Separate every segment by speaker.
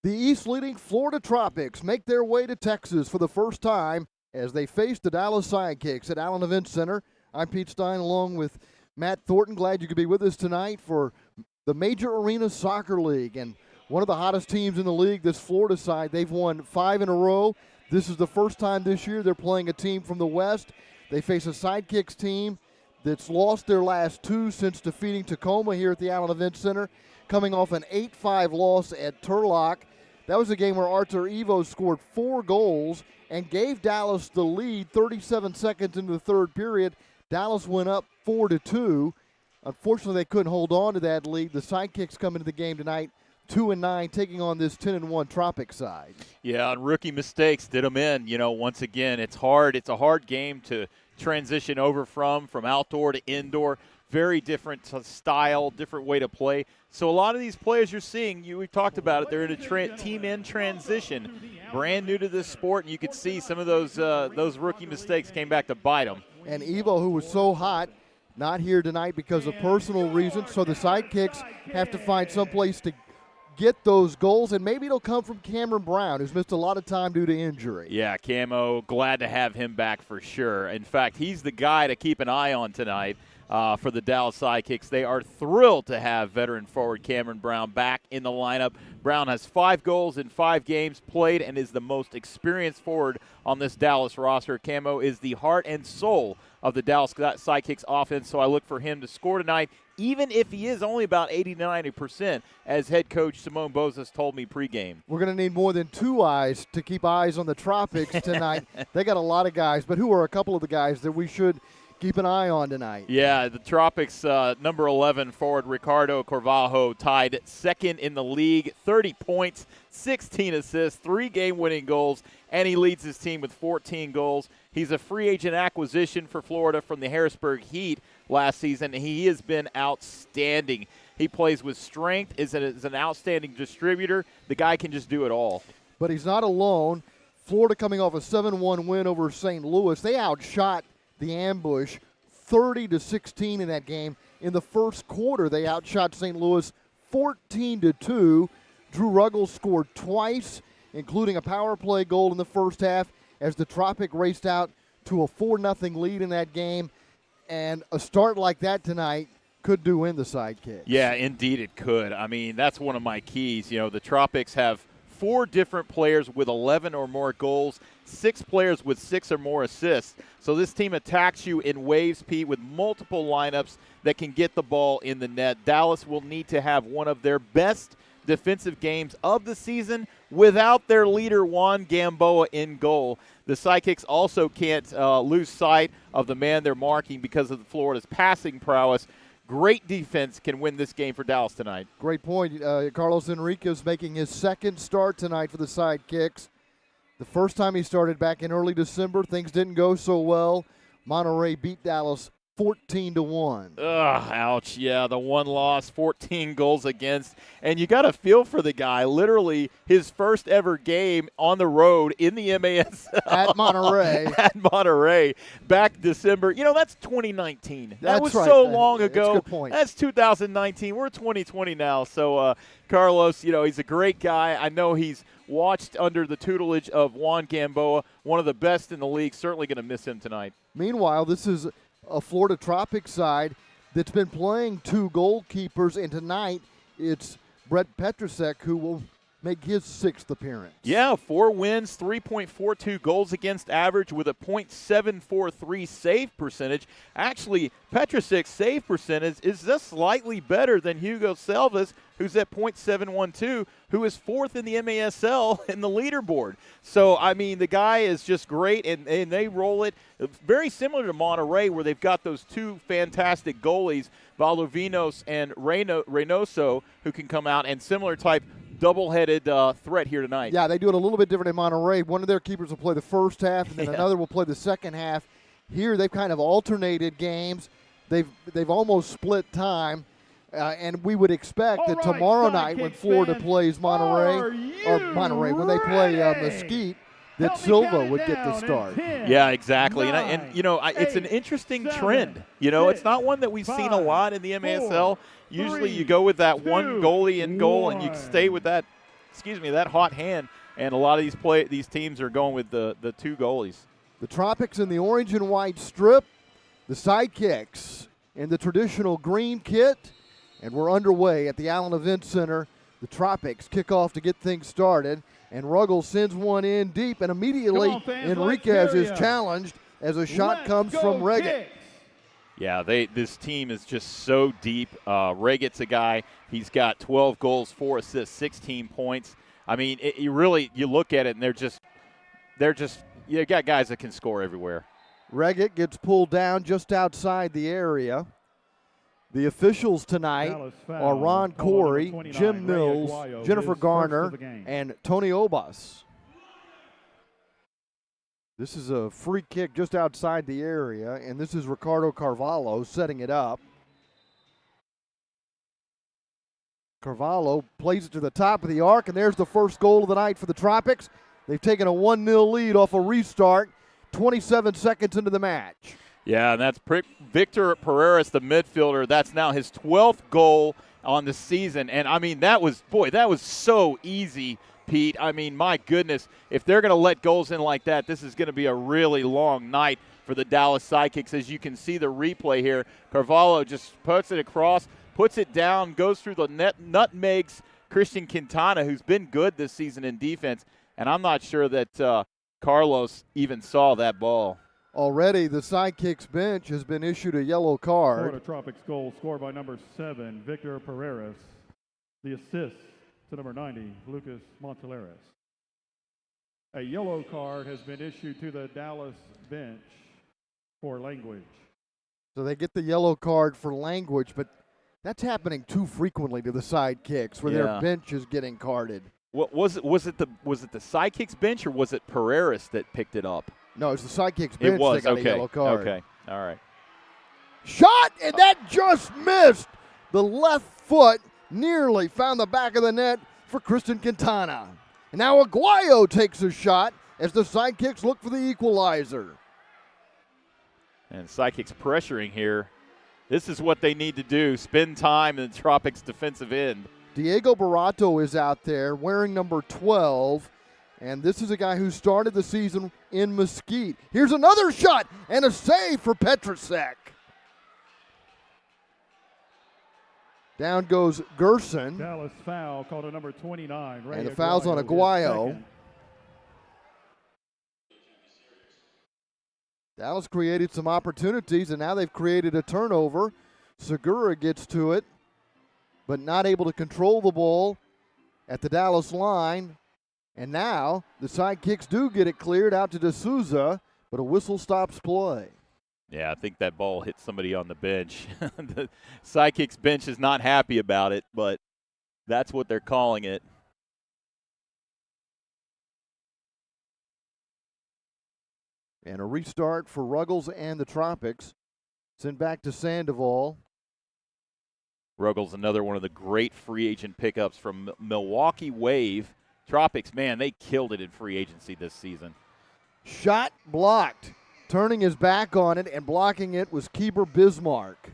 Speaker 1: The East-leading Florida Tropics make their way to Texas for the first time as they face the Dallas Sidekicks at Allen Event Center. I'm Pete Stein along with Matt Thornton. Glad you could be with us tonight for the Major Arena Soccer League. And one of the hottest teams in the league, this Florida side, they've won 5 in a row. This is the first time this year they're playing a team from the West. They face a Sidekicks team that's lost their last 2 since defeating Tacoma here at the Allen Event Center, coming off an 8-5 loss at Turlock. That was a game where Arthur Evo scored 4 goals and gave Dallas the lead 37 seconds into the third period. Dallas went up 4-2. Unfortunately, they couldn't hold on to that lead. The Sidekicks come into the game tonight 2-9, taking on this 10-1 Tropics side.
Speaker 2: Yeah, and rookie mistakes did them in. Once again, it's hard. It's a hard game to transition over from outdoor to indoor. Very different style, different way to play. So a lot of these players you're seeing, we've talked about it, they're in a team in transition, brand new to this sport, and you could see some of those rookie mistakes came back to bite them.
Speaker 1: And Evo, who was so hot, not here tonight because of personal reasons, so the Sidekicks have to find some place to get those goals, and maybe it'll come from Cameron Brown, who's missed a lot of time due to injury.
Speaker 2: Yeah, Camo, glad to have him back for sure. In fact, he's the guy to keep an eye on tonight. For the Dallas Sidekicks. They are thrilled to have veteran forward Cameron Brown back in the lineup. Brown has 5 goals in 5 games played and is the most experienced forward on this Dallas roster. Camo is the heart and soul of the Dallas Sidekicks offense, so I look for him to score tonight, even if he is only about 80-90%, as head coach Simone Bozas told me pregame.
Speaker 1: We're going to need more than 2 eyes to keep eyes on the Tropics tonight. They got a lot of guys, but who are a couple of the guys that we should keep an eye on tonight?
Speaker 2: Yeah, the Tropics, number 11 forward Ricardo Carvalho tied second in the league, 30 points, 16 assists, 3 game-winning goals, and he leads his team with 14 goals. He's a free agent acquisition for Florida from the Harrisburg Heat last season. He has been outstanding. He plays with strength, is an outstanding distributor. The guy can just do it all.
Speaker 1: But he's not alone. Florida coming off a 7-1 win over St. Louis. They outshot the ambush 30-16 in that game. In the first quarter, they outshot St. Louis 14-2. Drew Ruggles scored twice, including a power play goal in the first half, as the Tropic raced out to a 4-0 lead in that game. And a start like that tonight could do in the Sidekicks.
Speaker 2: Yeah, indeed it could. I mean, that's one of my keys. The Tropics have 4 different players with 11 or more goals, 6 players with 6 or more assists. So this team attacks you in waves, Pete, with multiple lineups that can get the ball in the net. Dallas will need to have one of their best defensive games of the season without their leader, Juan Gamboa, in goal. The Sidekicks also can't lose sight of the man they're marking because of Florida's passing prowess. Great defense can win this game for Dallas tonight.
Speaker 1: Great point. Carlos Enriquez making his second start tonight for the Sidekicks. The first time he started back in early December, things didn't go so well. Monterey beat Dallas 14-1.
Speaker 2: Ugh, ouch. Yeah, the one loss, 14 goals against. And you got to feel for the guy. Literally his first ever game on the road in the MASL.
Speaker 1: At Monterey.
Speaker 2: At Monterey. Back December. That's 2019. That was
Speaker 1: right.
Speaker 2: so long ago.
Speaker 1: That's a good point.
Speaker 2: That's 2019. We're 2020 now. So, Carlos, he's a great guy. I know he's watched under the tutelage of Juan Gamboa, one of the best in the league. Certainly going to miss him tonight.
Speaker 1: Meanwhile, this is a Florida Tropics side that's been playing 2 goalkeepers, and tonight it's Brett Petrusek who will make his 6th appearance.
Speaker 2: Yeah, 4 wins, 3.42 goals against average with a .743 save percentage. Actually, Petrusek's save percentage is just slightly better than Hugo Selvas, who's at .712, who is 4th in the MASL in the leaderboard. So, I mean, the guy is just great, and they roll it very similar to Monterey, where they've got those 2 fantastic goalies, Valdovinos and Reynoso, who can come out, and similar type double-headed threat here tonight.
Speaker 1: Yeah, they do it a little bit different in Monterey. One of their keepers will play the first half, and then another will play the second half. Here, they've kind of alternated games. They've almost split time. And we would expect that tomorrow night when Florida plays Monterey, when they play Mesquite, that Silva would get the start.
Speaker 2: Yeah, exactly. It's an interesting trend. It's not one that we've seen a lot in the MASL. Usually you go with that one goalie in goal and you stay with that that hot hand, and a lot of these teams are going with the two goalies.
Speaker 1: The Tropics in the orange and white strip, the Sidekicks in the traditional green kit, and we're underway at the Allen Event Center. The Tropics kick off to get things started, and Ruggles sends one in deep, and immediately Enriquez is challenged as a shot comes from Reggett.
Speaker 2: Yeah, this team is just so deep. Reggett's a guy, he's got 12 goals, 4 assists, 16 points. I mean, you look at it, and they're just you got guys that can score everywhere.
Speaker 1: Reggett gets pulled down just outside the area. The officials tonight are Ron Corey, Jim Mills, Jennifer Garner, and Tony Obas. This is a free kick just outside the area, and this is Ricardo Carvalho setting it up. Carvalho plays it to the top of the arc, and there's the first goal of the night for the Tropics. They've taken a 1-0 lead off a restart, 27 seconds into the match.
Speaker 2: Yeah, and that's Victor Pereira, the midfielder. That's now his 12th goal on the season. And, I mean, that was so easy, Pete. I mean, my goodness, if they're going to let goals in like that, this is going to be a really long night for the Dallas Sidekicks. As you can see the replay here, Carvalho just puts it across, puts it down, goes through the net, nutmegs Christian Quintana, who's been good this season in defense. And I'm not sure that Carlos even saw that ball.
Speaker 1: Already, the Sidekicks bench has been issued a yellow card.
Speaker 3: Florida Tropics goal scored by number 7, Victor Pereira. The assist to number 90, Lucas Monteleras. A yellow card has been issued to the Dallas bench for language.
Speaker 1: So they get the yellow card for language, but that's happening too frequently to the Sidekicks, where their bench is getting carded.
Speaker 2: What was it the Sidekicks bench, or was it Pereiras that picked it up?
Speaker 1: No, it's the Sidekicks bench that got a yellow card.
Speaker 2: Okay, all right.
Speaker 1: Shot, and that just missed. The left foot nearly found the back of the net for Christian Quintana. And now Aguayo takes a shot as the Sidekicks look for the equalizer.
Speaker 2: And Sidekicks pressuring here. This is what they need to do, spend time in the Tropics defensive end.
Speaker 1: Diego Barato is out there wearing number 12. And this is a guy who started the season in Mesquite. Here's another shot and a save for Petrusek. Down goes Gerson.
Speaker 3: Dallas foul called on number 29.
Speaker 1: And the foul's on Aguayo. Dallas created some opportunities, and now they've created a turnover. Segura gets to it, but not able to control the ball at the Dallas line. And now the Sidekicks do get it cleared out to D'Souza, but a whistle stops play.
Speaker 2: Yeah, I think that ball hit somebody on the bench. The Sidekicks bench is not happy about it, but that's what they're calling it.
Speaker 1: And a restart for Ruggles and the Tropics. Sent back to Sandoval.
Speaker 2: Ruggles, another one of the great free agent pickups from Milwaukee Wave. Tropics, man, they killed it in free agency this season.
Speaker 1: Shot blocked. Turning his back on it and blocking it was Kleber Bismarck.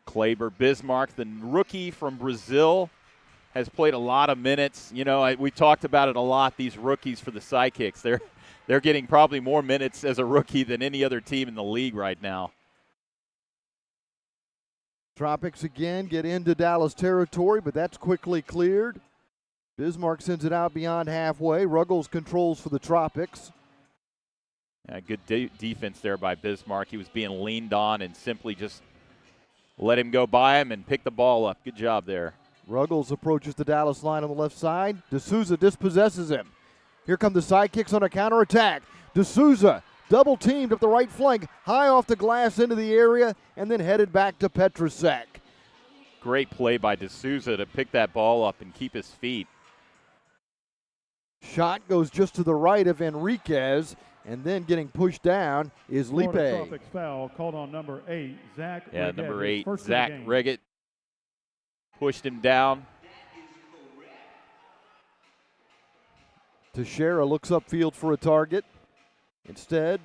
Speaker 2: Kleber Bismarck, the rookie from Brazil, has played a lot of minutes. You know, we talked about it a lot, these rookies for the Sidekicks. They're getting probably more minutes as a rookie than any other team in the league right now.
Speaker 1: Tropics again get into Dallas territory, but that's quickly cleared. Bismarck sends it out beyond halfway. Ruggles controls for the Tropics.
Speaker 2: Yeah, good defense there by Bismarck. He was being leaned on and simply just let him go by him and pick the ball up. Good job there.
Speaker 1: Ruggles approaches the Dallas line on the left side. D'Souza dispossesses him. Here come the Sidekicks on a counterattack. D'Souza double-teamed up the right flank, high off the glass into the area, and then headed back to Petrusek.
Speaker 2: Great play by D'Souza to pick that ball up and keep his feet.
Speaker 1: Shot goes just to the right of Enriquez, and then getting pushed down is Lipe.
Speaker 3: Tropics foul called on number 8, Zach.
Speaker 2: Yeah,
Speaker 3: Reggett,
Speaker 2: number 8,
Speaker 3: first
Speaker 2: Zach Reggett pushed him down.
Speaker 1: Teixeira looks upfield for a target. Instead,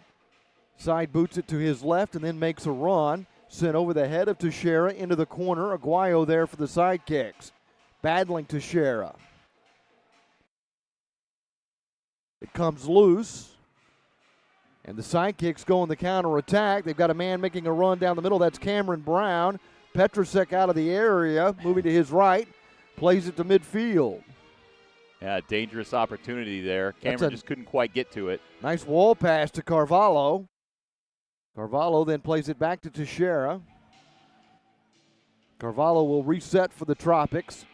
Speaker 1: side boots it to his left and then makes a run. Sent over the head of Teixeira into the corner. Aguayo there for the Sidekicks. battling Teixeira. It comes loose. And the Sidekicks go on the counterattack. They've got a man making a run down the middle. That's Cameron Brown. Petrusek out of the area, moving to his right. Plays it to midfield.
Speaker 2: Yeah, dangerous opportunity there. Cameron just couldn't quite get to it.
Speaker 1: Nice wall pass to Carvalho. Carvalho then plays it back to Teixeira. Carvalho will reset for the Tropics.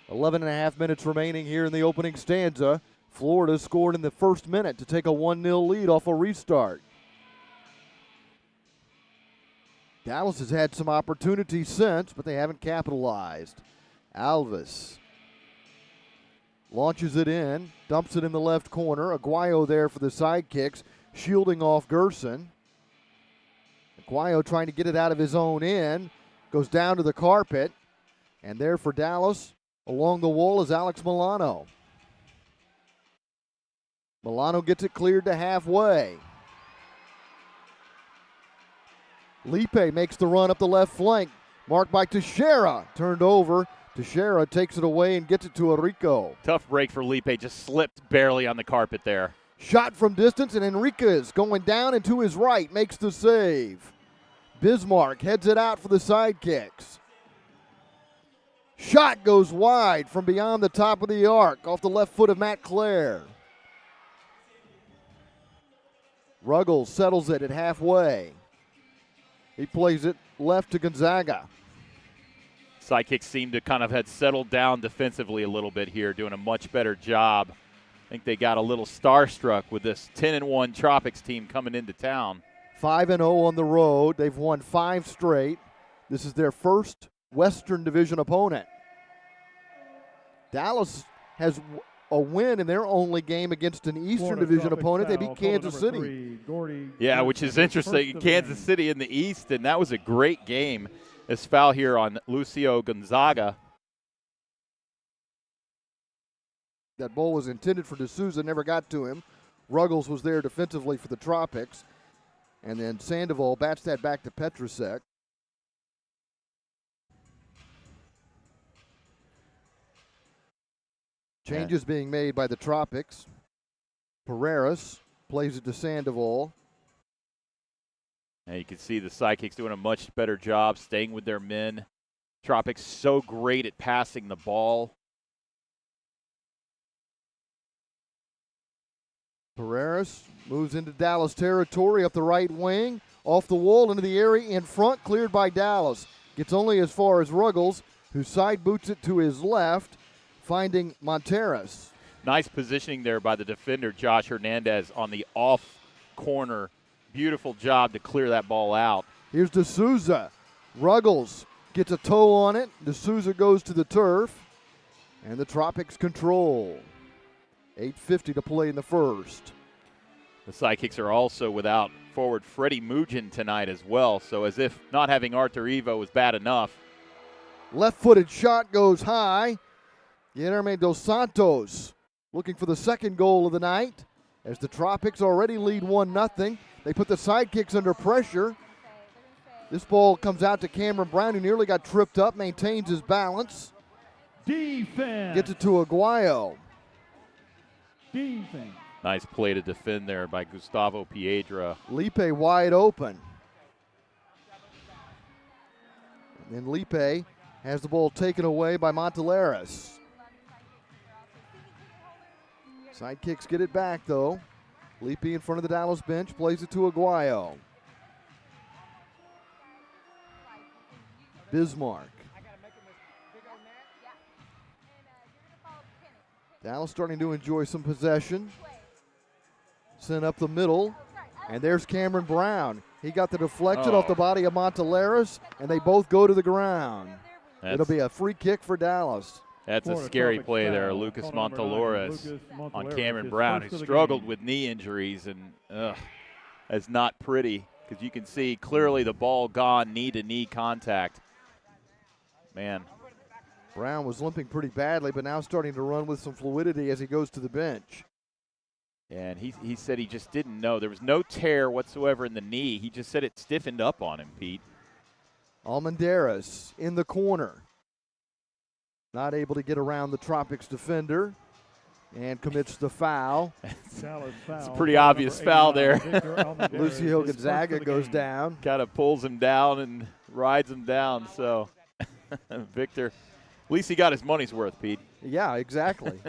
Speaker 1: 11 and a half minutes remaining here in the opening stanza. Florida scored in the first minute to take a 1-0 lead off a restart. Dallas has had some opportunities since, but they haven't capitalized. Alves launches it in, dumps it in the left corner. Aguayo there for the Sidekicks, shielding off Gerson. Aguayo trying to get it out of his own end, goes down to the carpet. And there for Dallas, along the wall is Alex Milano. Milano gets it cleared to halfway. Lipe makes the run up the left flank, marked by Teixeira, turned over. Teixeira takes it away and gets it to Enrico.
Speaker 2: Tough break for Lipe, just slipped barely on the carpet there.
Speaker 1: Shot from distance, and Enriquez going down and to his right makes the save. Bismarck heads it out for the Sidekicks. Shot goes wide from beyond the top of the arc off the left foot of Matt Clare. Ruggles settles it at halfway. He plays it left to Gonzaga.
Speaker 2: Sidekicks seem to kind of had settled down defensively a little bit here, doing a much better job. I think they got a little starstruck with this 10-1 Tropics team coming into town.
Speaker 1: 5-0 on the road. They've won 5 straight. This is their first Western Division opponent. Dallas has a win in their only game against an Eastern Division opponent. They beat Kansas City.
Speaker 2: Yeah, which is interesting. Kansas City in the East, and that was a great game. This foul here on Lucio Gonzaga.
Speaker 1: That ball was intended for D'Souza, never got to him. Ruggles was there defensively for the Tropics. And then Sandoval bats that back to Petrusek. Changes being made by the Tropics. Pereiras plays it to Sandoval.
Speaker 2: And you can see the Sidekicks doing a much better job staying with their men. Tropics so great at passing the ball.
Speaker 1: Pereiras moves into Dallas territory up the right wing. Off the wall into the area in front, cleared by Dallas. Gets only as far as Ruggles, who side boots it to his left, finding Monteras.
Speaker 2: Nice positioning there by the defender, Josh Hernandez, on the off corner. Beautiful job to clear that ball out.
Speaker 1: Here's D'Souza. Ruggles gets a toe on it. D'Souza goes to the turf. And the Tropics control. 8:50 to play in the first.
Speaker 2: The Sidekicks are also without forward Freddie Mugin tonight as well. So as if not having Arthur Evo was bad enough.
Speaker 1: Left-footed shot goes high. Guilherme Dos Santos looking for the second goal of the night as the Tropics already lead 1-0. They put the Sidekicks under pressure. This ball comes out to Cameron Brown, who nearly got tripped up, maintains his balance.
Speaker 3: Defense.
Speaker 1: Gets it to Aguayo.
Speaker 3: Defense.
Speaker 2: Nice play to defend there by Gustavo Piedra.
Speaker 1: Lipe wide open. And then Lipe has the ball taken away by Monteleras. Sidekicks get it back, though. Lipe in front of the Dallas bench, plays it to Aguayo. Bismarck. Dallas starting to enjoy some possession. Sent up the middle, and there's Cameron Brown. He got the deflection off the body of Monteleras, and they both go to the ground. It'll be a free kick for Dallas.
Speaker 2: That's a scary play there, Lucas Montelores on Cameron Brown, who struggled with knee injuries, and that's not pretty because you can see clearly the ball gone, knee-to-knee contact. Man.
Speaker 1: Brown was limping pretty badly, but now starting to run with some fluidity as he goes to the bench.
Speaker 2: And he said he just didn't know. There was no tear whatsoever in the knee. He just said it stiffened up on him, Pete.
Speaker 1: Almendares in the corner. Not able to get around the Tropics defender and commits the foul.
Speaker 2: It's a pretty obvious foul there.
Speaker 1: Lucio Gonzaga goes down.
Speaker 2: Kind of pulls him down and rides him down. So Victor, at least he got his money's worth, Pete.
Speaker 1: Yeah, exactly.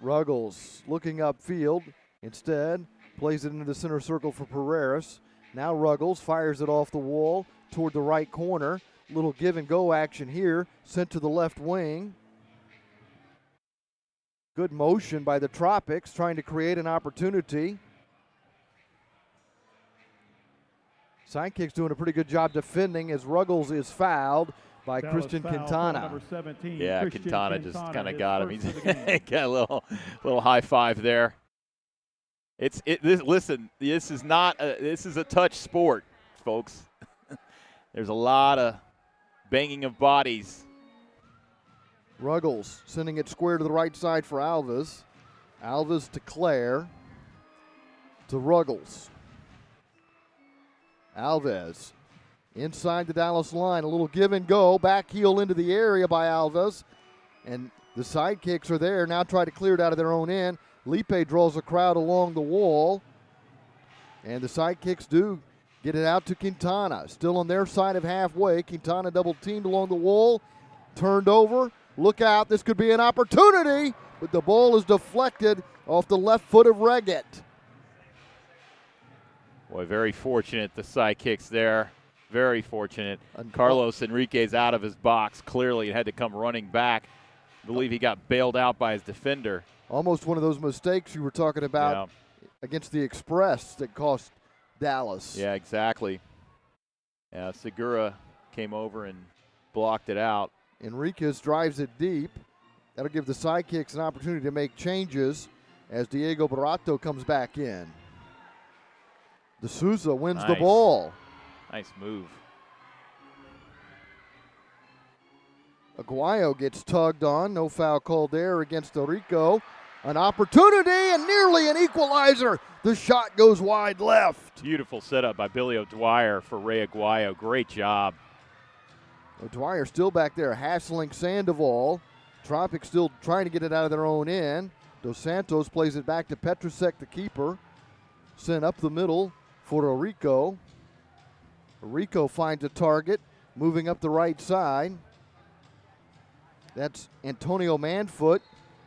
Speaker 1: Ruggles looking upfield. Instead, plays it into the center circle for Pereiras. Now Ruggles fires it off the wall toward the right corner. Little give and go action here, sent to the left wing. Good motion by the Tropics, trying to create an opportunity. Sidekicks doing a pretty good job defending as Ruggles is fouled by Christian Quintana.
Speaker 2: Yeah, Quintana just kind of got him. He's got a little high five there. Listen, this is a touch sport, folks. There's a lot of banging of bodies.
Speaker 1: Ruggles sending it square to the right side for Alves. Alves to Claire. To Ruggles. Alves inside the Dallas line. A little give and go. Back heel into the area by Alves. And the Sidekicks are there. Now try to clear it out of their own end. Lipe draws a crowd along the wall. And the Sidekicks do get it out to Quintana. Still on their side of halfway. Quintana double teamed along the wall. Turned over. Look out. This could be an opportunity. But the ball is deflected off the left foot of Reggett.
Speaker 2: Boy, very fortunate, the Sidekicks there. Very fortunate. Carlos Enriquez out of his box clearly and had to come running back. I believe he got bailed out by his defender.
Speaker 1: Almost one of those mistakes you were talking about against the Express that cost Dallas.
Speaker 2: Yeah, exactly. Yeah, Segura came over and blocked it out.
Speaker 1: Enriquez drives it deep. That'll give the Sidekicks an opportunity to make changes as Diego Barato comes back in. D'Souza wins the ball.
Speaker 2: Nice move.
Speaker 1: Aguayo gets tugged on. No foul called there against Rico. An opportunity and nearly an equalizer. The shot goes wide left.
Speaker 2: Beautiful setup by Billy O'Dwyer for Ray Aguayo. Great job.
Speaker 1: O'Dwyer still back there hassling Sandoval. Tropics still trying to get it out of their own end. Dos Santos plays it back to Petrusek, the keeper. Sent up the middle for Rico. Rico finds a target, moving up the right side. That's Antonio Manfoot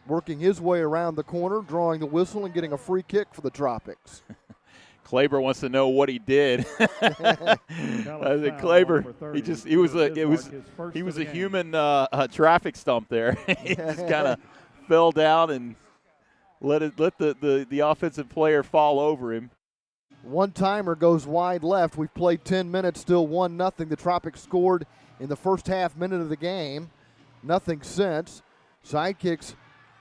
Speaker 1: working his way around the corner, drawing the whistle and getting a free kick for the Tropics.
Speaker 2: Kleber wants to know what he did. I think Kleber, he was a human traffic stump there. He just kind of fell down and let the offensive player fall over him.
Speaker 1: One-timer goes wide left. We've played 10 minutes, still 1-0. The Tropics scored in the first half minute of the game. Nothing since. Sidekicks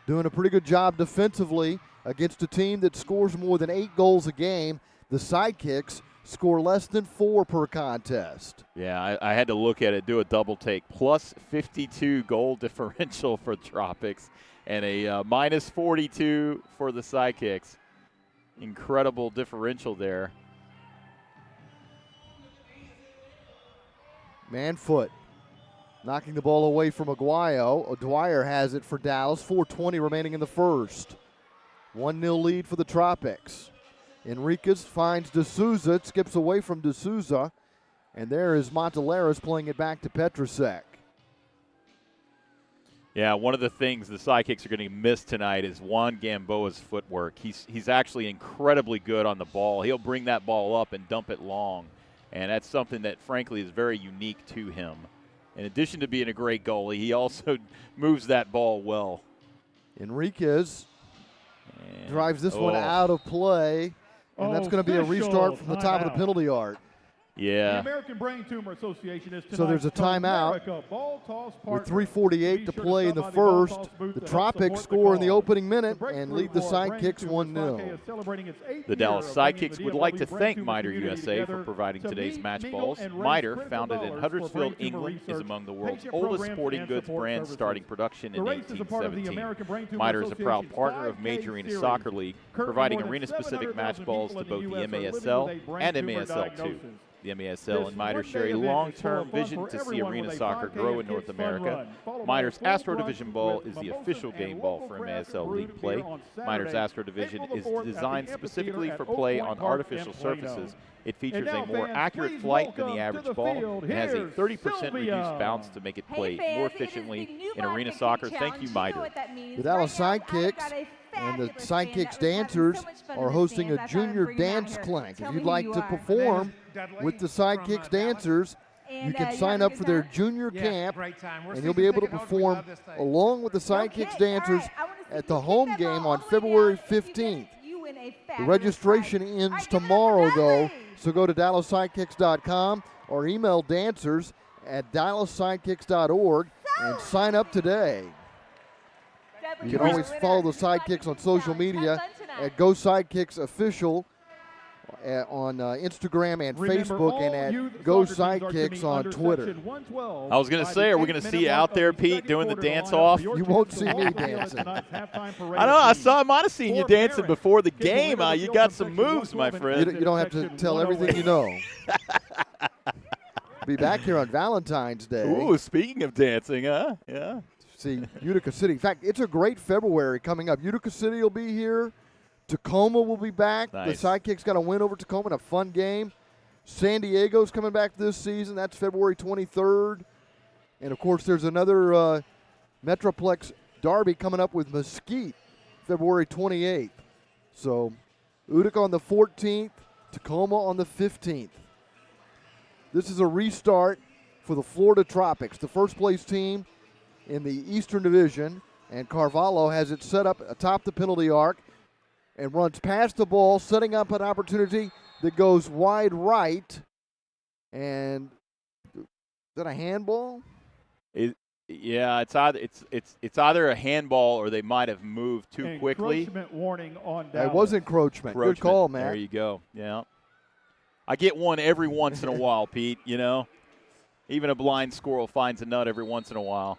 Speaker 1: doing a pretty good job defensively against a team that scores more than 8 goals a game. The Sidekicks score less than 4 per contest.
Speaker 2: Yeah, I had to look at it, do a double take. Plus 52 goal differential for Tropics and a minus 42 for the Sidekicks. Incredible differential there.
Speaker 1: Manfoot knocking the ball away from Aguayo. O'Dwyer has it for Dallas. 4:20 remaining in the first. 1-0 lead for the Tropics. Enriquez finds D'Souza. It skips away from D'Souza. And there is Monteleras playing it back to Petrusek.
Speaker 2: Yeah, one of the things the Sidekicks are going to miss tonight is Juan Gamboa's footwork. He's actually incredibly good on the ball. He'll bring that ball up and dump it long, and that's something that, frankly, is very unique to him. In addition to being a great goalie, he also moves that ball well.
Speaker 1: Enriquez drives this one out of play, and that's going to be a restart from the top of the penalty arc.
Speaker 2: Yeah.
Speaker 3: The American Brain Tumor Association is tonight.
Speaker 1: So there's a timeout with 3:48 to play in the first. The Tropics score in the opening minute and lead the Sidekicks 1-0.
Speaker 2: The Dallas Sidekicks would like to thank Miter USA for providing today's match balls. Miter, founded in Huddersfield, England, is among the world's oldest sporting goods brands, starting production in 1817. Miter is a proud partner of Major Arena Soccer League, providing arena-specific match balls to both the MASL and MASL2. the MASL and Miters share a long-term vision to see arena soccer grow in North America. Miters Astro Division Ball is the official game ball for MASL League play. Miters Astro Division is designed specifically for play on artificial surfaces. It features a more accurate flight than the average ball and has a 30% reduced bounce to make it play more efficiently in arena soccer. Thank you, Miters.
Speaker 1: The Dallas Sidekicks and the Sidekicks dancers are hosting a junior dance clinic. If you'd like to perform with the Sidekicks dancers, you can sign up for their junior camp, and you'll be able to perform along with the Sidekicks dancers at the home game on February 15th. The registration ends tomorrow, though, so go to DallasSidekicks.com or email dancers@DallasSidekicks.org and sign up today. You can always follow the Sidekicks on social media at Go Sidekicks Official on Instagram and Facebook, and at Go Sidekicks on Twitter.
Speaker 2: I was going to say, are we going to see you out there, Pete, doing the dance-off?
Speaker 1: You won't see me dancing.
Speaker 2: I know. I might have seen you dancing before the game. You got some moves, my friend.
Speaker 1: You don't have to tell everything you know. Be back here on Valentine's Day.
Speaker 2: Ooh, speaking of dancing, huh? Yeah.
Speaker 1: See Utica City. In fact, it's a great February coming up. Utica City will be here. Tacoma will be back.
Speaker 2: Nice.
Speaker 1: The Sidekicks got a win over Tacoma in a fun game. San Diego's coming back this season. That's February 23rd. And, of course, there's another Metroplex derby coming up with Mesquite February 28th. So Utica on the 14th, Tacoma on the 15th. This is a restart for the Florida Tropics, the first-place team in the Eastern Division, and Carvalho has it set up atop the penalty arc and runs past the ball, setting up an opportunity that goes wide right. And is that a handball?
Speaker 2: Yeah, it's either a handball or they might have moved too quickly.
Speaker 3: Encroachment warning on
Speaker 1: That was encroachment. Good call, Matt.
Speaker 2: There you go. Yeah. I get one every once in a while, Pete, you know. Even a blind squirrel finds a nut every once in a while.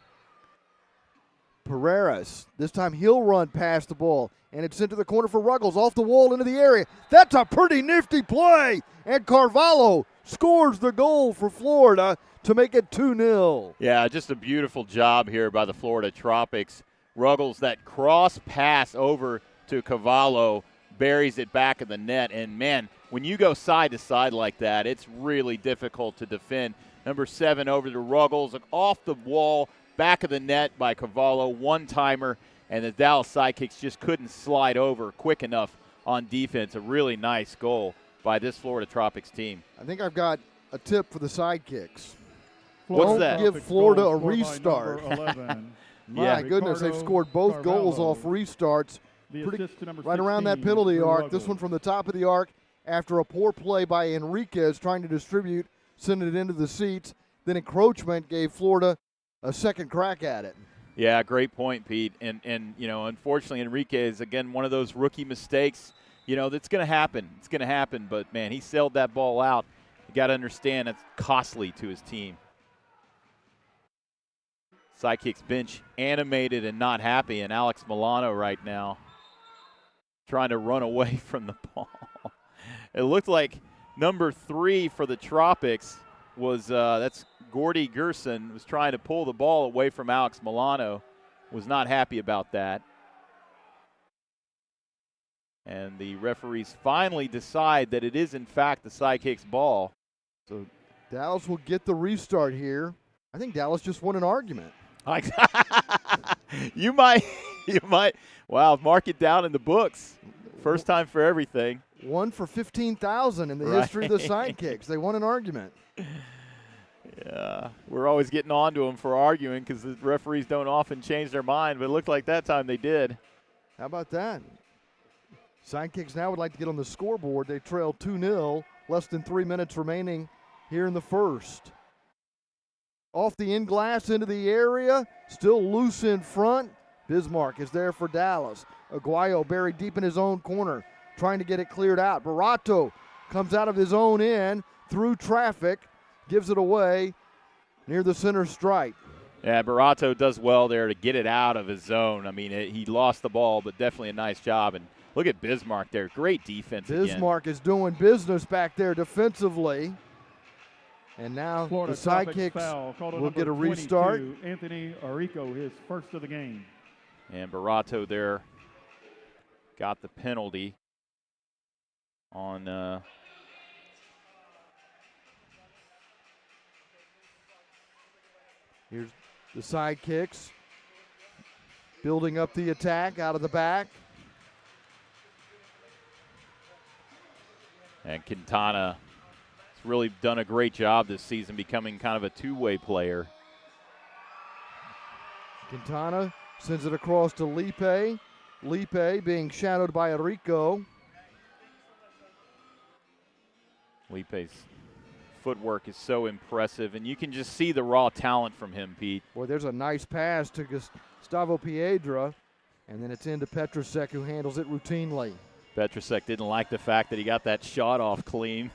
Speaker 1: Pereiras, this time he'll run past the ball, and it's into the corner for Ruggles, off the wall into the area. That's a pretty nifty play, and Carvalho scores the goal for Florida to make it 2-0.
Speaker 2: Yeah, just a beautiful job here by the Florida Tropics. Ruggles, that cross pass over to Carvalho, buries it back in the net, and man, when you go side to side like that, it's really difficult to defend. Number 7 over to Ruggles, off the wall, back of the net by Carvalho, one-timer, and the Dallas Sidekicks just couldn't slide over quick enough on defense. A really nice goal by this Florida Tropics team.
Speaker 1: I think I've got a tip for the Sidekicks.
Speaker 2: What's that?
Speaker 1: Don't give Florida a restart. My goodness, they've scored both goals off restarts right around that penalty arc. This one from the top of the arc after a poor play by Enriquez trying to distribute, sending it into the seats. Then encroachment gave Florida a second crack at it.
Speaker 2: Yeah, great point, Pete. And you know, unfortunately, Enriquez, again, one of those rookie mistakes. You know, that's going to happen. It's going to happen. But, man, he sailed that ball out. You got to understand it's costly to his team. Sidekicks bench animated and not happy. And Alex Milano right now trying to run away from the ball. It looked like number 3 for the Tropics was that's Gordy Gerson, was trying to pull the ball away from Alex Milano. Was not happy about that. And the referees finally decide that it is, in fact, the Sidekicks ball.
Speaker 1: So Dallas will get the restart here. I think Dallas just won an argument.
Speaker 2: You might. Wow, mark it down in the books. First time for everything.
Speaker 1: One for 15,000 in the history of the Sidekicks. They won an argument.
Speaker 2: Yeah, we're always getting on to them for arguing because the referees don't often change their mind, but it looked like that time they did.
Speaker 1: How about that? Sidekicks now would like to get on the scoreboard. They trail 2-0, less than 3 minutes remaining here in the first. Off the end glass into the area, still loose in front. Bismarck is there for Dallas. Aguayo buried deep in his own corner, trying to get it cleared out. Barato comes out of his own end through traffic, gives it away near the center stripe.
Speaker 2: Yeah, Barato does well there to get it out of his zone. I mean, he lost the ball, but definitely a nice job. And look at Bismarck there. Great defense
Speaker 1: Bismarck is doing business back there defensively. And now
Speaker 3: Florida
Speaker 1: the
Speaker 3: Tropics
Speaker 1: Sidekicks
Speaker 3: foul called on
Speaker 1: will get a
Speaker 3: number 22,
Speaker 1: restart.
Speaker 3: Anthony Arico, his first of the game.
Speaker 2: And Barato there got the penalty on
Speaker 1: Here's the Sidekicks building up the attack out of the back.
Speaker 2: and Quintana has really done a great job this season becoming kind of a two-way player.
Speaker 1: Quintana sends it across to Lipe. Lipe being shadowed by Arico.
Speaker 2: Lipe's footwork is so impressive, and you can just see the raw talent from him, Pete.
Speaker 1: Boy, there's a nice pass to Gustavo Piedra, and then it's into Petrusek, who handles it routinely.
Speaker 2: Petrusek didn't like the fact that he got that shot off clean.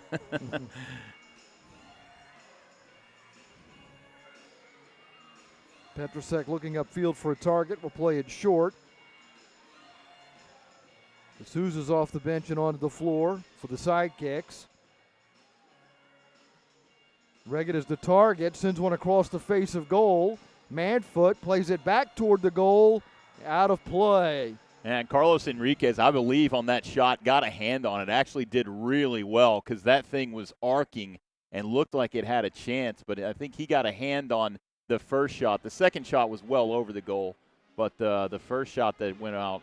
Speaker 1: Petrusek looking upfield for a target, will play it short. D'Souza's off the bench and onto the floor for the Sidekicks. Reggett is the target, sends one across the face of goal. Manfoot plays it back toward the goal, out of play.
Speaker 2: And Carlos Enriquez, I believe, on that shot, got a hand on it. Actually did really well because that thing was arcing and looked like it had a chance. But I think he got a hand on the first shot. The second shot was well over the goal. But the first shot that went out,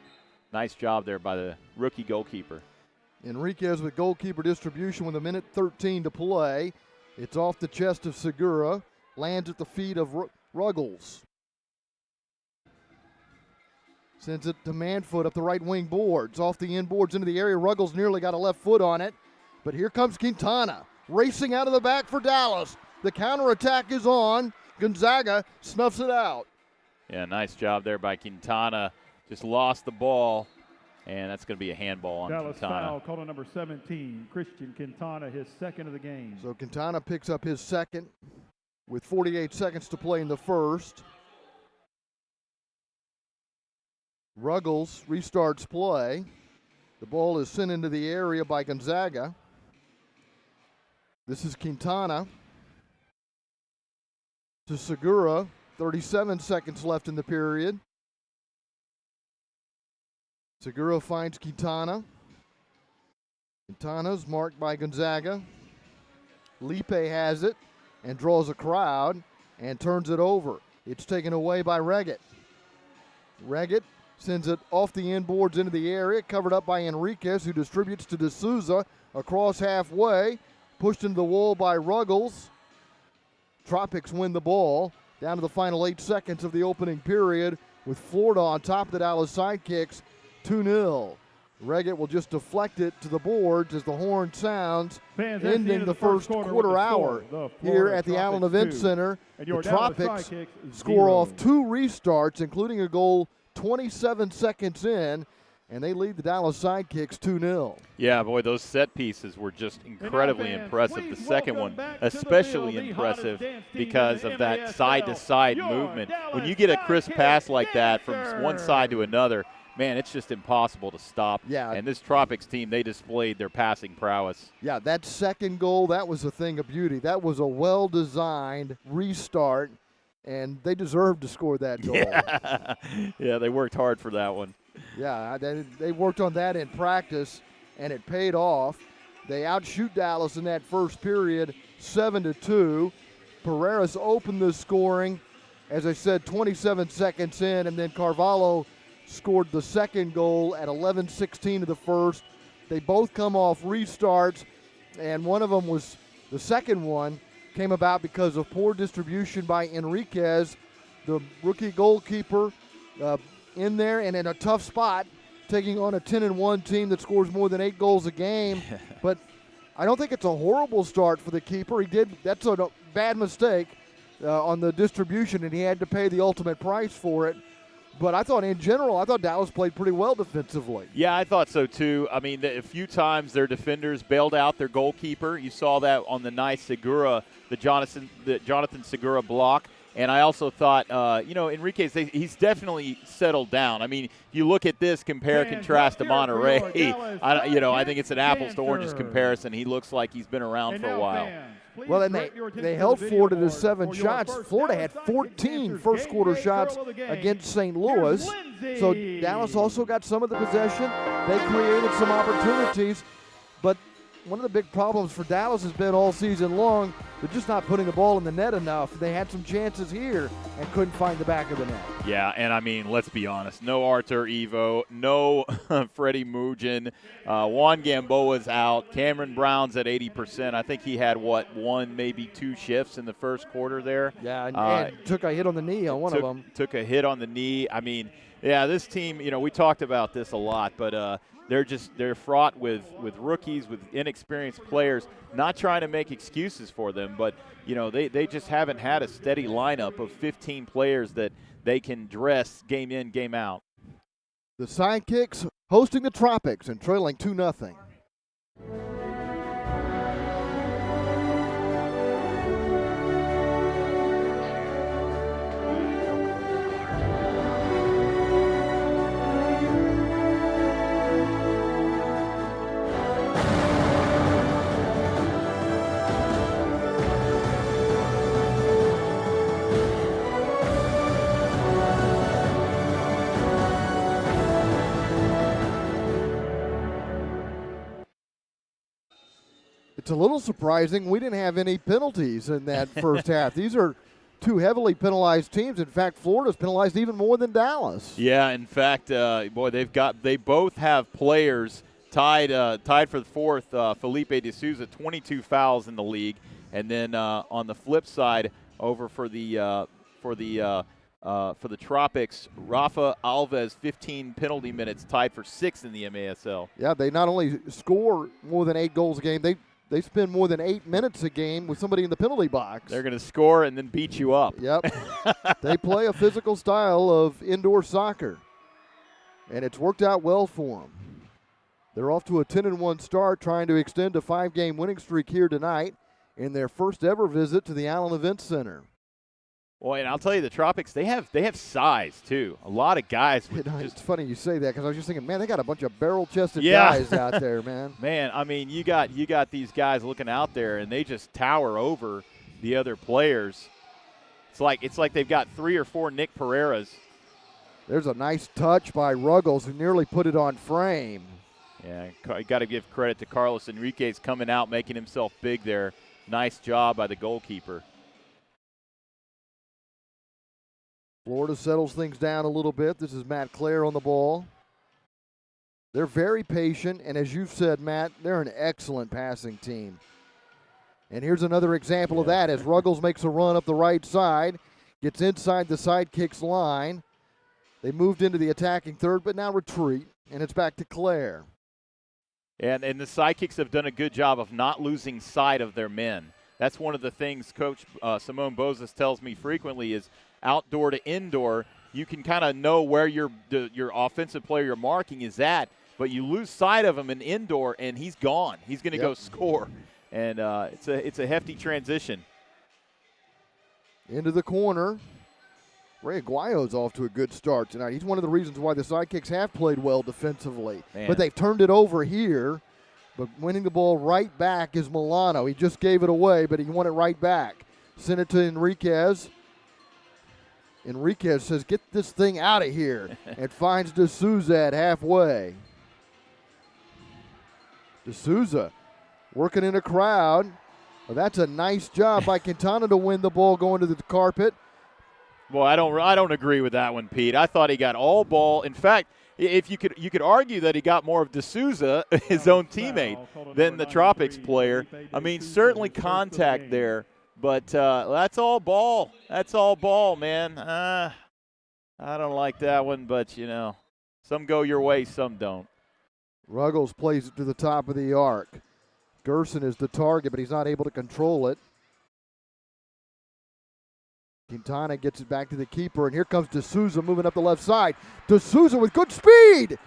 Speaker 2: nice job there by the rookie goalkeeper.
Speaker 1: Enriquez with goalkeeper distribution with 1:13 to play. It's off the chest of Segura. Lands at the feet of Ruggles. Sends it to Manfoot up the right wing boards. Off the end boards into the area. Ruggles nearly got a left foot on it. But here comes Quintana. Racing out of the back for Dallas. The counterattack is on. Gonzaga snuffs it out.
Speaker 2: Yeah, nice job there by Quintana. Just lost the ball. And that's going to be a handball on
Speaker 3: Dallas
Speaker 2: Quintana.
Speaker 3: foul called on number 17, Christian Quintana, his second of the game.
Speaker 1: So Quintana picks up his second with 48 seconds to play in the first. Ruggles restarts play. The ball is sent into the area by Gonzaga. This is Quintana to Segura. 37 seconds left in the period. Segura finds Quintana. Quintana's marked by Gonzaga. Lipe has it and draws a crowd and turns it over. It's taken away by Reggett. Reggett sends it off the inboards into the area, covered up by Enriquez, who distributes to D'Souza across halfway. Pushed into the wall by Ruggles. Tropics win the ball. Down to the final 8 seconds of the opening period with Florida on top of the Dallas Sidekicks. 2-0. Reggett will just deflect it to the boards as the horn sounds, ending the first quarter hour here at the Allen Event Center. The Tropics score off 2 restarts, including a goal 27 seconds in, and they lead the Dallas Sidekicks 2-0.
Speaker 2: Yeah, boy, those set pieces were just incredibly impressive. The second one especially impressive because of that side-to-side movement. When you get a crisp pass like that from one side to another, man, it's just impossible to stop.
Speaker 1: Yeah.
Speaker 2: And this Tropics team, they displayed their passing prowess.
Speaker 1: Yeah, that second goal, that was a thing of beauty. That was a well-designed restart, and they deserved to score that goal.
Speaker 2: Yeah, they worked hard for that one.
Speaker 1: Yeah, they worked on that in practice, and it paid off. They outshoot Dallas in that first period, 7-2. Pereiras opened the scoring, as I said, 27 seconds in, and then Carvalho scored the second goal at 11:16 of the first. They both come off restarts, and one of them was the second one came about because of poor distribution by Enriquez, the rookie goalkeeper, in there and in a tough spot, taking on a 10-1 team that scores more than 8 goals a game. But I don't think it's a horrible start for the keeper. That's a bad mistake on the distribution, and he had to pay the ultimate price for it. But I thought, in general, Dallas played pretty well defensively.
Speaker 2: Yeah, I thought so, too. I mean, a few times their defenders bailed out their goalkeeper. You saw that on the nice Segura, the Jonathan Segura block. And I also thought, Enriquez, he's definitely settled down. I mean, you look at this, contrast to Monterrey. I think it's an apples to oranges comparison. He looks like he's been around for a while.
Speaker 3: Please
Speaker 1: Well, and
Speaker 3: direct your attention
Speaker 1: they
Speaker 3: to
Speaker 1: held
Speaker 3: the video
Speaker 1: Florida to
Speaker 3: board
Speaker 1: 7
Speaker 3: for your
Speaker 1: shots.
Speaker 3: first
Speaker 1: Florida
Speaker 3: Dallas
Speaker 1: had
Speaker 3: Sidekicks
Speaker 1: 14
Speaker 3: Answers
Speaker 1: first-quarter
Speaker 3: Game Day
Speaker 1: shots
Speaker 3: Girl of the Game.
Speaker 1: against St.
Speaker 3: Here's
Speaker 1: Louis.
Speaker 3: Lindsay.
Speaker 1: So Dallas also got some of the possession. They created some opportunities, but one of the big problems for Dallas has been all season long, they're just not putting the ball in the net enough. They had some chances here and couldn't find the back of the net.
Speaker 2: Yeah, and I mean, let's be honest. No Arthur Evo, no Freddie Mugin. Juan Gamboa's out. Cameron Brown's at 80%. I think he had, one, maybe 2 shifts in the first quarter there.
Speaker 1: Yeah, and took a hit on the knee on one of them.
Speaker 2: Took a hit on the knee. I mean, yeah, this team, we talked about this a lot, but they're fraught with rookies, with inexperienced players, not trying to make excuses for them, but they just haven't had a steady lineup of 15 players that they can dress game in, game out.
Speaker 1: The Sidekicks hosting the Tropics and trailing 2-0. It's a little surprising we didn't have any penalties in that first half. These are two heavily penalized teams. In fact, Florida's penalized even more than Dallas.
Speaker 2: Yeah, in fact, they both have players tied for the fourth. Felipe D'Souza, 22 fouls in the league, and then on the flip side, over for the Tropics, Rafa Alves, 15 penalty minutes, tied for 6th in the MASL.
Speaker 1: Yeah, they not only score more than 8 goals a game, they spend more than 8 minutes a game with somebody in the penalty box.
Speaker 2: They're going to score and then beat you up.
Speaker 1: Yep. They play a physical style of indoor soccer, and it's worked out well for them. They're off to a 10-1 start, trying to extend a 5-game winning streak here tonight in their first ever visit to the Allen Event Center.
Speaker 2: Well, and I'll tell you, the Tropics, they have size, too. A lot of guys.
Speaker 1: It's funny you say that because I was just thinking, man, they got a bunch of barrel-chested
Speaker 2: Yeah.
Speaker 1: guys out there, man.
Speaker 2: Man, I mean, you got these guys looking out there, and they just tower over the other players. It's like they've got 3 or 4 Nick Pereiras.
Speaker 1: There's a nice touch by Ruggles, who nearly put it on frame.
Speaker 2: Yeah, you got to give credit to Carlos Enriquez coming out, making himself big there. Nice job by the goalkeeper.
Speaker 1: Florida settles things down a little bit. This is Matt Clare on the ball. They're very patient, and as you've said, Matt, they're an excellent passing team. And here's another example of that as Ruggles makes a run up the right side, gets inside the Sidekicks line. They moved into the attacking third, but now retreat, and it's back to Clare.
Speaker 2: And the Sidekicks have done a good job of not losing sight of their men. That's one of the things Coach Simone Bozes tells me frequently is outdoor to indoor, you can kind of know where your offensive player you're marking is at, but you lose sight of him in indoor, and he's gone. He's going to go score, and it's a hefty transition.
Speaker 1: Into the corner. Ray Aguayo's off to a good start tonight. He's one of the reasons why the Sidekicks have played well defensively.
Speaker 2: Man.
Speaker 1: But they've turned it over here. But winning the ball right back is Milano. He just gave it away, but he won it right back. Sent it to Enriquez. Enriquez says, get this thing out of here, and finds D'Souza at halfway. D'Souza working in a crowd. Well, that's a nice job by Quintana to win the ball going to the carpet.
Speaker 2: Well, I don't agree with that one, Pete. I thought he got all ball. In fact, if you could argue that he got more of D'Souza, his own teammate, than the Tropics player. I mean, certainly contact there. But that's all ball. That's all ball, man. I don't like that one, but, some go your way, some don't.
Speaker 1: Ruggles plays it to the top of the arc. Gerson is the target, but he's not able to control it. Quintana gets it back to the keeper, and here comes D'Souza moving up the left side. D'Souza with good speed.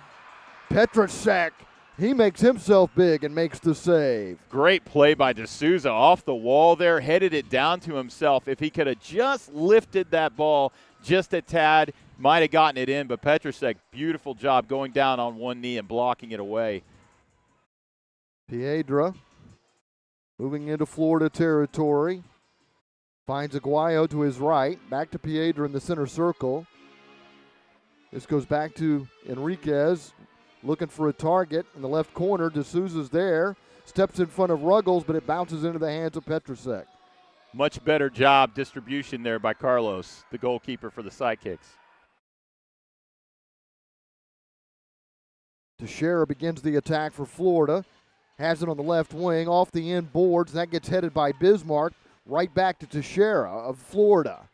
Speaker 1: Petrasek. He makes himself big and makes the save.
Speaker 2: Great play by D'Souza off the wall there, headed it down to himself. If he could have just lifted that ball just a tad, might have gotten it in. But Petrasek, beautiful job going down on one knee and blocking it away.
Speaker 1: Piedra Moving into Florida territory. Finds Aguayo to his right. Back to Piedra in the center circle. This goes back to Enriquez. Looking for a target in the left corner. D'Souza's there. Steps in front of Ruggles, but it bounces into the hands of Petrusek.
Speaker 2: Much better job distribution there by Carlos, the goalkeeper for the Sidekicks.
Speaker 1: Teixeira begins the attack for Florida. Has it on the left wing, off the end boards. That gets headed by Bismarck. Right back to Teixeira of Florida.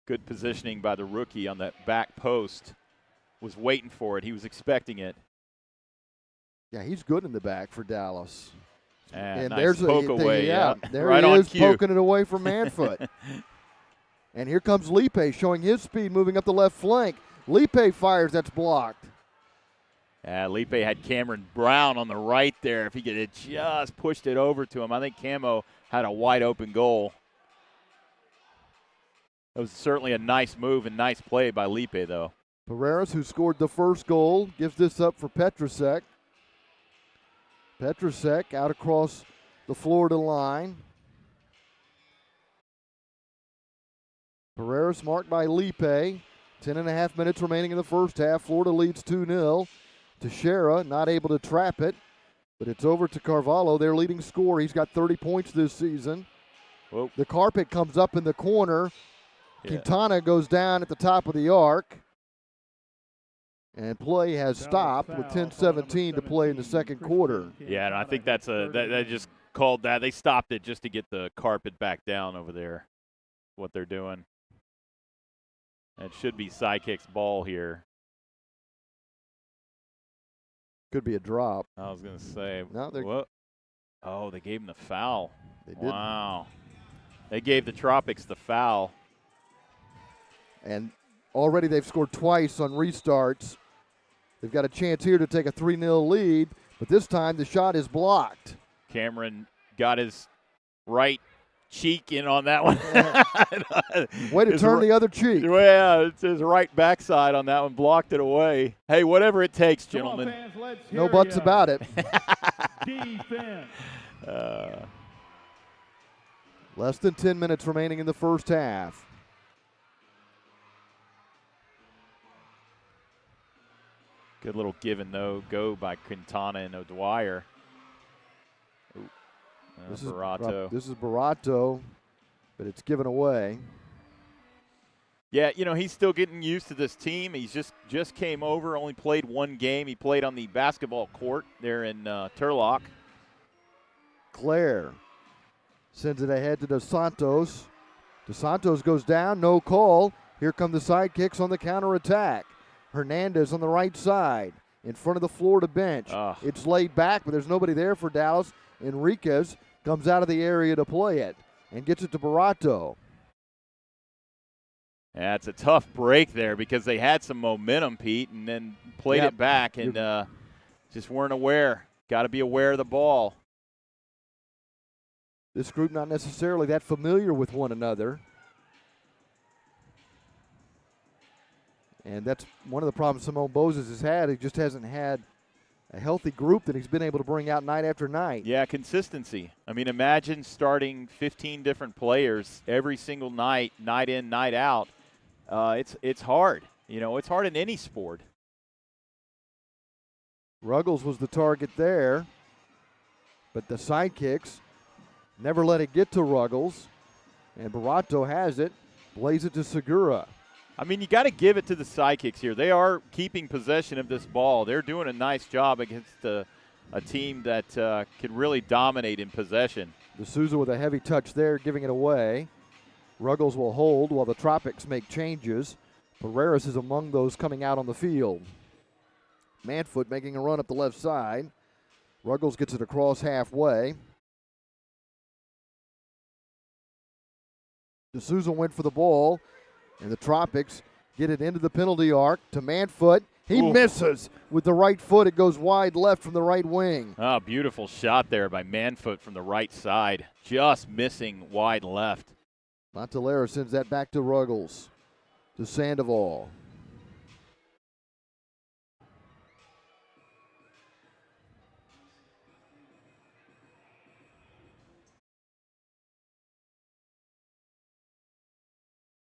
Speaker 2: Good positioning by the rookie on that back post. Was waiting for it. He was expecting it.
Speaker 1: Yeah, he's good in the back for Dallas.
Speaker 2: And nice poke away. Yeah,
Speaker 1: there
Speaker 2: right
Speaker 1: he
Speaker 2: on
Speaker 1: is
Speaker 2: cue.
Speaker 1: poking it away from Manfoot. And here comes Lipe showing his speed moving up the left flank. Lipe fires, that's blocked.
Speaker 2: Lipe had Cameron Brown on the right there. If he could have just pushed it over to him, I think Camo had a wide open goal. It was certainly a nice move and nice play by Lipe, though.
Speaker 1: Pereras, who scored the first goal, gives this up for Petrusek. Petrusek out across the Florida line. Pereras marked by Lipe. 10.5 minutes remaining in the first half. Florida leads 2-0. Teixeira not able to trap it, but it's over to Carvalho, their leading scorer. He's got 30 points this season.
Speaker 2: Whoa.
Speaker 1: The carpet comes up in the corner.
Speaker 2: Yeah.
Speaker 1: Quintana goes down at the top of the arc. And play has stopped with 10:17 to play in the second quarter.
Speaker 2: Yeah, and I think they just called that. They stopped it just to get the carpet back down over there, what they're doing. It should be Sidekicks' ball here.
Speaker 1: Could be a drop.
Speaker 2: I was going to say.
Speaker 1: No,
Speaker 2: what? Oh, they gave him the foul.
Speaker 1: They did.
Speaker 2: Wow. They gave the Tropics the foul.
Speaker 1: And already they've scored twice on restarts. They've got a chance here to take a 3-0 lead, but this time the shot is blocked.
Speaker 2: Cameron got his right cheek in on that one.
Speaker 1: Way to turn the other cheek.
Speaker 2: Yeah, it's his right backside on that one, blocked it away. Hey, whatever it takes, gentlemen.
Speaker 1: No buts about it.
Speaker 3: Defense.
Speaker 1: Less than 10 minutes remaining in the first half.
Speaker 2: Good little give and no go by Quintana and O'Dwyer.
Speaker 1: This is Barato, but it's given away.
Speaker 2: Yeah, he's still getting used to this team. He's just came over, only played one game. He played on the basketball court there in Turlock.
Speaker 1: Claire sends it ahead to Dos Santos. Dos Santos goes down, no call. Here come the Sidekicks on the counterattack. Hernandez on the right side in front of the Florida bench. It's laid back, but there's nobody there for Dallas. Enriquez comes out of the area to play it and gets it to Barato.
Speaker 2: Yeah, it's a tough break there because they had some momentum, Pete, and then played it back and just weren't aware. Got to be aware of the ball.
Speaker 1: This group not necessarily that familiar with one another. And that's one of the problems Simone Bozes has had. He just hasn't had a healthy group that he's been able to bring out night after night.
Speaker 2: Yeah, consistency. I mean, imagine starting 15 different players every single night, night in, night out. It's hard. It's hard in any sport.
Speaker 1: Ruggles was the target there, but the Sidekicks never let it get to Ruggles. And Barato has it, plays it to Segura.
Speaker 2: I mean, you got to give it to the Sidekicks here. They are keeping possession of this ball. They're doing a nice job against a team that can really dominate in possession.
Speaker 1: D'Souza with a heavy touch there, giving it away. Ruggles will hold while the Tropics make changes. Pereras is among those coming out on the field. Manfoot making a run up the left side. Ruggles gets it across halfway. D'Souza went for the ball. And the Tropics get it into the penalty arc to Manfoot. He misses with the right foot. It goes wide left from the right wing.
Speaker 2: Oh, beautiful shot there by Manfoot from the right side. Just missing wide left.
Speaker 1: Montalera sends that back to Ruggles, to Sandoval.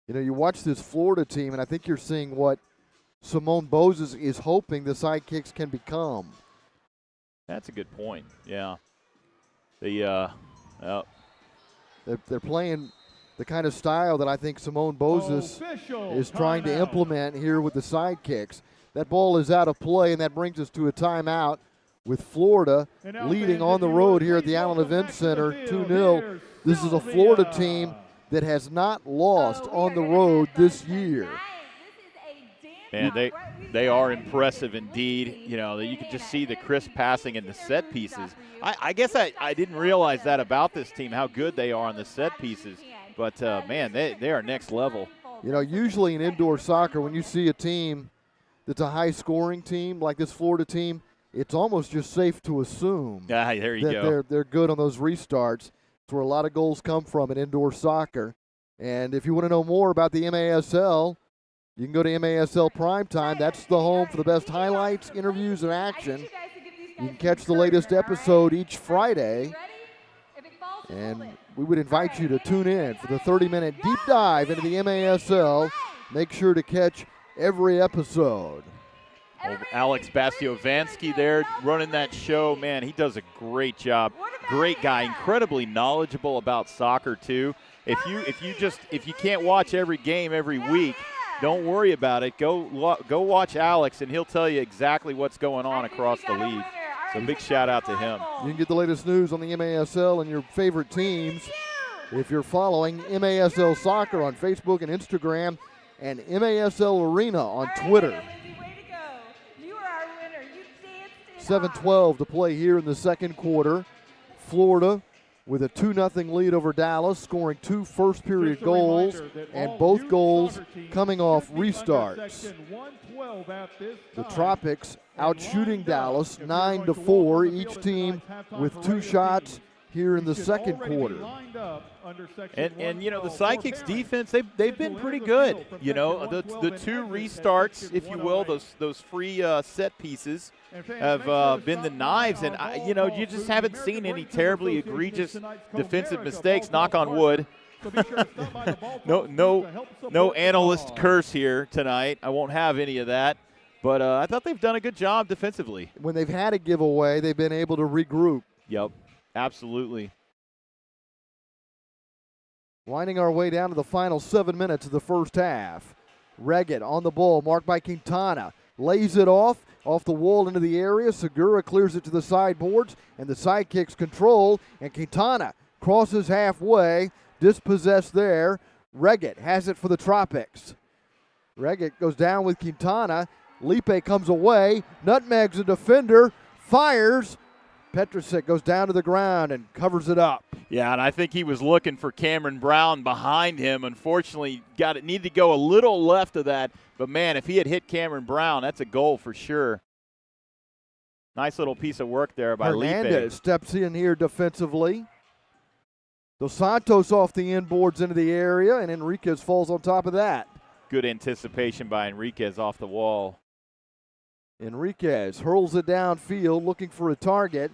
Speaker 1: You know, you watch this Florida team, and I think you're seeing what Simone Bowes is hoping the Sidekicks can become.
Speaker 2: That's a good point. Yeah.
Speaker 1: They're playing the kind of style that I think Simone Bowes is trying to implement here with the Sidekicks. That ball is out of play, and that brings us to a timeout with Florida leading on the road here at the Allen Event Center 2-0. This is a Florida team that has not lost on the road this year.
Speaker 2: And they are impressive indeed. You know, you can just see the crisp passing and the set pieces. I guess I didn't realize that about this team, how good they are on the set pieces. But, man, they are next level.
Speaker 1: You know, usually in indoor soccer, when you see a team that's a high-scoring team like this Florida team, it's almost just safe to assume
Speaker 2: There you
Speaker 1: that
Speaker 2: go.
Speaker 1: they're good on those restarts. It's where a lot of goals come from in indoor soccer. And if you want to know more about the MASL, you can go to MASL Primetime. That's the home for the best highlights, interviews, and action. You can catch the latest episode each Friday. And we would invite you to tune in for the 30-minute deep dive into the MASL. Make sure to catch every episode.
Speaker 2: Alex Bastiovansky there running that show. Man, he does a great job. Great guy, incredibly knowledgeable about soccer too. If you can't watch every game every week, don't worry about it. Go watch Alex, and he'll tell you exactly what's going on across the league. So big shout out to him.
Speaker 1: You can get the latest news on the MASL and your favorite teams if you're following MASL Soccer on Facebook and Instagram and MASL Arena on Twitter. 7:12 to play here in the second quarter. Florida with a 2-0 lead over Dallas, scoring 2 first-period goals, and both goals coming off restarts. The Tropics out-shooting Dallas 9-4, each team with 2 shots here in the second quarter.
Speaker 2: And you know, the Sidekicks defense, they've been pretty good. You know, the 2 restarts, if you will, those free set pieces have been the knives, and you know, you just haven't seen any terribly egregious defensive mistakes. Knock on wood. No analyst curse here tonight. I won't have any of that. But I thought they've done a good job defensively.
Speaker 1: When they've had a giveaway, they've been able to regroup.
Speaker 2: Yep, absolutely.
Speaker 1: Winding our way down to the final 7 minutes of the first half. Reggett on the ball, marked by Quintana. Lays it off the wall into the area. Segura clears it to the sideboards, and the Sidekicks control, and Quintana crosses halfway, dispossessed there. Reggett has it for the Tropics. Reggett goes down with Quintana. Lipe comes away, nutmegs a defender, fires. Petrusek goes down to the ground and covers it up.
Speaker 2: Yeah, and I think he was looking for Cameron Brown behind him. Unfortunately, needed to go a little left of that. But, man, if he had hit Cameron Brown, that's a goal for sure. Nice little piece of work there by
Speaker 1: Hernandez
Speaker 2: Lipe.
Speaker 1: steps in here defensively. Dos Santos off the inboards into the area, and Enriquez falls on top of that.
Speaker 2: Good anticipation by Enriquez off the wall.
Speaker 1: Enriquez hurls it downfield looking for a target.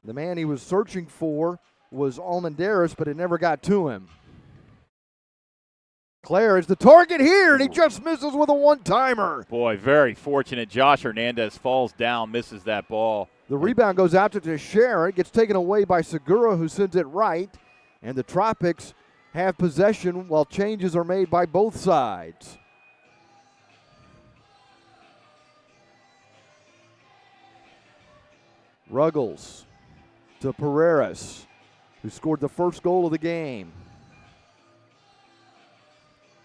Speaker 1: The man he was searching for was Almendares, but it never got to him. Claire is the target here, and he just misses with a one-timer.
Speaker 2: Boy, very fortunate. Josh Hernandez falls down, misses that ball.
Speaker 1: The rebound goes out to Teixeira. It gets taken away by Segura, who sends it right. And the Tropics have possession while changes are made by both sides. Ruggles to Pereiras, who scored the first goal of the game.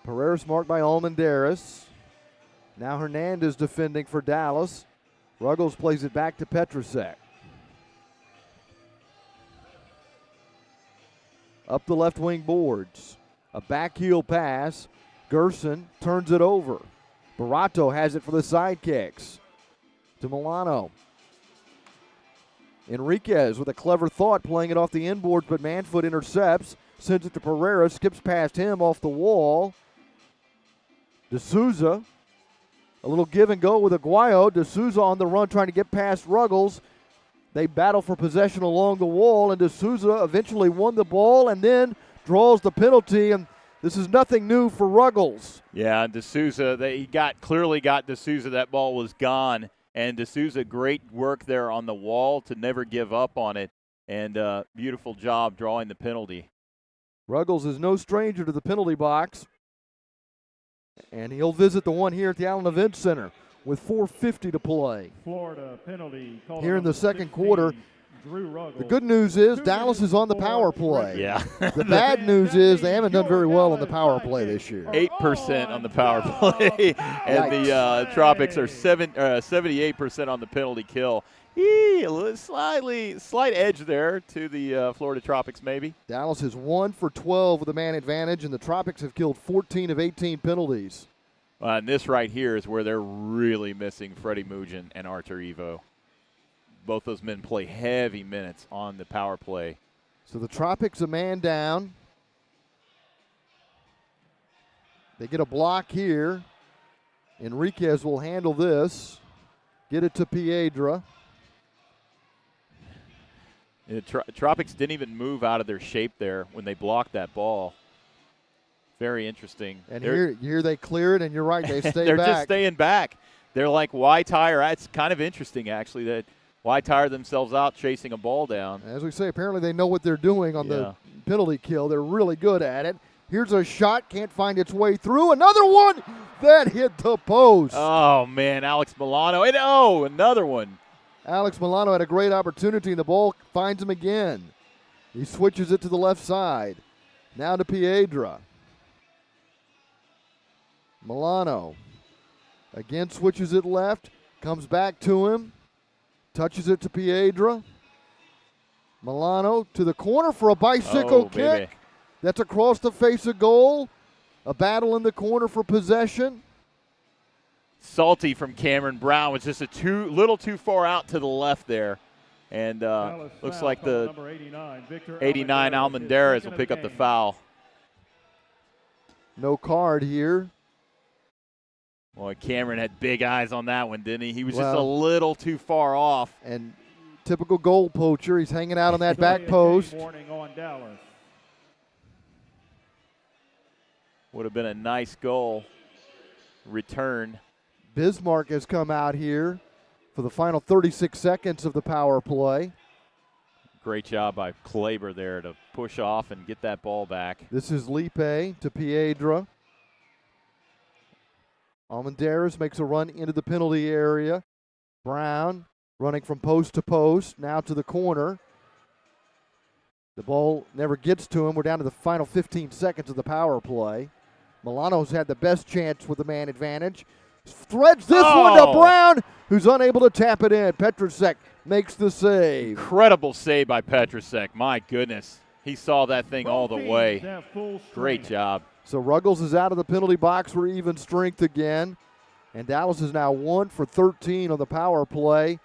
Speaker 1: Pereiras marked by Almendares. Now Hernandez defending for Dallas. Ruggles plays it back to Petrusek. Up the left wing boards. A backheel pass. Gerson turns it over. Barato has it for the Sidekicks. To Milano. Enriquez with a clever thought, playing it off the inboards, but Manfoot intercepts. Sends it to Pereira, skips past him off the wall. D'Souza, a little give and go with Aguayo. D'Souza on the run trying to get past Ruggles. They battle for possession along the wall, and D'Souza eventually won the ball and then draws the penalty, and This is nothing new for Ruggles.
Speaker 2: Yeah, and D'Souza, clearly got D'Souza. That ball was gone. And D'Souza, great work there on the wall to never give up on it. And beautiful job drawing the penalty.
Speaker 1: Ruggles is no stranger to the penalty box. And he'll visit the one here at the Allen Event Center with 4:50 to play.
Speaker 3: Florida penalty called
Speaker 1: Here in the second
Speaker 3: 16,
Speaker 1: quarter.
Speaker 3: Drew Ruggles.
Speaker 1: The good news is Dallas is on the power play.
Speaker 2: Yeah.
Speaker 1: The bad news is they haven't done very well on the power play this year.
Speaker 2: 8% on the power play. And the Tropics are 78% on the penalty kill. A slight edge there to the Florida Tropics maybe.
Speaker 1: Dallas is 1 for 12 with a man advantage, and the Tropics have killed 14 of 18 penalties.
Speaker 2: And this right here is where they're really missing Freddie Mugin and Artur Evo. Both those men play heavy minutes on the power play.
Speaker 1: So the Tropics a man down. They get a block here. Enriquez will handle this. Get it to Piedra.
Speaker 2: The Tropics didn't even move out of their shape there when they blocked that ball. Very interesting.
Speaker 1: And here they clear it, and you're right, they stay
Speaker 2: they're
Speaker 1: back.
Speaker 2: They're just staying back. They're like, why tire? It's kind of interesting, actually, that why tire themselves out chasing a ball down.
Speaker 1: As we say, apparently they know what they're doing on the penalty kill. They're really good at it. Here's a shot, can't find its way through. Another one that hit the post.
Speaker 2: Oh, man, Alex Milano. And, another one.
Speaker 1: Alex Milano had a great opportunity, and the ball finds him again. He switches it to the left side. Now to Piedra. Milano again switches it left, comes back to him, touches it to Piedra. Milano to the corner for a bicycle kick.
Speaker 2: Baby.
Speaker 1: That's across the face of goal. A battle in the corner for possession.
Speaker 2: Salty from Cameron Brown was just a little too far out to the left there. And looks like the 89 Almendarez will pick up the foul.
Speaker 1: No card here.
Speaker 2: Well, Cameron had big eyes on that one, didn't he? He was just a little too far off.
Speaker 1: And typical goal poacher, he's hanging out on that back post.
Speaker 2: Would have been a nice goal return.
Speaker 1: Bismarck has come out here for the final 36 seconds of the power play.
Speaker 2: Great job by Kleber there to push off and get that ball back.
Speaker 1: This is Lipe to Piedra. Almendarez makes a run into the penalty area. Brown running from post to post, now to the corner. The ball never gets to him. We're down to the final 15 seconds of the power play. Milano's had the best chance with the man advantage. Threads this one to Brown, who's unable to tap it in. Petrusek makes the save.
Speaker 2: Incredible save by Petrusek. My goodness. He saw that thing all the way. Great job.
Speaker 1: So Ruggles is out of the penalty box for even strength again. And Dallas is now 1 for 13 on the power play.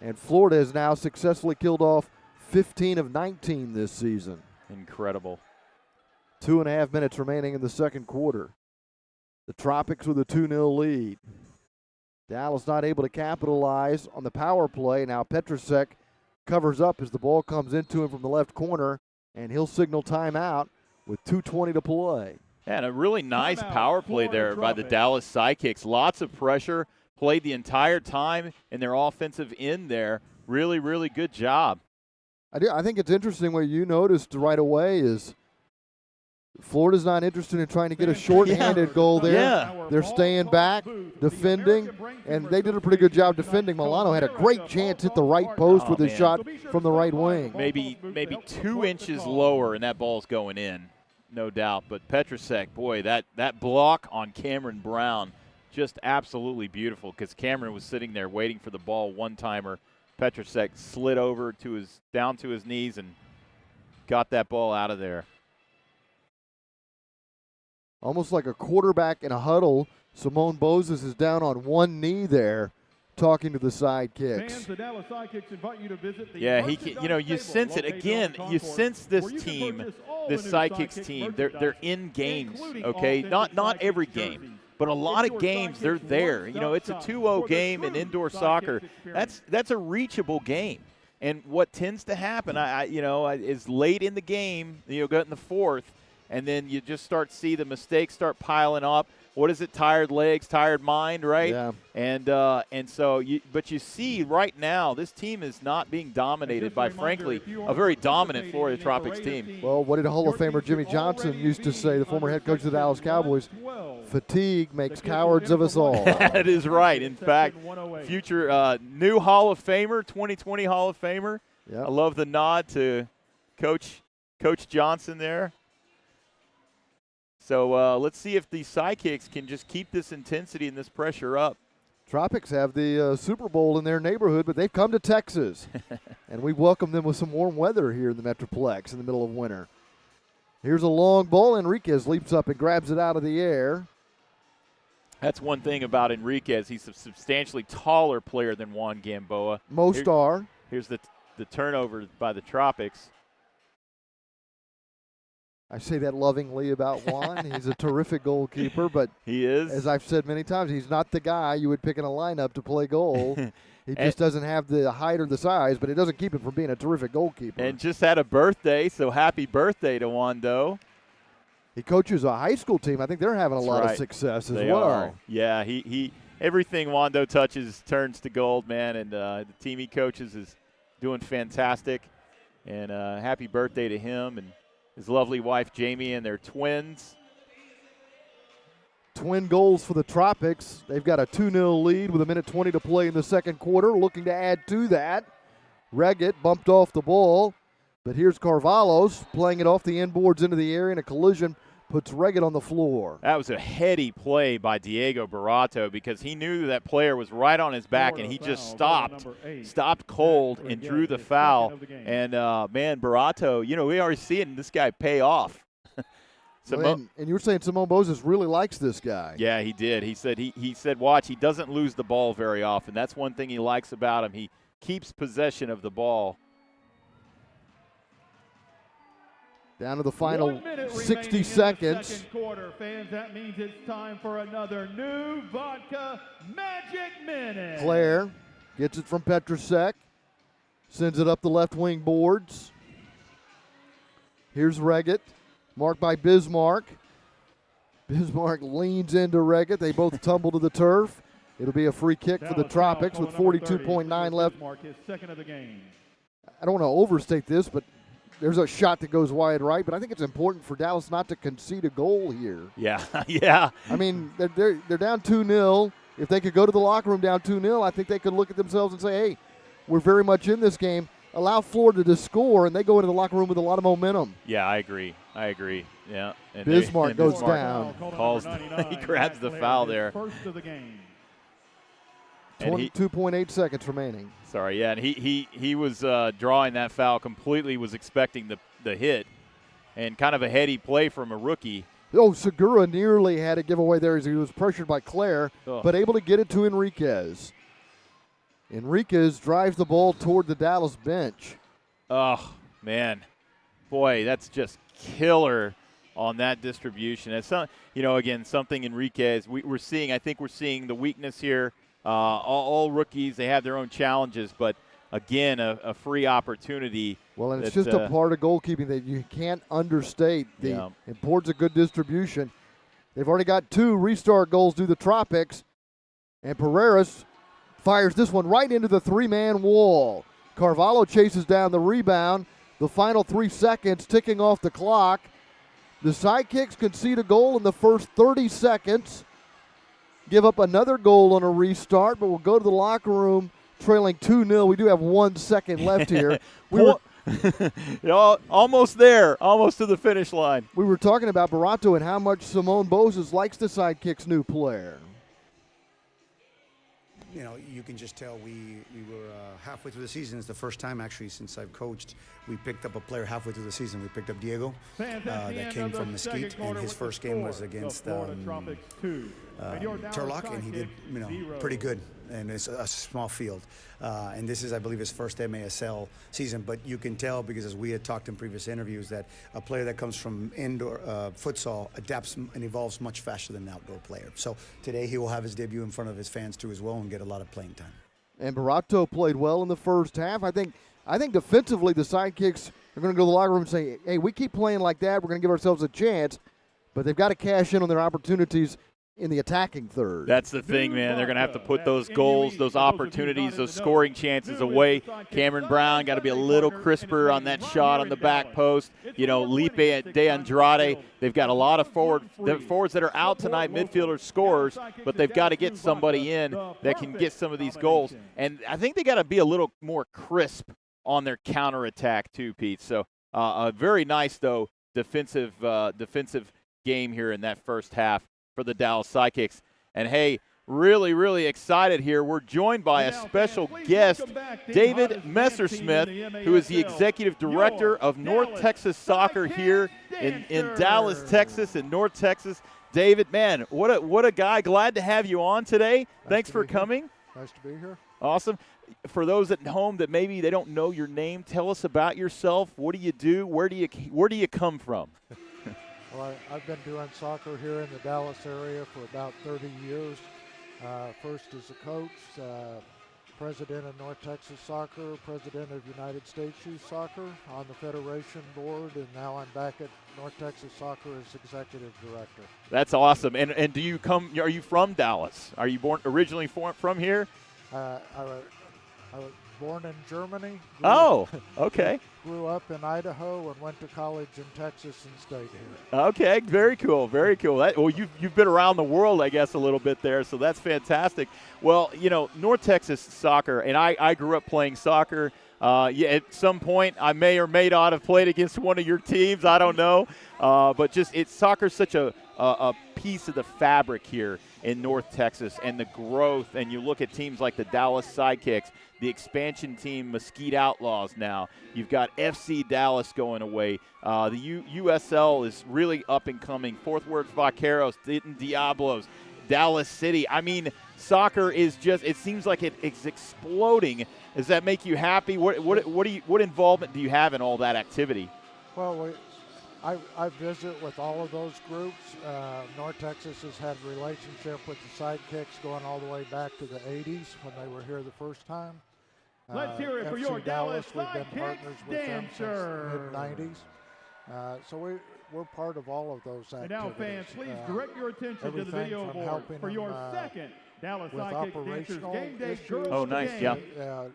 Speaker 1: And Florida has now successfully killed off 15 of 19 this season.
Speaker 2: Incredible.
Speaker 1: 2.5 minutes remaining in the second quarter. The Tropics with a 2-0 lead. Dallas not able to capitalize on the power play. Now Petrusek covers up as the ball comes into him from the left corner, and he'll signal timeout with 2:20 to play.
Speaker 2: And a really nice power play there by the Dallas Sidekicks. Lots of pressure, played the entire time in their offensive end there. Really, really good job.
Speaker 1: I think it's interesting what you noticed right away is Florida's not interested in trying to get a short-handed goal there.
Speaker 2: Yeah.
Speaker 1: They're staying back, defending, and they did a pretty good job defending. Milano had a great chance at the right post with a shot from the right wing.
Speaker 2: Maybe 2 inches lower, and that ball's going in, no doubt. But Petrusek, boy, that block on Cameron Brown, just absolutely beautiful because Cameron was sitting there waiting for the ball one-timer. Petrusek slid over down to his knees and got that ball out of there.
Speaker 1: Almost like a quarterback in a huddle. Simone Bozes is down on one knee there talking to the Sidekicks.
Speaker 3: Fans, the Dallas Sidekicks invite you to visit the
Speaker 2: you sense it. Again, you sense this team, this Sidekicks team, they're in games, okay? Not every game, but a lot of games they're there. You know, it's a 2-0 game in indoor soccer. That's a reachable game. And what tends to happen, is late in the game, got in the fourth, and then you just start to see the mistakes start piling up. What is it? Tired legs, tired mind, right?
Speaker 1: Yeah.
Speaker 2: And so but you see right now this team is not being dominated by, frankly, a very dominant Florida Tropics team.
Speaker 1: Well, what did Hall of Famer Jimmy Johnson used to say, the former head coach of the Dallas Cowboys? Fatigue makes cowards of us all.
Speaker 2: That is right. In fact, future new Hall of Famer, 2020 Hall of Famer.
Speaker 1: Yep.
Speaker 2: I love the nod to Coach Johnson there. So let's see if the Sidekicks can just keep this intensity and this pressure up.
Speaker 1: Tropics have the Super Bowl in their neighborhood, but they've come to Texas. And we welcome them with some warm weather here in the Metroplex in the middle of winter. Here's a long ball. Enriquez leaps up and grabs it out of the air.
Speaker 2: That's one thing about Enriquez. He's a substantially taller player than Juan Gamboa.
Speaker 1: Most are.
Speaker 2: Here's the turnover by the Tropics.
Speaker 1: I say that lovingly about Juan. He's a terrific goalkeeper, but
Speaker 2: he is.
Speaker 1: As I've said many times, he's not the guy you would pick in a lineup to play goal. He just doesn't have the height or the size, but it doesn't keep him from being a terrific goalkeeper.
Speaker 2: And just had a birthday, so happy birthday to Wando.
Speaker 1: He coaches a high school team. I think they're having a lot of success as well.
Speaker 2: Are. Yeah, he everything Wando touches turns to gold, man, and the team he coaches is doing fantastic. And happy birthday to him and his lovely wife, Jamie, and their twins.
Speaker 1: Twin goals for the Tropics. They've got a 2-0 lead with 1:20 to play in the second quarter. Looking to add to that. Reggett bumped off the ball, but here's Carvalho's playing it off the inboards into the area, and a collision puts Reggett on the floor.
Speaker 2: That was a heady play by Diego Barato because he knew that player was right on his back, and he just stopped cold and drew the foul. And, man, Barato, we already seeing this guy pay off.
Speaker 1: And you were saying Simone Moses really likes this guy.
Speaker 2: Yeah, he did. He said, watch, he doesn't lose the ball very often. That's one thing he likes about him. He keeps possession of the ball.
Speaker 1: Down to the final 60 seconds.
Speaker 3: Second quarter, fans. That means it's time for another new Vodka Magic Minute.
Speaker 1: Claire gets it from Petrusek. Sends it up the left wing boards. Here's Reggett, marked by Bismarck. Bismarck leans into Reggett. They both tumble to the turf. It'll be a free kick for the Tropics with 42.9 left.
Speaker 3: His second of the game.
Speaker 1: I don't want to overstate this, but there's a shot that goes wide right, but I think it's important for Dallas not to concede a goal here.
Speaker 2: Yeah, yeah.
Speaker 1: I mean, they're down 2-0. If they could go to the locker room down 2-0, I think they could look at themselves and say, hey, we're very much in this game. Allow Florida to score, and they go into the locker room with a lot of momentum.
Speaker 2: Yeah, I agree. Yeah. And
Speaker 1: Bismarck goes down.
Speaker 2: He grabs the foul there.
Speaker 3: First of the game.
Speaker 1: 22.8 seconds remaining.
Speaker 2: Sorry, yeah, and he was drawing that foul completely, was expecting the hit, and kind of a heady play from a rookie.
Speaker 1: Oh, Segura nearly had a giveaway there as he was pressured by Claire, but able to get it to Enriquez. Enriquez drives the ball toward the Dallas bench.
Speaker 2: Oh, man. Boy, that's just killer on that distribution. It's again, something Enriquez we're seeing. I think we're seeing the weakness here. All rookies, they have their own challenges, but again, a free opportunity.
Speaker 1: Well, and it's just a part of goalkeeping that you can't understate the importance of good distribution. They've already got 2 restart goals due to the Tropics, and Pereiras fires this one right into the 3-man wall. Carvalho chases down the rebound. The final 3 seconds ticking off the clock. The Sidekicks concede a goal in the first 30 seconds. Give up another goal on a restart, but we'll go to the locker room trailing 2-0. We do have 1 second left here.
Speaker 2: Almost there, almost to the finish line.
Speaker 1: We were talking about Barato and how much Simone Moses likes the Sidekicks' new player.
Speaker 4: You can just tell we were halfway through the season. It's the first time, actually, since I've coached, we picked up a player halfway through the season. We picked up Diego that came from Mesquite, and his first game was against Turlock, and he did pretty good. And it's a small field. And this is, I believe, his first MASL season. But you can tell, because as we had talked in previous interviews, that a player that comes from indoor futsal adapts and evolves much faster than an outdoor player. So today he will have his debut in front of his fans, too, as well, and get a lot of playing time.
Speaker 1: And Barato played well in the first half. I think I think defensively the Sidekicks are going to go to the locker room and say, hey, we keep playing like that, we're going to give ourselves a chance, but they've got to cash in on their opportunities in the attacking third.
Speaker 2: That's the thing, man. They're going to have to put those goals, those opportunities, those scoring chances away. Cameron Brown got to be a little crisper on that shot on the back post. You know, Lipe de Andrade, they've got a lot of forwards that are out tonight, midfielders, scorers, but they've got to get somebody in that can get some of these goals. And I think they got to be a little more crisp on their counterattack too, Pete. So a very nice, though, defensive game here in that first half for the Dallas Sidekicks. And, hey, really, really excited here. We're joined by a special guest, David Messersmith, who is the Executive Director of North Texas Soccer here in Dallas, Texas, in North Texas. David, man, what a guy. Glad to have you on today. Thanks for coming.
Speaker 5: Nice to be here.
Speaker 2: Awesome. For those at home that maybe they don't know your name, tell us about yourself. What do you do? Where do you come from?
Speaker 5: Well, I've been doing soccer here in the Dallas area for about 30 years. First as a coach, president of North Texas Soccer, president of United States Youth Soccer, on the Federation board, and now I'm back at North Texas Soccer as executive director.
Speaker 2: That's awesome. And are you from Dallas? Are you originally from here?
Speaker 5: I was born in Germany.
Speaker 2: Okay.
Speaker 5: Grew up in Idaho and went to college in Texas and stayed here.
Speaker 2: Okay, very cool, very cool. You've been around the world, I guess, a little bit there, so that's fantastic. Well, you know, North Texas Soccer, and I grew up playing soccer. At some point, I may or may not have played against one of your teams. I don't know, but soccer's such a piece of the fabric here in North Texas, and the growth. And you look at teams like the Dallas Sidekicks, the expansion team Mesquite Outlaws now. You've got FC Dallas going away. The USL is really up and coming. Fort Worth Vaqueros, Denton Diablos, Dallas City. I mean, soccer is it seems like it's exploding. Does that make you happy? What involvement do you have in all that activity?
Speaker 5: Well, I visit with all of those groups. North Texas has had a relationship with the Sidekicks going all the way back to the 80s when they were here the first time.
Speaker 3: Let's hear it for
Speaker 5: FC
Speaker 3: your
Speaker 5: Dallas,
Speaker 3: Dallas
Speaker 5: we've been partners with them since
Speaker 3: Dancer.
Speaker 5: the mid-90s. So we're part of all of those activities.
Speaker 3: And now, fans, please direct your attention to the video board for your second Dallas
Speaker 5: with
Speaker 3: Sidekicks Dancers
Speaker 5: operational
Speaker 3: Game Day
Speaker 5: issues.
Speaker 3: Girls
Speaker 2: Oh, nice,
Speaker 3: Game.
Speaker 2: yeah.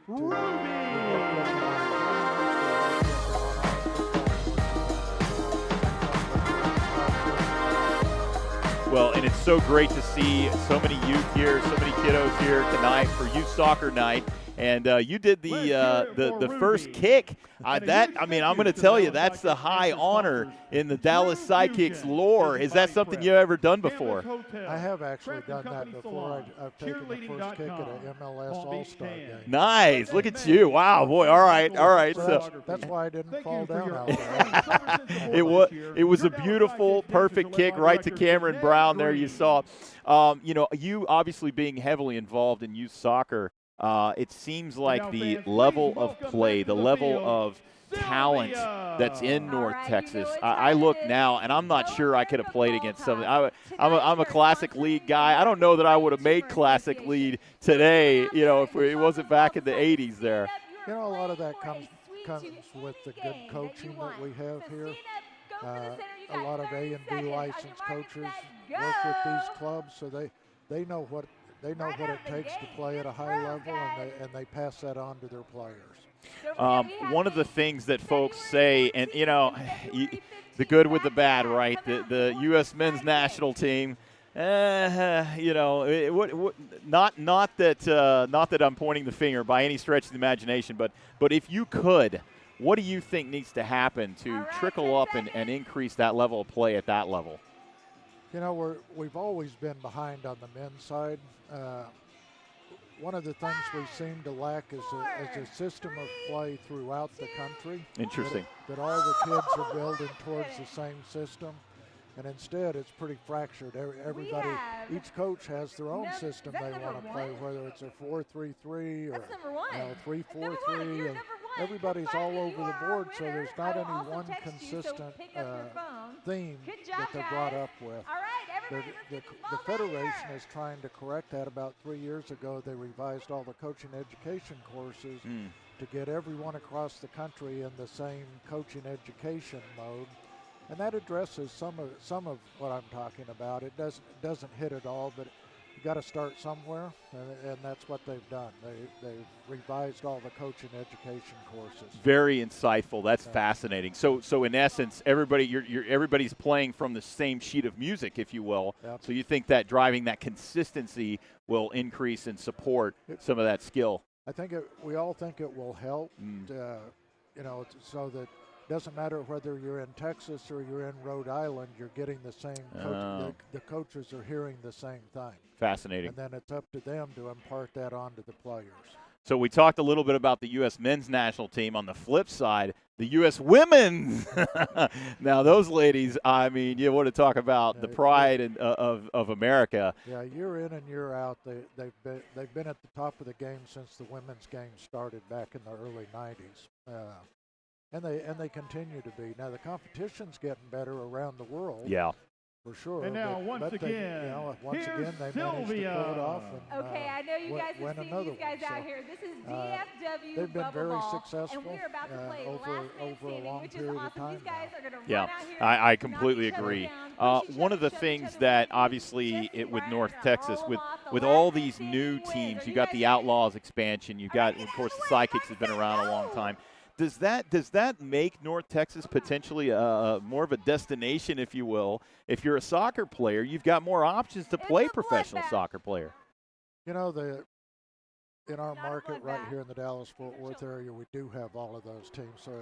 Speaker 2: Well, and it's so great to see so many youth here, so many kiddos here tonight for Youth Soccer Night. And you did the first kick. I'm going to tell you, that's the high honor in the Dallas Sidekicks lore. Is that something you've ever done before?
Speaker 5: I have actually done that before. I've taken the first kick at an MLS All-Star game.
Speaker 2: Nice. Look at you. Wow, boy. All right.
Speaker 5: So that's why I didn't fall down out there.
Speaker 2: It was a beautiful, perfect kick right to Cameron Brown there, you saw. You obviously being heavily involved in youth soccer, it seems like the level of play, the level of talent that's in North Texas. I look now, and I'm not sure I could have played against something. I'm a Classic League guy. I don't know that I would have made Classic League today, if it wasn't back in the 80s there.
Speaker 5: A lot of that comes with the good coaching that we have here. A lot of A and B licensed coaches work with these clubs, so they know what it takes to play at a high level, and they pass that on to their players.
Speaker 2: One of the things that folks say, and the good with the bad, right? The U.S. men's national team. Not that I'm pointing the finger by any stretch of the imagination, but if you could, what do you think needs to happen to trickle up and increase that level of play at that level?
Speaker 5: We've always been behind on the men's side. One of the things we seem to lack is a system of play throughout the country.
Speaker 2: Interesting.
Speaker 5: That all the kids are building towards the same system. And instead, it's pretty fractured. Each coach has their own system they want to play, whether it's a 4-3-3 or 3-4-3. And everybody's all over the board, so there's not any one consistent theme that they're brought up with. The Federation is trying to correct that. About 3 years ago, they revised all the coaching education courses to get everyone across the country in the same coaching education mode. And that addresses some of what I'm talking about. It doesn't hit it all, but you got to start somewhere, and that's what they've done. They've revised all the coaching education courses.
Speaker 2: Very insightful. That's fascinating. So in essence, everybody's playing from the same sheet of music, if you will.
Speaker 5: Yep.
Speaker 2: So you think that driving that consistency will increase and support some of that skill?
Speaker 5: I think we all think it will help. So that it doesn't matter whether you're in Texas or you're in Rhode Island, you're getting the same coach. The coaches are hearing the same thing.
Speaker 2: Fascinating.
Speaker 5: And then it's up to them to impart that onto the players.
Speaker 2: So we talked a little bit about the U.S. men's national team. On the flip side, the U.S. women's. Now, those ladies, I mean, you want to talk about the pride of America.
Speaker 5: Yeah, year in and year out, they've been at the top of the game since the women's game started back in the early 90s. And they continue to be. Now, the competition's getting better around the world.
Speaker 2: Yeah.
Speaker 5: For sure.
Speaker 3: And now, once again,
Speaker 5: they managed to pull it off. And,
Speaker 6: okay, I know you guys have seen these guys out here. This is DFW
Speaker 5: They've been very
Speaker 6: ball,
Speaker 5: successful
Speaker 6: and we're about to play
Speaker 5: over a long
Speaker 6: which is
Speaker 5: period
Speaker 6: awesome.
Speaker 5: of time.
Speaker 6: These guys are going to
Speaker 2: Yeah,
Speaker 6: run out here,
Speaker 2: I completely
Speaker 6: knock each other
Speaker 2: agree.
Speaker 6: down, push each
Speaker 2: One
Speaker 6: other,
Speaker 2: of the
Speaker 6: shove each
Speaker 2: things
Speaker 6: other
Speaker 2: that
Speaker 6: with
Speaker 2: obviously
Speaker 6: Jesse
Speaker 2: with
Speaker 6: Ryan
Speaker 2: North
Speaker 6: gonna
Speaker 2: Texas,
Speaker 6: roll
Speaker 2: with
Speaker 6: off the
Speaker 2: with
Speaker 6: left
Speaker 2: all
Speaker 6: and
Speaker 2: these
Speaker 6: see
Speaker 2: new
Speaker 6: who wins.
Speaker 2: teams,
Speaker 6: Are
Speaker 2: you
Speaker 6: you
Speaker 2: got
Speaker 6: guys
Speaker 2: the
Speaker 6: ready?
Speaker 2: Outlaws expansion, you got, of course, the Sidekicks has been around a long time. Does that make North Texas potentially more of a destination, if you will? If you're a soccer player, you've got more options to play professional soccer player.
Speaker 5: You know, in our market right here in the Dallas-Fort Worth area, we do have all of those teams. So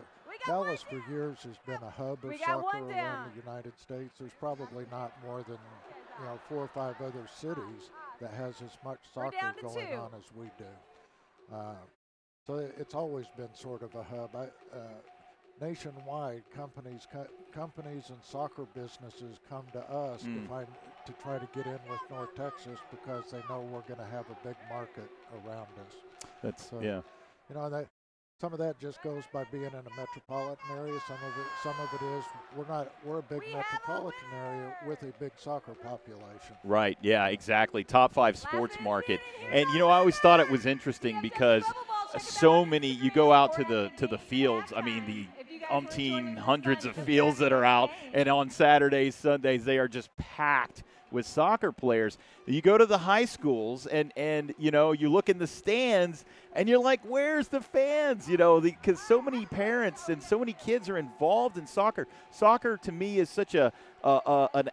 Speaker 5: Dallas for years has been a hub of soccer around the United States. There's probably not more than 4 or 5 other cities that has as much soccer going on as we do. So it's always been sort of a hub. Nationwide, companies and soccer businesses come to us to try to get in with North Texas because they know we're going to have a big market around us. Some of that just goes by being in a metropolitan area. Some of it is we're a big metropolitan area with a big soccer population.
Speaker 2: Right. Yeah. Exactly. Top 5 sports market, and I always thought it was interesting because so many. You go out to the fields. I mean, the umpteen hundreds of fields that are out, and on Saturdays, Sundays, they are just packed with soccer players. You go to the high schools and you look in the stands and you're like, where's the fans? Because so many parents and so many kids are involved in soccer. Soccer to me is such an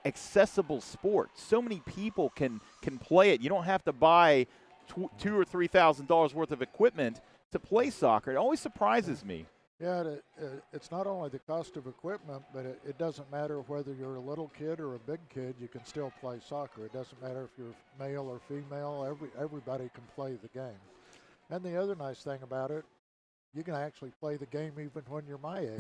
Speaker 2: accessible sport. So many people can play it. You don't have to buy $2,000 or $3,000 worth of equipment to play soccer. It always surprises me.
Speaker 5: Yeah, it's not only the cost of equipment, but it doesn't matter whether you're a little kid or a big kid. You can still play soccer. It doesn't matter if you're male or female. Everybody can play the game. And the other nice thing about it, you can actually play the game even when you're my age.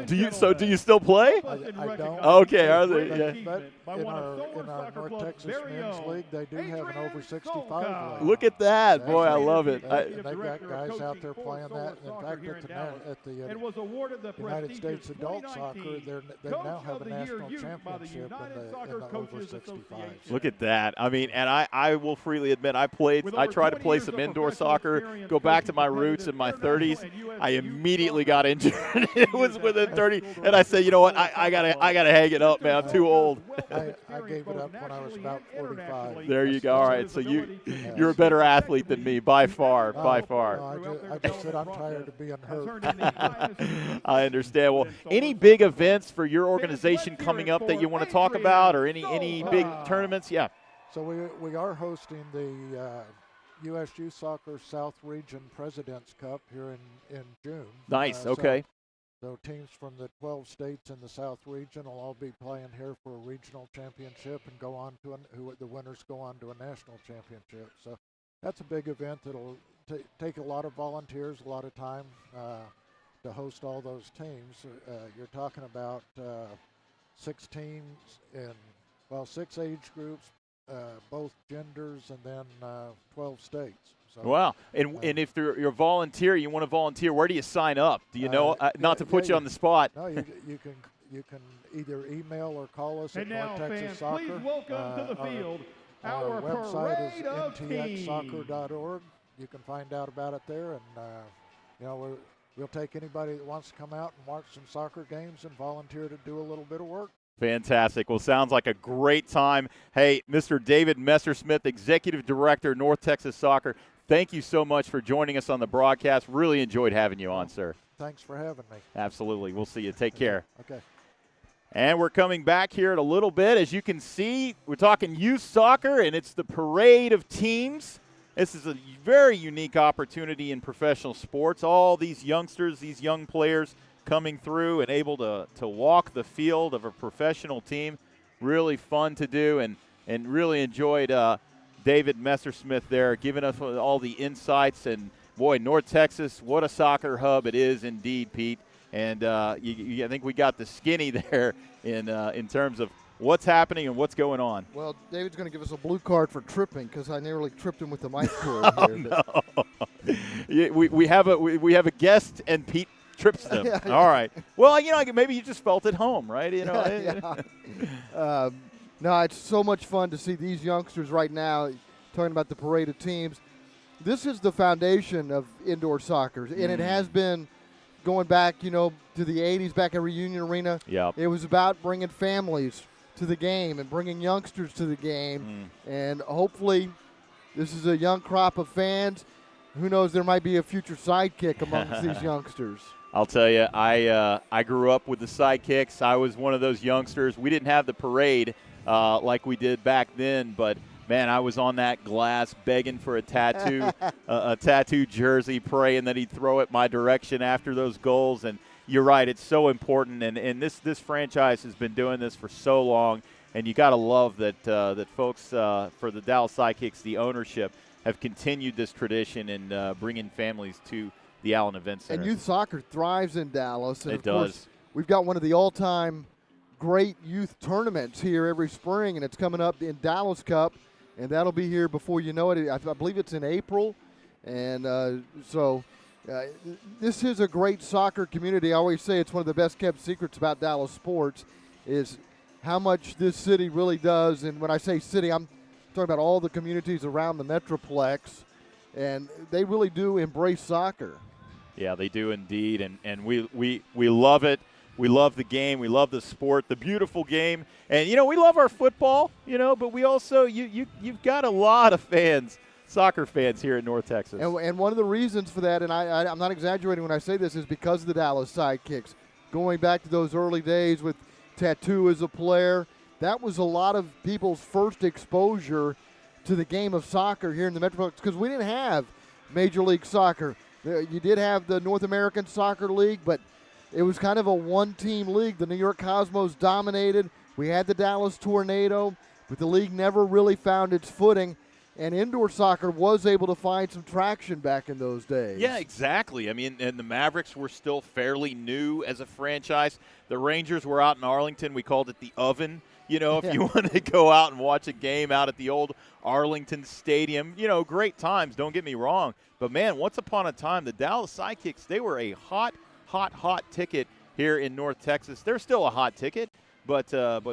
Speaker 2: Do you still play?
Speaker 5: I don't.
Speaker 2: Okay, are they?
Speaker 5: But in our North Texas Men's League, they do have an over 65 league.
Speaker 2: Look at that, boy! I love it.
Speaker 5: They've got guys out there playing that. In fact, at the United States Adult Soccer, they now have a national championship in the over 65s.
Speaker 2: Look at that! I mean, and I will freely admit, I tried to play some indoor soccer. Go back to my roots in my 30s. I immediately got injured. It was within 30, and I said, you know what? I gotta hang it up, man. I'm too old.
Speaker 5: I gave it up when I was about 45.
Speaker 2: There you go. All right, so you're a better athlete than me by far, by far.
Speaker 5: No, I just said I'm tired of being hurt.
Speaker 2: I understand. Well, any big events for your organization coming up that you want to talk about, or any big tournaments? Yeah.
Speaker 5: So we are hosting the USU Soccer South Region President's Cup here in June.
Speaker 2: Nice. Okay.
Speaker 5: So teams from the 12 states in the South Region will all be playing here for a regional championship and go on to the winners go on to a national championship. So that's a big event. It'll take a lot of volunteers, a lot of time to host all those teams. You're talking about 6 teams in 6 age groups. Both genders, and then 12 states. So,
Speaker 2: wow! And if you're a volunteer, you want to volunteer, where do you sign up? Do you know? Not to put you on the spot.
Speaker 5: No, you can either email or call us at North Texas Soccer.
Speaker 3: Please welcome to the field
Speaker 5: our website is ntxsoccer.org. you can find out about it there. And we'll take anybody that wants to come out and watch some soccer games and volunteer to do a little bit of work.
Speaker 2: Fantastic. Well, sounds like a great time. Hey, Mr. David Messersmith, Executive Director, North Texas Soccer, thank you so much for joining us on the broadcast. Really enjoyed having you on, sir.
Speaker 5: Thanks for having me.
Speaker 2: Absolutely. We'll see you. Take care.
Speaker 5: Okay.
Speaker 2: And we're coming back here in a little bit. As you can see, we're talking youth soccer, and it's the parade of teams. This is a very unique opportunity in professional sports. All these youngsters, these young players coming through and able to walk the field of a professional team. Really fun to do, and really enjoyed David Messersmith there giving us all the insights. And, boy, North Texas, what a soccer hub it is indeed, Pete. And I think we got the skinny there in terms of what's happening and what's going on.
Speaker 1: Well, David's going to give us a blue card for tripping because I nearly tripped him with the mic cord here.
Speaker 2: No. Yeah, we have a guest, and Pete trips them.
Speaker 1: Yeah.
Speaker 2: All right. Well, maybe you just felt at home, right?
Speaker 1: Yeah. No, it's so much fun to see these youngsters right now talking about the parade of teams. This is the foundation of indoor soccer, and it has been going back, to the 80s, back at Reunion Arena.
Speaker 2: Yep.
Speaker 1: It was about bringing families to the game and bringing youngsters to the game, and hopefully this is a young crop of fans. Who knows, there might be a future sidekick amongst these youngsters.
Speaker 2: I'll tell you, I grew up with the Sidekicks. I was one of those youngsters. We didn't have the parade like we did back then, but, man, I was on that glass begging for a tattoo, a tattoo jersey, praying that he'd throw it my direction after those goals. And you're right, it's so important. And this franchise has been doing this for so long, and you got to love that folks for the Dallas Sidekicks, the ownership, have continued this tradition and bringing families to the Allen Event Center.
Speaker 1: And youth soccer thrives in Dallas. And
Speaker 2: it does.
Speaker 1: Course, we've got one of the all-time great youth tournaments here every spring, and it's coming up in Dallas Cup, and that'll be here before you know it. I believe it's in April. And this is a great soccer community. I always say it's one of the best-kept secrets about Dallas sports is how much this city really does. And when I say city, I'm talking about all the communities around the Metroplex, and they really do embrace soccer.
Speaker 2: Yeah, they do indeed, and we love it. We love the game. We love the sport, the beautiful game. And, we love our football, but we also, you've got a lot of fans, soccer fans here in North Texas.
Speaker 1: And one of the reasons for that, and I'm not exaggerating when I say this, is because of the Dallas Sidekicks. Going back to those early days with Tattoo as a player, that was a lot of people's first exposure to the game of soccer here in the Metroplex because we didn't have Major League Soccer. You did have the North American Soccer League, but it was kind of a one-team league. The New York Cosmos dominated. We had the Dallas Tornado, but the league never really found its footing, and indoor soccer was able to find some traction back in those days.
Speaker 2: Yeah, exactly. I mean, and the Mavericks were still fairly new as a franchise. The Rangers were out in Arlington. We called it the Oven. If you want to go out and watch a game out at the old Arlington Stadium, great times, don't get me wrong. But, man, once upon a time, the Dallas Sidekicks, they were a hot ticket here in North Texas. They're still a hot ticket, but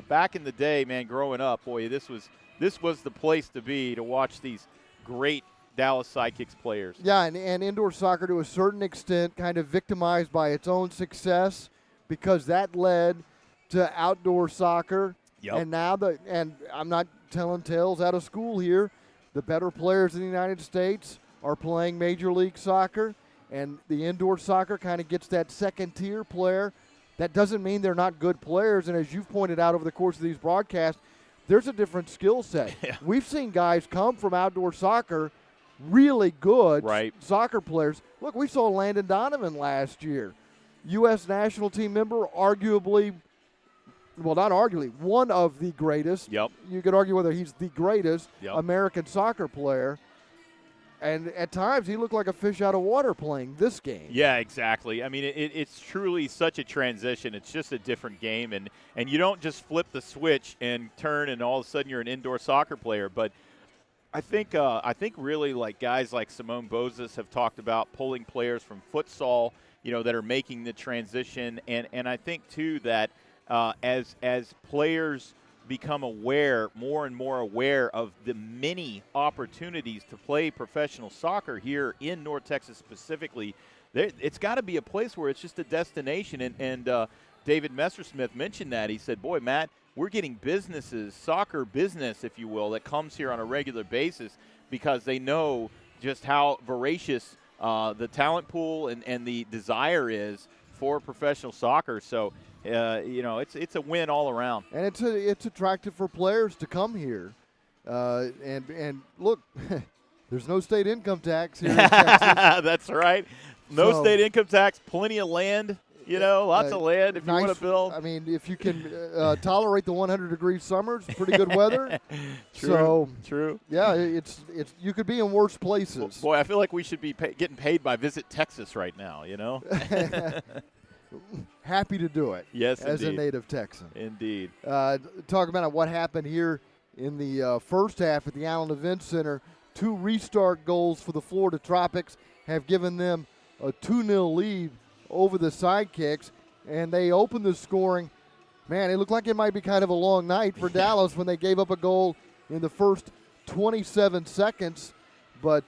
Speaker 2: back in the day, man, growing up, boy, this was the place to be to watch these great Dallas Sidekicks players.
Speaker 1: Yeah, and indoor soccer to a certain extent kind of victimized by its own success because that led to outdoor soccer.
Speaker 2: Yep.
Speaker 1: And now and I'm not telling tales out of school here, the better players in the United States are playing Major League Soccer, and the indoor soccer kind of gets that second-tier player. That doesn't mean they're not good players, and as you've pointed out over the course of these broadcasts, there's a different skill set.
Speaker 2: Yeah.
Speaker 1: We've seen guys come from outdoor soccer, really good soccer players. Look, we saw Landon Donovan last year, U.S. national team member, arguably – well, not arguably, one of the greatest.
Speaker 2: Yep.
Speaker 1: You could argue whether he's the greatest
Speaker 2: Yep.
Speaker 1: American soccer player. And at times he looked like a fish out of water playing this game.
Speaker 2: Yeah, exactly. I mean, it's truly such a transition. It's just a different game. And you don't just flip the switch and turn and all of a sudden you're an indoor soccer player. But I think really like guys like Simone Bozes have talked about pulling players from futsal, that are making the transition. And I think, too, that as players become more and more aware of the many opportunities to play professional soccer here in North Texas specifically. It's got to be a place where it's just a destination. And David Messersmith mentioned that. He said, boy, Matt, we're getting businesses, soccer business, if you will, that comes here on a regular basis because they know just how voracious the talent pool and the desire is for professional soccer. So, it's a win all around.
Speaker 1: And it's attractive for players to come here. And look, there's no state income tax here in Texas.
Speaker 2: That's right. No state income tax, plenty of land. Lots of land if you want to build.
Speaker 1: I mean, if you can tolerate the 100-degree summers, pretty good weather.
Speaker 2: True.
Speaker 1: Yeah, it's you could be in worse places.
Speaker 2: Boy, I feel like we should be getting paid by Visit Texas right now.
Speaker 1: Happy to do it.
Speaker 2: Yes,
Speaker 1: as
Speaker 2: indeed.
Speaker 1: a native Texan.
Speaker 2: Indeed.
Speaker 1: Talk about what happened here in the first half at the Allen Event Center. 2 restart goals for the Florida Tropics have given them a 2-0 lead over the Sidekicks, and they opened the scoring. Man, it looked like it might be kind of a long night for Dallas when they gave up a goal in the first 27 seconds, but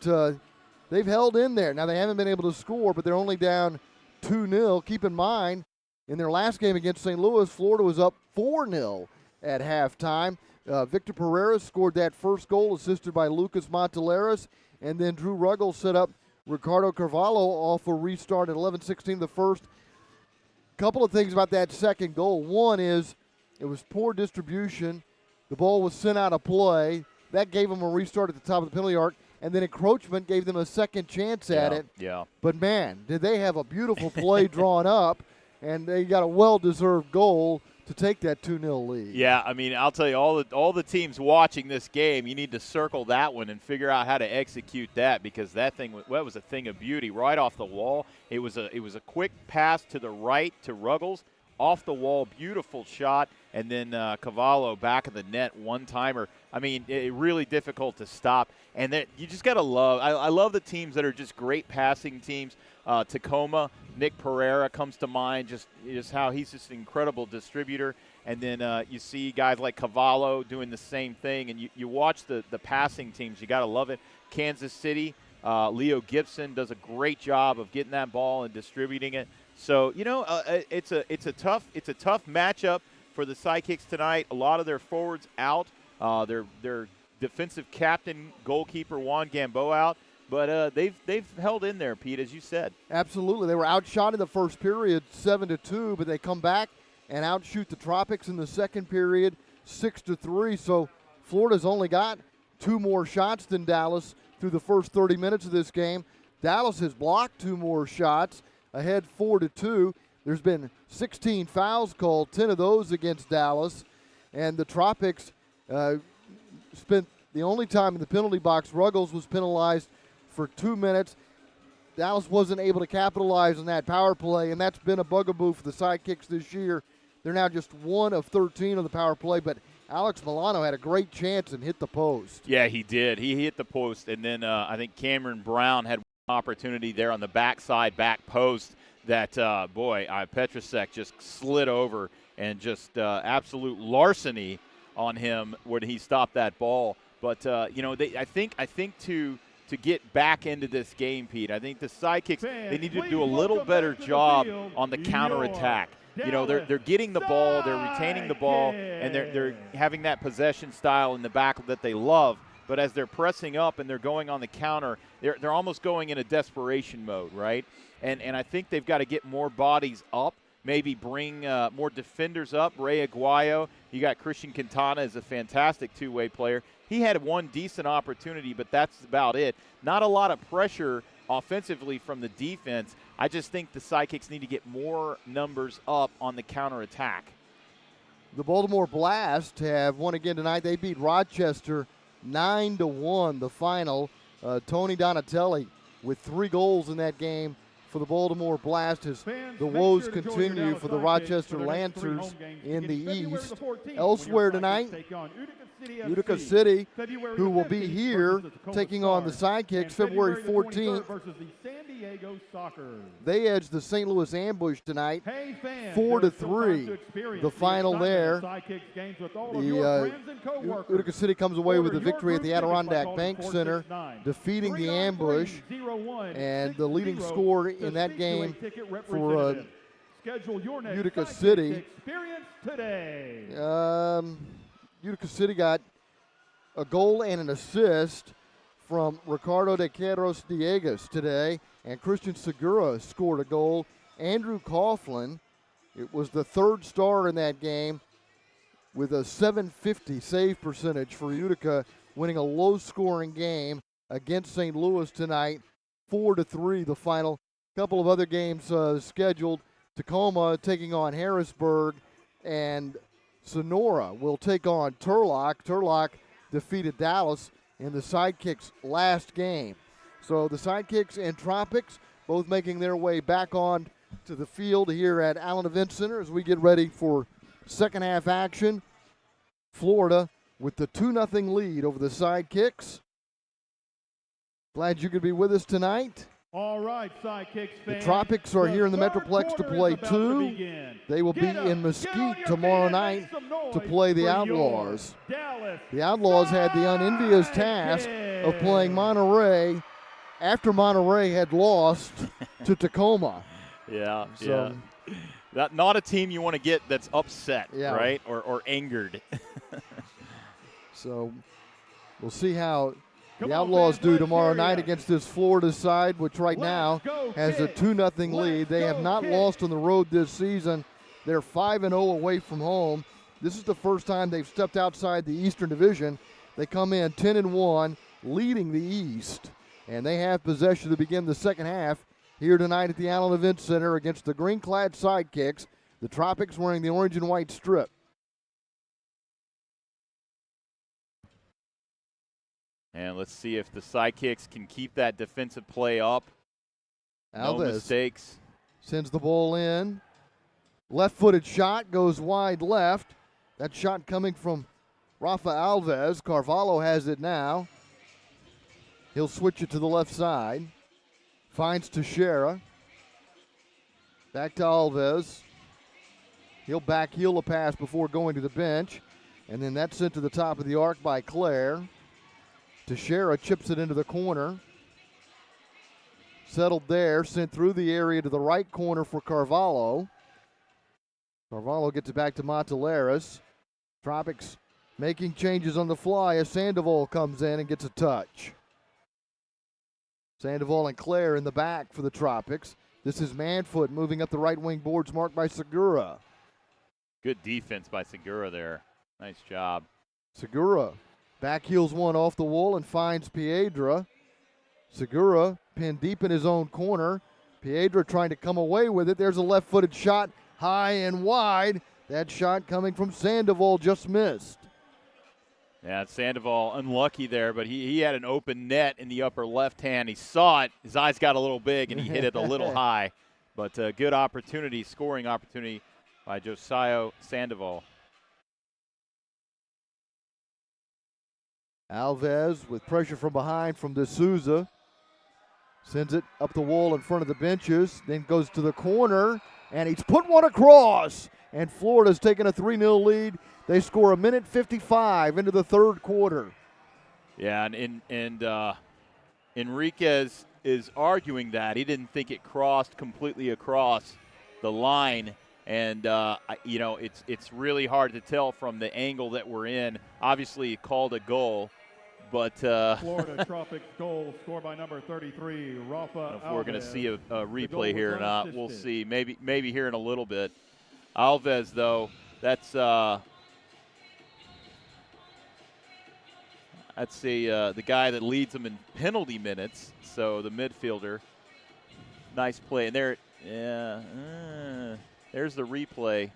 Speaker 1: they've held in there. Now, they haven't been able to score, but they're only down 2-0. Keep in mind, in their last game against St. Louis, Florida was up 4-0 at halftime. Victor Pereira scored that first goal, assisted by Lucas Monteleras, and then Drew Ruggles set up Ricardo Carvalho off a restart at 11:16 the first. Couple of things about that second goal. One is it was poor distribution. The ball was sent out of play. That gave them a restart at the top of the penalty arc, and then encroachment gave them a second chance at it.
Speaker 2: Yeah.
Speaker 1: But, man, did they have a beautiful play drawn up, and they got a well-deserved goal to take that 2-0 lead.
Speaker 2: Yeah, I mean, I'll tell you, all the teams watching this game, you need to circle that one and figure out how to execute that, because that was a thing of beauty right off the wall. It was a quick pass to the right to Ruggles, off the wall, beautiful shot, and then Cavallo back of the net, one-timer. I mean, really difficult to stop. And you just got to love – I love the teams that are just great passing teams. Tacoma, Nick Pereira comes to mind, just how he's just an incredible distributor. And then you see guys like Cavallo doing the same thing. And you watch the passing teams. You got to love it. Kansas City, Leo Gibson does a great job of getting that ball and distributing it. So, it's a tough matchup for the Sidekicks tonight. A lot of their forwards out. Their defensive captain, goalkeeper Juan Gamboa out. But they've held in there, Pete, as you said.
Speaker 1: Absolutely. They were outshot in the first period 7-2, but they come back and outshoot the Tropics in the second period 6-3. So Florida's only got 2 more shots than Dallas through the first 30 minutes of this game. Dallas has blocked 2 more shots, ahead 4-2. There's been 16 fouls called, 10 of those against Dallas. And the Tropics spent the only time in the penalty box. Ruggles was penalized for 2 minutes. Dallas wasn't able to capitalize on that power play, and that's been a bugaboo for the Sidekicks this year. They're now just 1 of 13 on the power play, but Alex Milano had a great chance and hit the post.
Speaker 2: Yeah, he did. He hit the post, and then I think Cameron Brown had one opportunity there on the backside, back post that, Petrusek just slid over and just absolute larceny on him when he stopped that ball. But, I think to get back into this game, Pete, I think the Sidekicks, they need to do a little better job on the counterattack. They're getting the ball, they're retaining the ball, and they're having that possession style in the back that they love. But as they're pressing up and they're going on the counter, they're almost going in a desperation mode, right? And I think they've got to get more bodies up, maybe bring more defenders up. Ray Aguayo, you got Christian Quintana as a fantastic two-way player. He had one decent opportunity, but that's about it. Not a lot of pressure offensively from the defense. I just think the Sidekicks need to get more numbers up on the counterattack.
Speaker 1: The Baltimore Blast have won again tonight. They beat Rochester 9-1, the final. Tony Donatelli with 3 goals in that game for the Baltimore Blast as the woes continue for the Rochester Lancers in the East. Elsewhere tonight, Utica City,
Speaker 3: February
Speaker 1: who will
Speaker 3: 15th
Speaker 1: be here
Speaker 3: versus the Tacoma
Speaker 1: taking on the
Speaker 3: Stars,
Speaker 1: Sidekicks
Speaker 3: and
Speaker 1: February
Speaker 3: February
Speaker 1: 14th.
Speaker 3: versus the San Diego Sockers.
Speaker 1: They edged the St. Louis Ambush tonight,
Speaker 3: Hey fans,
Speaker 1: 4-3. The final there. The Utica City comes away with a victory at the Adirondack Bank Center, defeating the Ambush, and the leading scorer in that game for Utica City. Utica City got a goal and an assist from Ricardo de Queiroz Diegues today, and Christian Segura scored a goal. Andrew Coughlin, it was the third star in that game with a .750 save percentage for Utica, winning a low-scoring game against St. Louis tonight, 4-3 the final. Couple of other games scheduled. Tacoma taking on Harrisburg, and Sonora will take on Turlock. Turlock defeated Dallas in the Sidekicks' last game. So the Sidekicks and Tropics both making their way back on to the field here at Allen Event Center as we get ready for second half action. Florida with the 2-0 lead over the Sidekicks. Glad you could be with us tonight.
Speaker 3: All right, Sidekicks fans.
Speaker 1: The Tropics are here in the Metroplex to play two. They will be in Mesquite tomorrow night to play the Outlaws. The Outlaws had the unenvious task of playing Monterey after Monterey had lost to Tacoma.
Speaker 2: Yeah,
Speaker 1: So,
Speaker 2: yeah. Not a team you want to get that's upset,
Speaker 1: Yeah.
Speaker 2: right, or angered.
Speaker 1: So we'll see how the Outlaws do tomorrow night against this Florida side, which right now has a 2-0 lead. They have not lost on the road this season. They're 5-0 away from home. This is the first time they've stepped outside the Eastern Division. They come in 10-1, leading the East, and they have possession to begin the second half here tonight at the Allen Event Center against the green-clad Sidekicks. The Tropics wearing the orange and white strip.
Speaker 2: And let's see if the Sidekicks can keep that defensive play up. No
Speaker 1: Alves
Speaker 2: mistakes.
Speaker 1: sends the ball in. Left-footed shot goes wide left. That shot coming from Rafa Alves. Carvalho has it now. He'll switch it to the left side. Finds Teixeira. Back to Alves. He'll backheel a pass before going to the bench. And then that's sent to the top of the arc by Claire. Teixeira chips it into the corner. Settled there, sent through the area to the right corner for Carvalho. Carvalho gets it back to Monteleras. Tropics making changes on the fly as Sandoval comes in and gets a touch. Sandoval and Claire in the back for the Tropics. This is Manfoot moving up the right wing boards marked by Segura.
Speaker 2: Good defense by Segura there. Nice job.
Speaker 1: Segura backheels one off the wall and finds Piedra. Segura pinned deep in his own corner. Piedra trying to come away with it. There's a left-footed shot, high and wide. That shot coming from Sandoval just missed.
Speaker 2: Yeah, Sandoval unlucky there, but he had an open net in the upper left hand. He saw it. His eyes got a little big, and he hit it a little high. But a good opportunity, scoring opportunity by Josiah Sandoval.
Speaker 1: Alves with pressure from behind from D'Souza. Sends it up the wall in front of the benches, then goes to the corner, and he's put one across. And Florida's taken a 3-0 lead. They score a minute 55 into the third quarter.
Speaker 2: Yeah, and Enriquez is arguing that. He didn't think it crossed completely across the line. And, it's really hard to tell from the angle that we're in. Obviously, he called a goal. But
Speaker 3: Florida Tropics goal scored by number 33, Rafa
Speaker 2: if we're going to see a replay
Speaker 3: goal
Speaker 2: here or
Speaker 3: was
Speaker 2: not,
Speaker 3: unassisted.
Speaker 2: we'll see. Maybe here in a little bit. Alves, though, that's the guy that leads them in penalty minutes. So the midfielder, nice play. And there's the replay.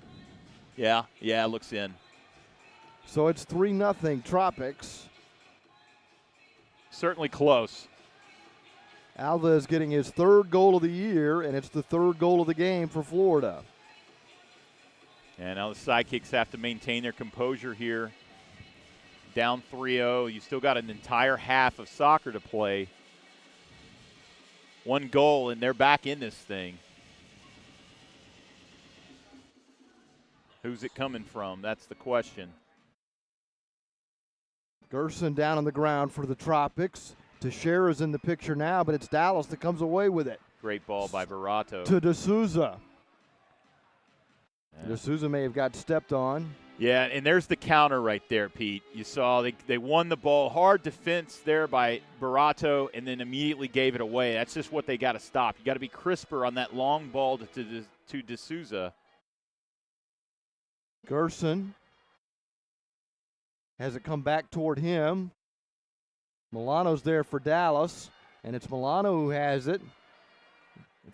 Speaker 2: Yeah, it looks in.
Speaker 1: So it's 3-0 Tropics.
Speaker 2: Certainly close.
Speaker 1: Alves getting his third goal of the year, and it's the third goal of the game for Florida.
Speaker 2: And now the Sidekicks have to maintain their composure here. down 3-0. You still got an entire half of soccer to play. 1 goal, and they're back in this thing. Who's it coming from? That's the question.
Speaker 1: Gerson down on the ground for the Tropics. Teixeira's in the picture now, but it's Dallas that comes away with it.
Speaker 2: Great ball by Barato.
Speaker 1: To D'Souza.
Speaker 2: Yeah.
Speaker 1: D'Souza may have got stepped on.
Speaker 2: Yeah, and there's the counter right there, Pete. You saw they won the ball. Hard defense there by Barato, and then immediately gave it away. That's just what they got to stop. You got to be crisper on that long ball to D'Souza.
Speaker 1: Gerson has it come back toward him. Milano's there for Dallas, and it's Milano who has it.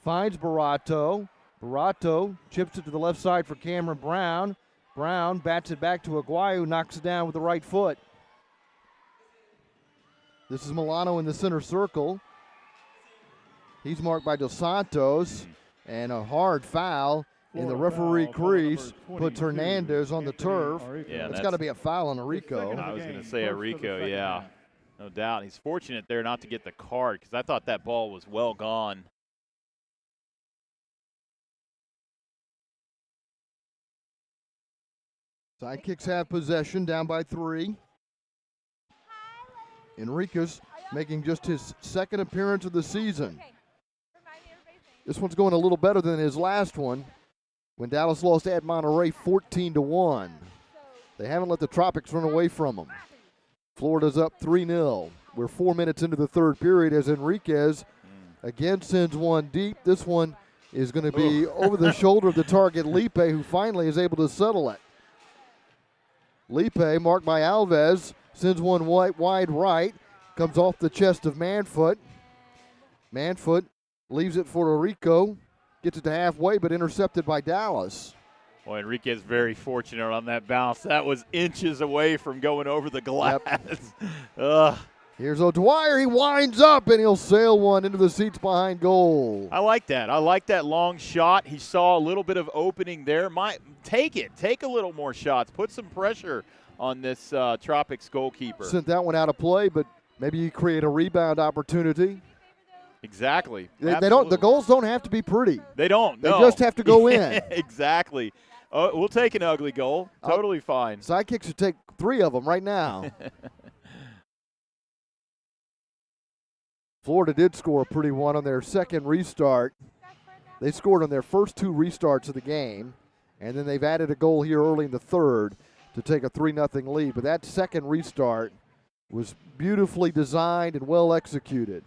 Speaker 1: Finds Barato. Barato chips it to the left side for Cameron Brown. Brown bats it back to Aguayo, who knocks it down with the right foot. This is Milano in the center circle. He's marked by Dos Santos, and a hard foul in the referee crease puts Hernandez on the turf.
Speaker 2: Yeah,
Speaker 1: it's got to be a foul on Arico.
Speaker 2: I was going to say Arico, yeah. No doubt. He's fortunate there not to get the card because I thought that ball was well gone.
Speaker 1: Sidekicks have possession, down by 3. Enriquez making just his second appearance of the season. This one's going a little better than his last one when Dallas lost at Monterey 14-1. They haven't let the Tropics run away from them. Florida's up 3-0. We're 4 minutes into the third period as Enriquez again sends one deep. This one is going to be over the shoulder of the target, Lipe, who finally is able to settle it. Lipe, marked by Alves, sends one wide right, comes off the chest of Manfoot. Manfoot leaves it for Arico, gets it to halfway, but intercepted by Dallas.
Speaker 2: Boy, Enriquez very fortunate on that bounce. That was inches away from going over the glass. Yep.
Speaker 1: Here's O'Dwyer. He winds up, and he'll sail one into the seats behind goal.
Speaker 2: I like that. I like that long shot. He saw a little bit of opening there. Take it. Take a little more shots. Put some pressure on this Tropics goalkeeper.
Speaker 1: Sent that one out of play, but maybe you create a rebound opportunity.
Speaker 2: Exactly.
Speaker 1: They don't. The goals don't have to be pretty.
Speaker 2: They don't.
Speaker 1: They just have to go in.
Speaker 2: Exactly. We'll take an ugly goal. Totally fine.
Speaker 1: Sidekicks should take 3 of them right now. Florida did score a pretty one on their second restart. They scored on their first 2 restarts of the game, and then they've added a goal here early in the third to take a 3-0 lead. But that second restart was beautifully designed and well executed.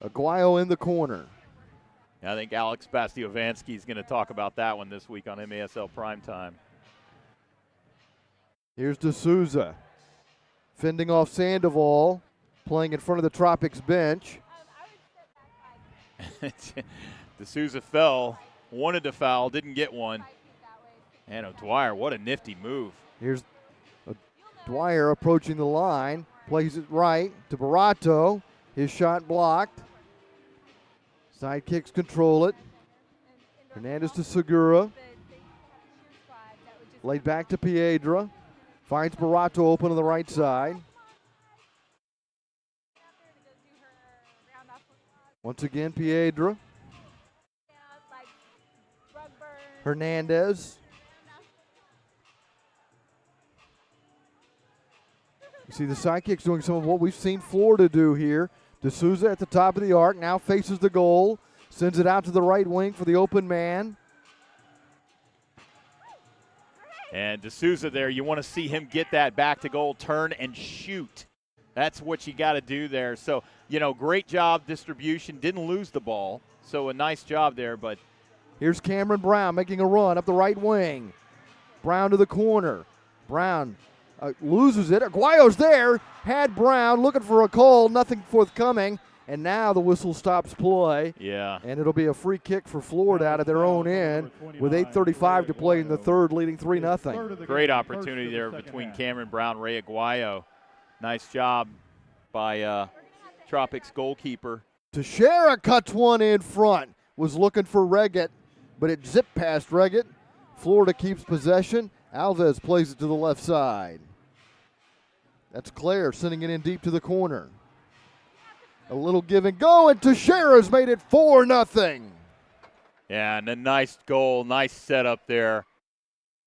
Speaker 1: Aguayo in the corner.
Speaker 2: I think Alex Bastiovansky is going to talk about that one this week on MASL Primetime.
Speaker 1: Here's D'Souza fending off Sandoval, playing in front of the Tropics bench.
Speaker 2: D'Souza fell, wanted to foul, didn't get one. And O'Dwyer, what a nifty move.
Speaker 1: Here's Dwyer approaching the line, plays it right to Barato. His shot blocked. Sidekicks control it. Hernandez to Segura. Laid back to Piedra. Finds Barato open on the right side. Once again, Piedra. Hernandez. You see the Sidekicks doing some of what we've seen Florida do here. D'Souza at the top of the arc, now faces the goal, sends it out to the right wing for the open man.
Speaker 2: And D'Souza there, you want to see him get that back to goal, turn and shoot. That's what you got to do there. So, great job distribution, didn't lose the ball. So a nice job there, but.
Speaker 1: Here's Cameron Brown making a run up the right wing. Brown to the corner. Brown loses it. Aguayo's there. Had Brown looking for a call. Nothing forthcoming. And now the whistle stops play.
Speaker 2: Yeah.
Speaker 1: And it'll be a free kick for Florida out of their own end with 8:35 to play in the third, leading 3-0.
Speaker 2: Great opportunity there between Cameron Brown, Ray Aguayo. Nice job by Tropics goalkeeper.
Speaker 1: Teixeira cuts one in front. Was looking for Reggett, but it zipped past Reggett. Florida keeps possession. Alves plays it to the left side. That's Claire sending it in deep to the corner. A little give and go, and Teixeira's made it 4-0.
Speaker 2: Yeah, and a nice goal, nice setup there.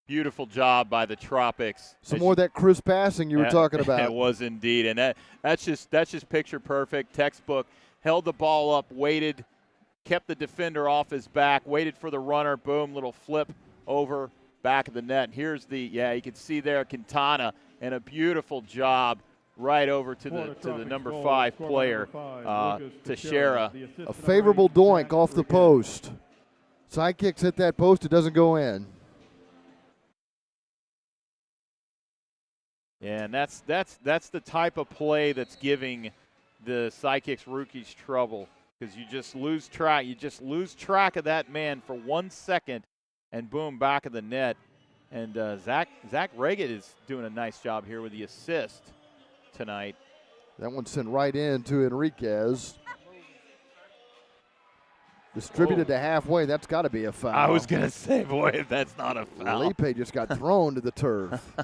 Speaker 2: Beautiful job by the Tropics.
Speaker 1: Some more of that crisp passing you were talking about.
Speaker 2: It was indeed, and that's just picture perfect, textbook. Held the ball up, waited, kept the defender off his back, waited for the runner, boom, little flip over, back of the net. Here's you can see there Quintana, and a beautiful job right over to the number 5 player, Teixeira.
Speaker 1: A favorable doink off the post. Sidekicks hit that post, it doesn't go in.
Speaker 2: Yeah, and that's the type of play that's giving the Sidekicks rookies trouble, because you just lose track. You just lose track of that man for 1 second, and boom, back of the net. And Zach Reagan is doing a nice job here with the assist tonight.
Speaker 1: That one sent right in to Enriquez. Distributed to halfway. That's got to be a foul.
Speaker 2: I was going to say, boy, if that's not a foul.
Speaker 1: Lipe just got thrown to the turf.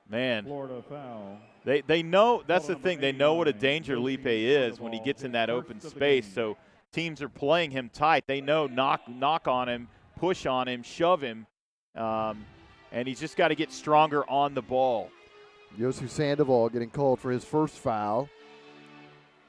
Speaker 2: Man,
Speaker 3: Florida foul.
Speaker 2: They know, that's the thing. They know what a danger Lipe is when he gets in that open space. So teams are playing him tight. They know knock on him, push on him, shove him, and he's just got to get stronger on the ball.
Speaker 1: Yosu Sandoval getting called for his first foul.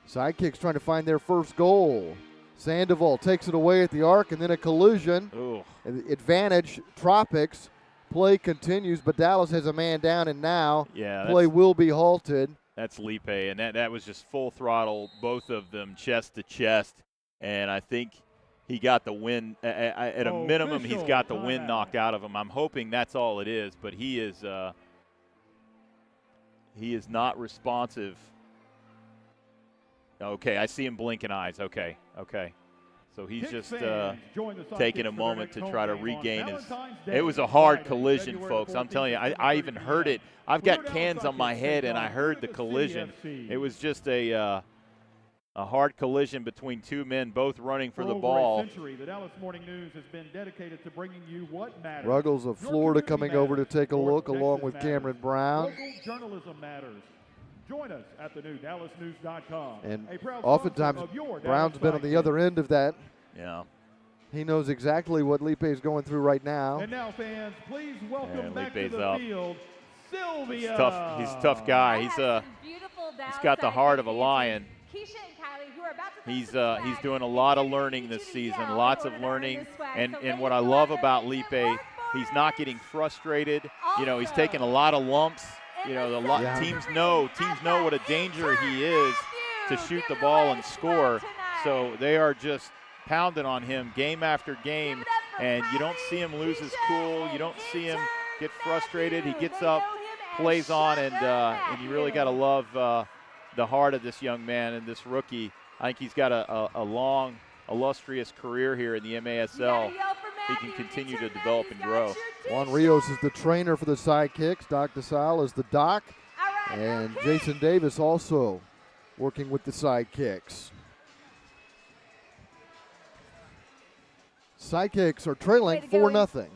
Speaker 1: Sidekicks trying to find their first goal. Sandoval takes it away at the arc, and then a collision.
Speaker 2: Ooh.
Speaker 1: Advantage, Tropics. Play continues, but Dallas has a man down, and now play will be halted.
Speaker 2: That's Lipe, and that was just full throttle, both of them chest to chest, and I think he got the win. At a minimum, he's got the wind knocked out of him. I'm hoping that's all it is, but he is not responsive. Okay, I see him blinking eyes. Okay. So he's just taking a moment to try to regain his. It was a hard collision, folks. I'm telling you, I even heard it. I've got cans on my head, and I heard the collision. It was just a hard collision between two men, both running for the ball.
Speaker 3: The Dallas Morning News has been dedicated to bringing you what matters.
Speaker 1: Ruggles of Florida coming over to take a look, along with Cameron Brown.
Speaker 3: Local journalism matters. Join us at thenewdallasnews.com.
Speaker 1: And oftentimes, Brown's been on the other end of that.
Speaker 2: Yeah.
Speaker 1: He knows exactly what Lipe is going through right now.
Speaker 3: And now, fans, please welcome back to the field, Sylvia.
Speaker 2: He's a tough guy. He's got the heart of a lion. He's doing a lot of learning this season, lots of learning. And what I love about Lipe, he's not getting frustrated. You know, he's taking a lot of lumps. You know, teams know what a danger he is to shoot the ball and score. So they are just pounding on him game after game, and you don't see him lose his cool. You don't see him get frustrated. He gets up, plays on, and you really got to love the heart of this young man and this rookie. I think he's got a long, illustrious career here in the MASL. He can continue to develop and grow.
Speaker 1: Juan Rios is the trainer for the Sidekicks. Doc DeSalle is the doc. And Jason Davis also working with the Sidekicks. Sidekicks are trailing 4-0.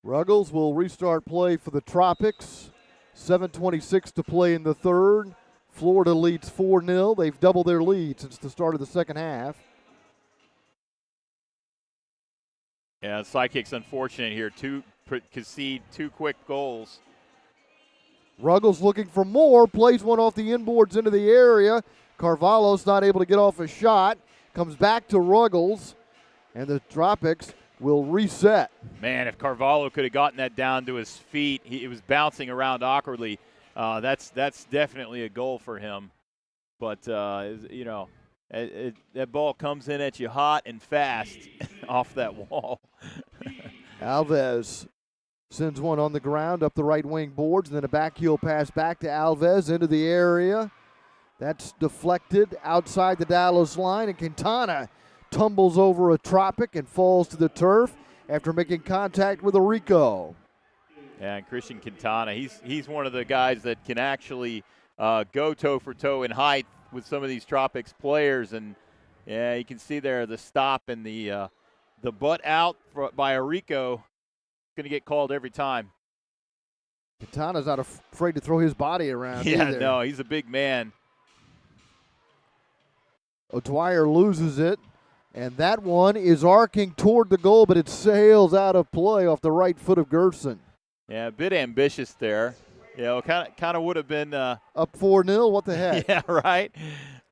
Speaker 1: Ruggles will restart play for the Tropics. 7:26 to play in the third. Florida leads 4-0. They've doubled their lead since the start of the second half.
Speaker 2: Yeah, Sidekicks unfortunate here. Concede 2 quick goals.
Speaker 1: Ruggles looking for more. Plays one off the inboards into the area. Carvalho's not able to get off a shot. Comes back to Ruggles. And the Tropics will reset.
Speaker 2: Man, if Carvalho could have gotten that down to his feet, it was bouncing around awkwardly. That's definitely a goal for him. But, that ball comes in at you hot and fast off that wall.
Speaker 1: Alves Sends one on the ground up the right wing boards, and then a back heel pass back to Alves into the area. That's deflected outside the Dallas line, and Quintana tumbles over a Tropic and falls to the turf after making contact with a Rico.
Speaker 2: Yeah, and Christian Quintana, he's one of the guys that can actually go toe for toe in height with some of these Tropics players, and yeah, you can see there the stop and the butt out by a Rico going to get called every time.
Speaker 1: Quintana's not afraid to throw his body around either.
Speaker 2: No, he's a big man.
Speaker 1: O'Dwyer loses it, and that one is arcing toward the goal, but it sails out of play off the right foot of Gerson.
Speaker 2: Yeah, a bit ambitious there. You know, kind of would have been
Speaker 1: up 4-0. What the heck?
Speaker 2: Yeah, right.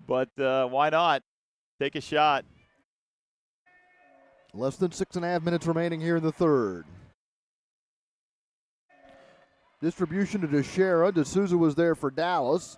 Speaker 2: But why not take a shot?
Speaker 1: Less than 6.5 minutes remaining here in the third. Distribution to Teixeira. D'Souza was there for Dallas.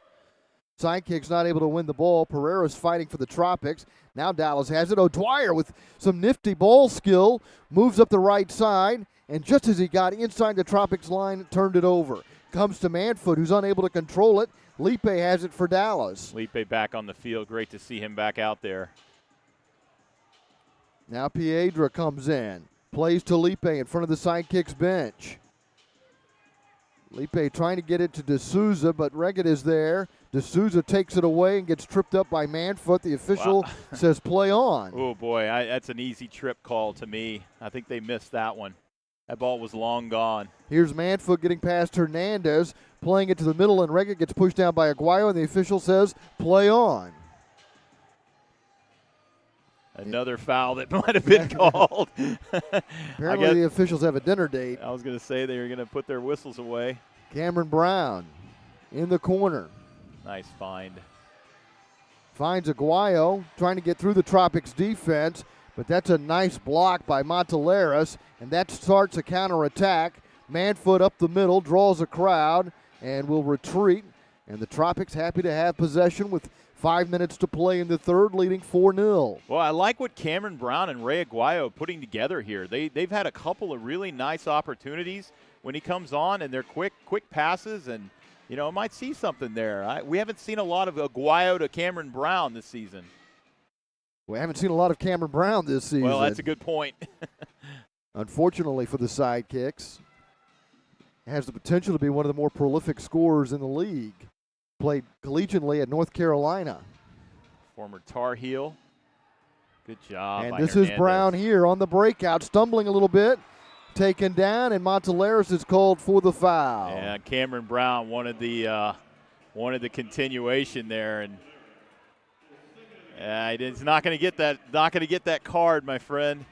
Speaker 1: Sidekicks not able to win the ball. Pereira's fighting for the Tropics. Now Dallas has it. O'Dwyer with some nifty ball skill moves up the right side, and just as he got inside the Tropics line, turned it over. Comes to Manfoot, who's unable to control it. Lipe has it for Dallas.
Speaker 2: Lipe back on the field. Great to see him back out there.
Speaker 1: Now Piedra comes in. Plays to Lipe in front of the Sidekicks bench. Lipe trying to get it to D'Souza, but Reggett is there. D'Souza takes it away and gets tripped up by Manfoot. The official says play on.
Speaker 2: Oh, boy, that's an easy trip call to me. I think they missed that one. That ball was long gone.
Speaker 1: Here's Manfoot getting past Hernandez, playing it to the middle, and Reggett gets pushed down by Aguayo, and the official says play on.
Speaker 2: Another foul that might have been called.
Speaker 1: Apparently the officials have a dinner date.
Speaker 2: I was going to say they were going to put their whistles away.
Speaker 1: Cameron Brown in the corner.
Speaker 2: Nice find.
Speaker 1: Finds Aguayo, trying to get through the Tropics defense, but that's a nice block by Monteleras, and that starts a counterattack. Manfoot up the middle, draws a crowd, and will retreat. And the Tropics happy to have possession with 5 minutes to play in the third, leading 4-0.
Speaker 2: Well, I like what Cameron Brown and Ray Aguayo are putting together here. They've had a couple of really nice opportunities when he comes on, and they're quick passes, and you know, might see something there. We haven't seen a lot of Aguayo to Cameron Brown this season.
Speaker 1: We haven't seen a lot of Cameron Brown this season.
Speaker 2: Well, that's a good point.
Speaker 1: Unfortunately for the Sidekicks, has the potential to be one of the more prolific scorers in the league. Played collegiately at North Carolina.
Speaker 2: Former Tar Heel. Good job.
Speaker 1: And this is Brown here on the breakout, stumbling a little bit, taken down, and Monteleras is called for the foul.
Speaker 2: Yeah, Cameron Brown wanted the continuation there, and he's not going to get that. Not going to get that card, my friend.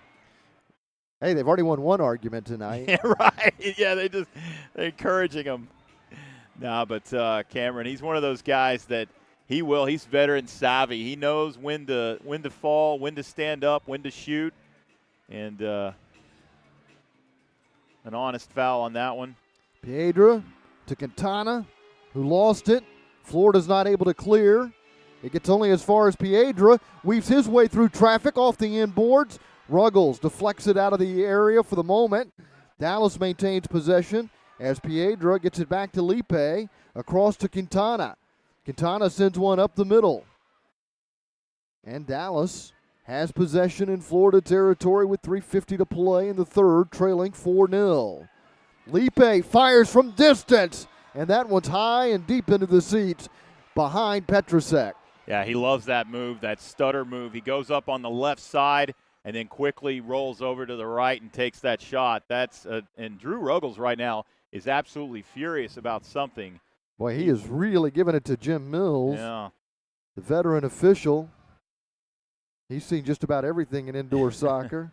Speaker 1: Hey, they've already won one argument tonight.
Speaker 2: Yeah, right. Yeah, they're encouraging him. No, but Cameron, he's one of those guys that he's veteran savvy. He knows when to fall, when to stand up, when to shoot, and an honest foul on that one.
Speaker 1: Piedra to Quintana, who lost it. Florida's not able to clear. It gets only as far as Piedra, weaves his way through traffic off the inboards. Ruggles deflects it out of the area for the moment. Dallas maintains possession as Piedra gets it back to Lipe, across to Quintana. Quintana sends one up the middle. And Dallas has possession in Florida territory with 3:50 to play in the third, trailing 4-0. Lipe fires from distance, and that one's high and deep into the seats behind Petrusek.
Speaker 2: Yeah, he loves that move, that stutter move. He goes up on the left side and then quickly rolls over to the right and takes that shot. And Drew Ruggles right now is absolutely furious about something.
Speaker 1: Boy, he is really giving it to Jim Mills,
Speaker 2: the
Speaker 1: veteran official. He's seen just about everything in indoor soccer.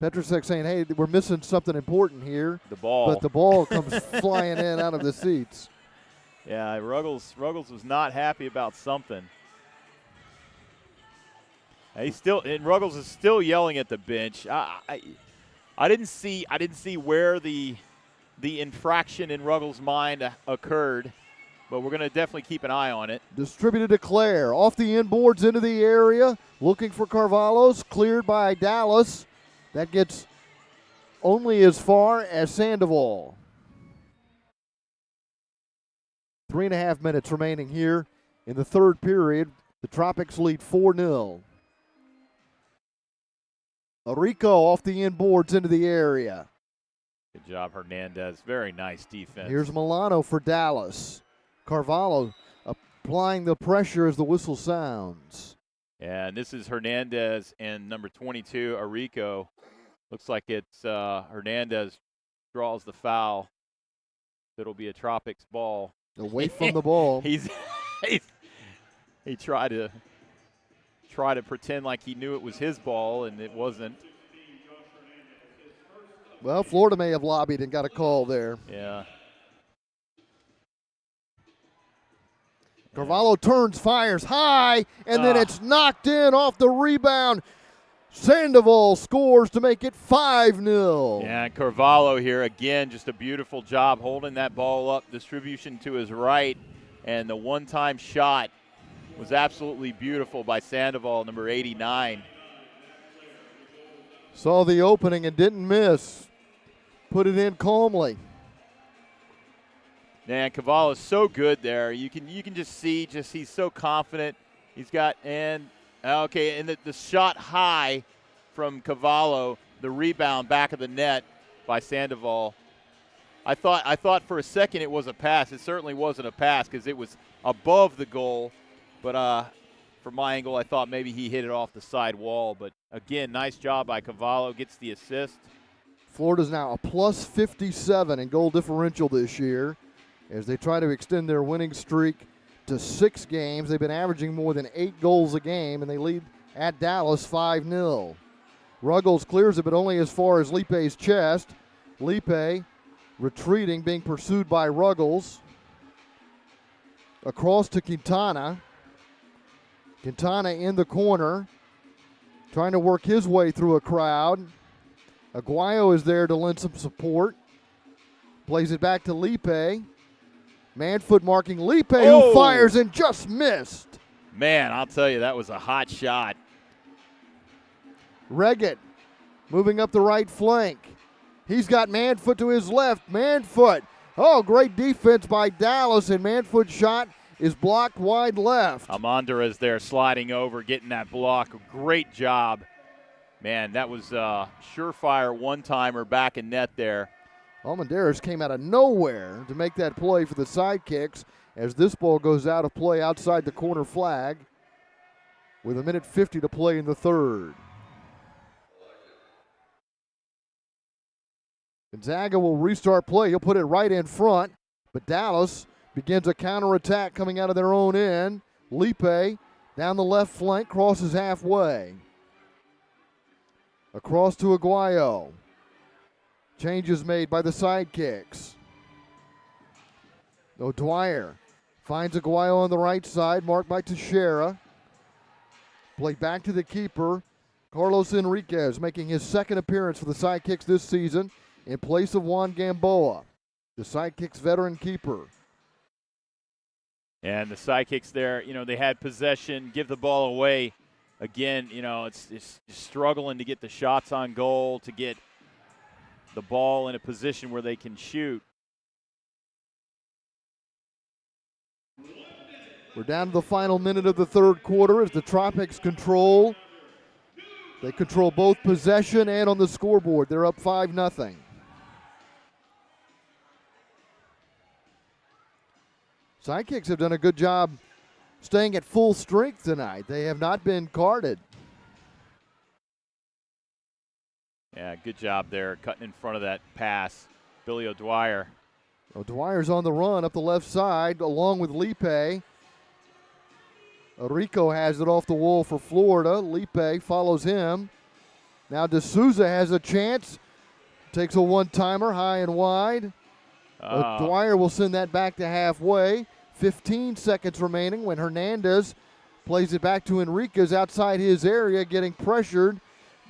Speaker 1: Petrusek saying, hey, we're missing something important here.
Speaker 2: The ball.
Speaker 1: But the ball comes flying in out of the seats.
Speaker 2: Yeah, Ruggles was not happy about something. Ruggles is still yelling at the bench. I didn't see where the infraction in Ruggles' mind occurred, but we're going to definitely keep an eye on it.
Speaker 1: Distributed to Claire. Off the inboards into the area. Looking for Carvalho's. Cleared by Dallas. That gets only as far as Sandoval. 3.5 minutes remaining here in the third period. The Tropics lead 4-0. Arico off the inboards into the area.
Speaker 2: Good job, Hernandez. Very nice defense.
Speaker 1: Here's Milano for Dallas. Carvalho applying the pressure as the whistle sounds.
Speaker 2: And this is Hernandez and number 22, Arico. Looks like it's Hernandez draws the foul. It'll be a Tropics ball.
Speaker 1: Away from the ball.
Speaker 2: He tried to pretend like he knew it was his ball, and it wasn't.
Speaker 1: Well, Florida may have lobbied and got a call there.
Speaker 2: Yeah.
Speaker 1: Carvalho turns, fires high, and then it's knocked in off the rebound. Sandoval scores to make it 5-0.
Speaker 2: Yeah, and Carvalho here again, just a beautiful job holding that ball up, distribution to his right, and the one-time shot was absolutely beautiful by Sandoval, number 89.
Speaker 1: Saw the opening and didn't miss. Put it in calmly.
Speaker 2: Man, Carvalho is so good there. You can just see, he's so confident. He's got and the shot high from Carvalho, the rebound back of the net by Sandoval. I thought for a second it was a pass. It certainly wasn't a pass because it was above the goal. But from my angle, I thought maybe he hit it off the side wall. But again, nice job by Carvalho. Gets the assist.
Speaker 1: Florida's now a plus 57 in goal differential this year as they try to extend their winning streak to 6 games. They've been averaging more than 8 goals a game, and they lead at Dallas 5-0. Ruggles clears it, but only as far as Lipe's chest. Lipe retreating, being pursued by Ruggles. Across to Quintana. Quintana in the corner, trying to work his way through a crowd. Aguayo is there to lend some support. Plays it back to Lipe. Man-foot marking Lipe, who fires and just missed.
Speaker 2: Man, I'll tell you, that was a hot shot.
Speaker 1: Reggett moving up the right flank. He's got Man-foot to his left. Man-foot. Oh, great defense by Dallas, and Man-foot's shot is blocked wide left.
Speaker 2: Almondra's there sliding over, getting that block. Great job. Man, that was a surefire one-timer back in net there.
Speaker 1: Almendarez came out of nowhere to make that play for the Sidekicks as this ball goes out of play outside the corner flag with 1:50 to play in the third. Gonzaga will restart play. He'll put it right in front, but Dallas begins a counterattack coming out of their own end. Lipe down the left flank, crosses halfway. Across to Aguayo. Changes made by the Sidekicks. O'Dwyer finds Aguayo on the right side, marked by Teixeira. Play back to the keeper, Carlos Enriquez, making his second appearance for the Sidekicks this season in place of Juan Gamboa, the Sidekicks veteran keeper.
Speaker 2: And the Sidekicks there, they had possession, give the ball away. Again, it's struggling to get the shots on goal, to get the ball in a position where they can shoot.
Speaker 1: We're down to the final minute of the third quarter as the Tropics control. They control both possession and on the scoreboard. They're up 5-0. Sidekicks have done a good job staying at full strength tonight. They have not been carded.
Speaker 2: Yeah, good job there, cutting in front of that pass. Billy O'Dwyer.
Speaker 1: O'Dwyer's on the run up the left side along with Lipe. Rico has it off the wall for Florida. Lipe follows him. Now D'Souza has a chance. Takes a one-timer high and wide. O'Dwyer will send that back to halfway. 15 seconds remaining when Hernandez plays it back to Enriquez outside his area, getting pressured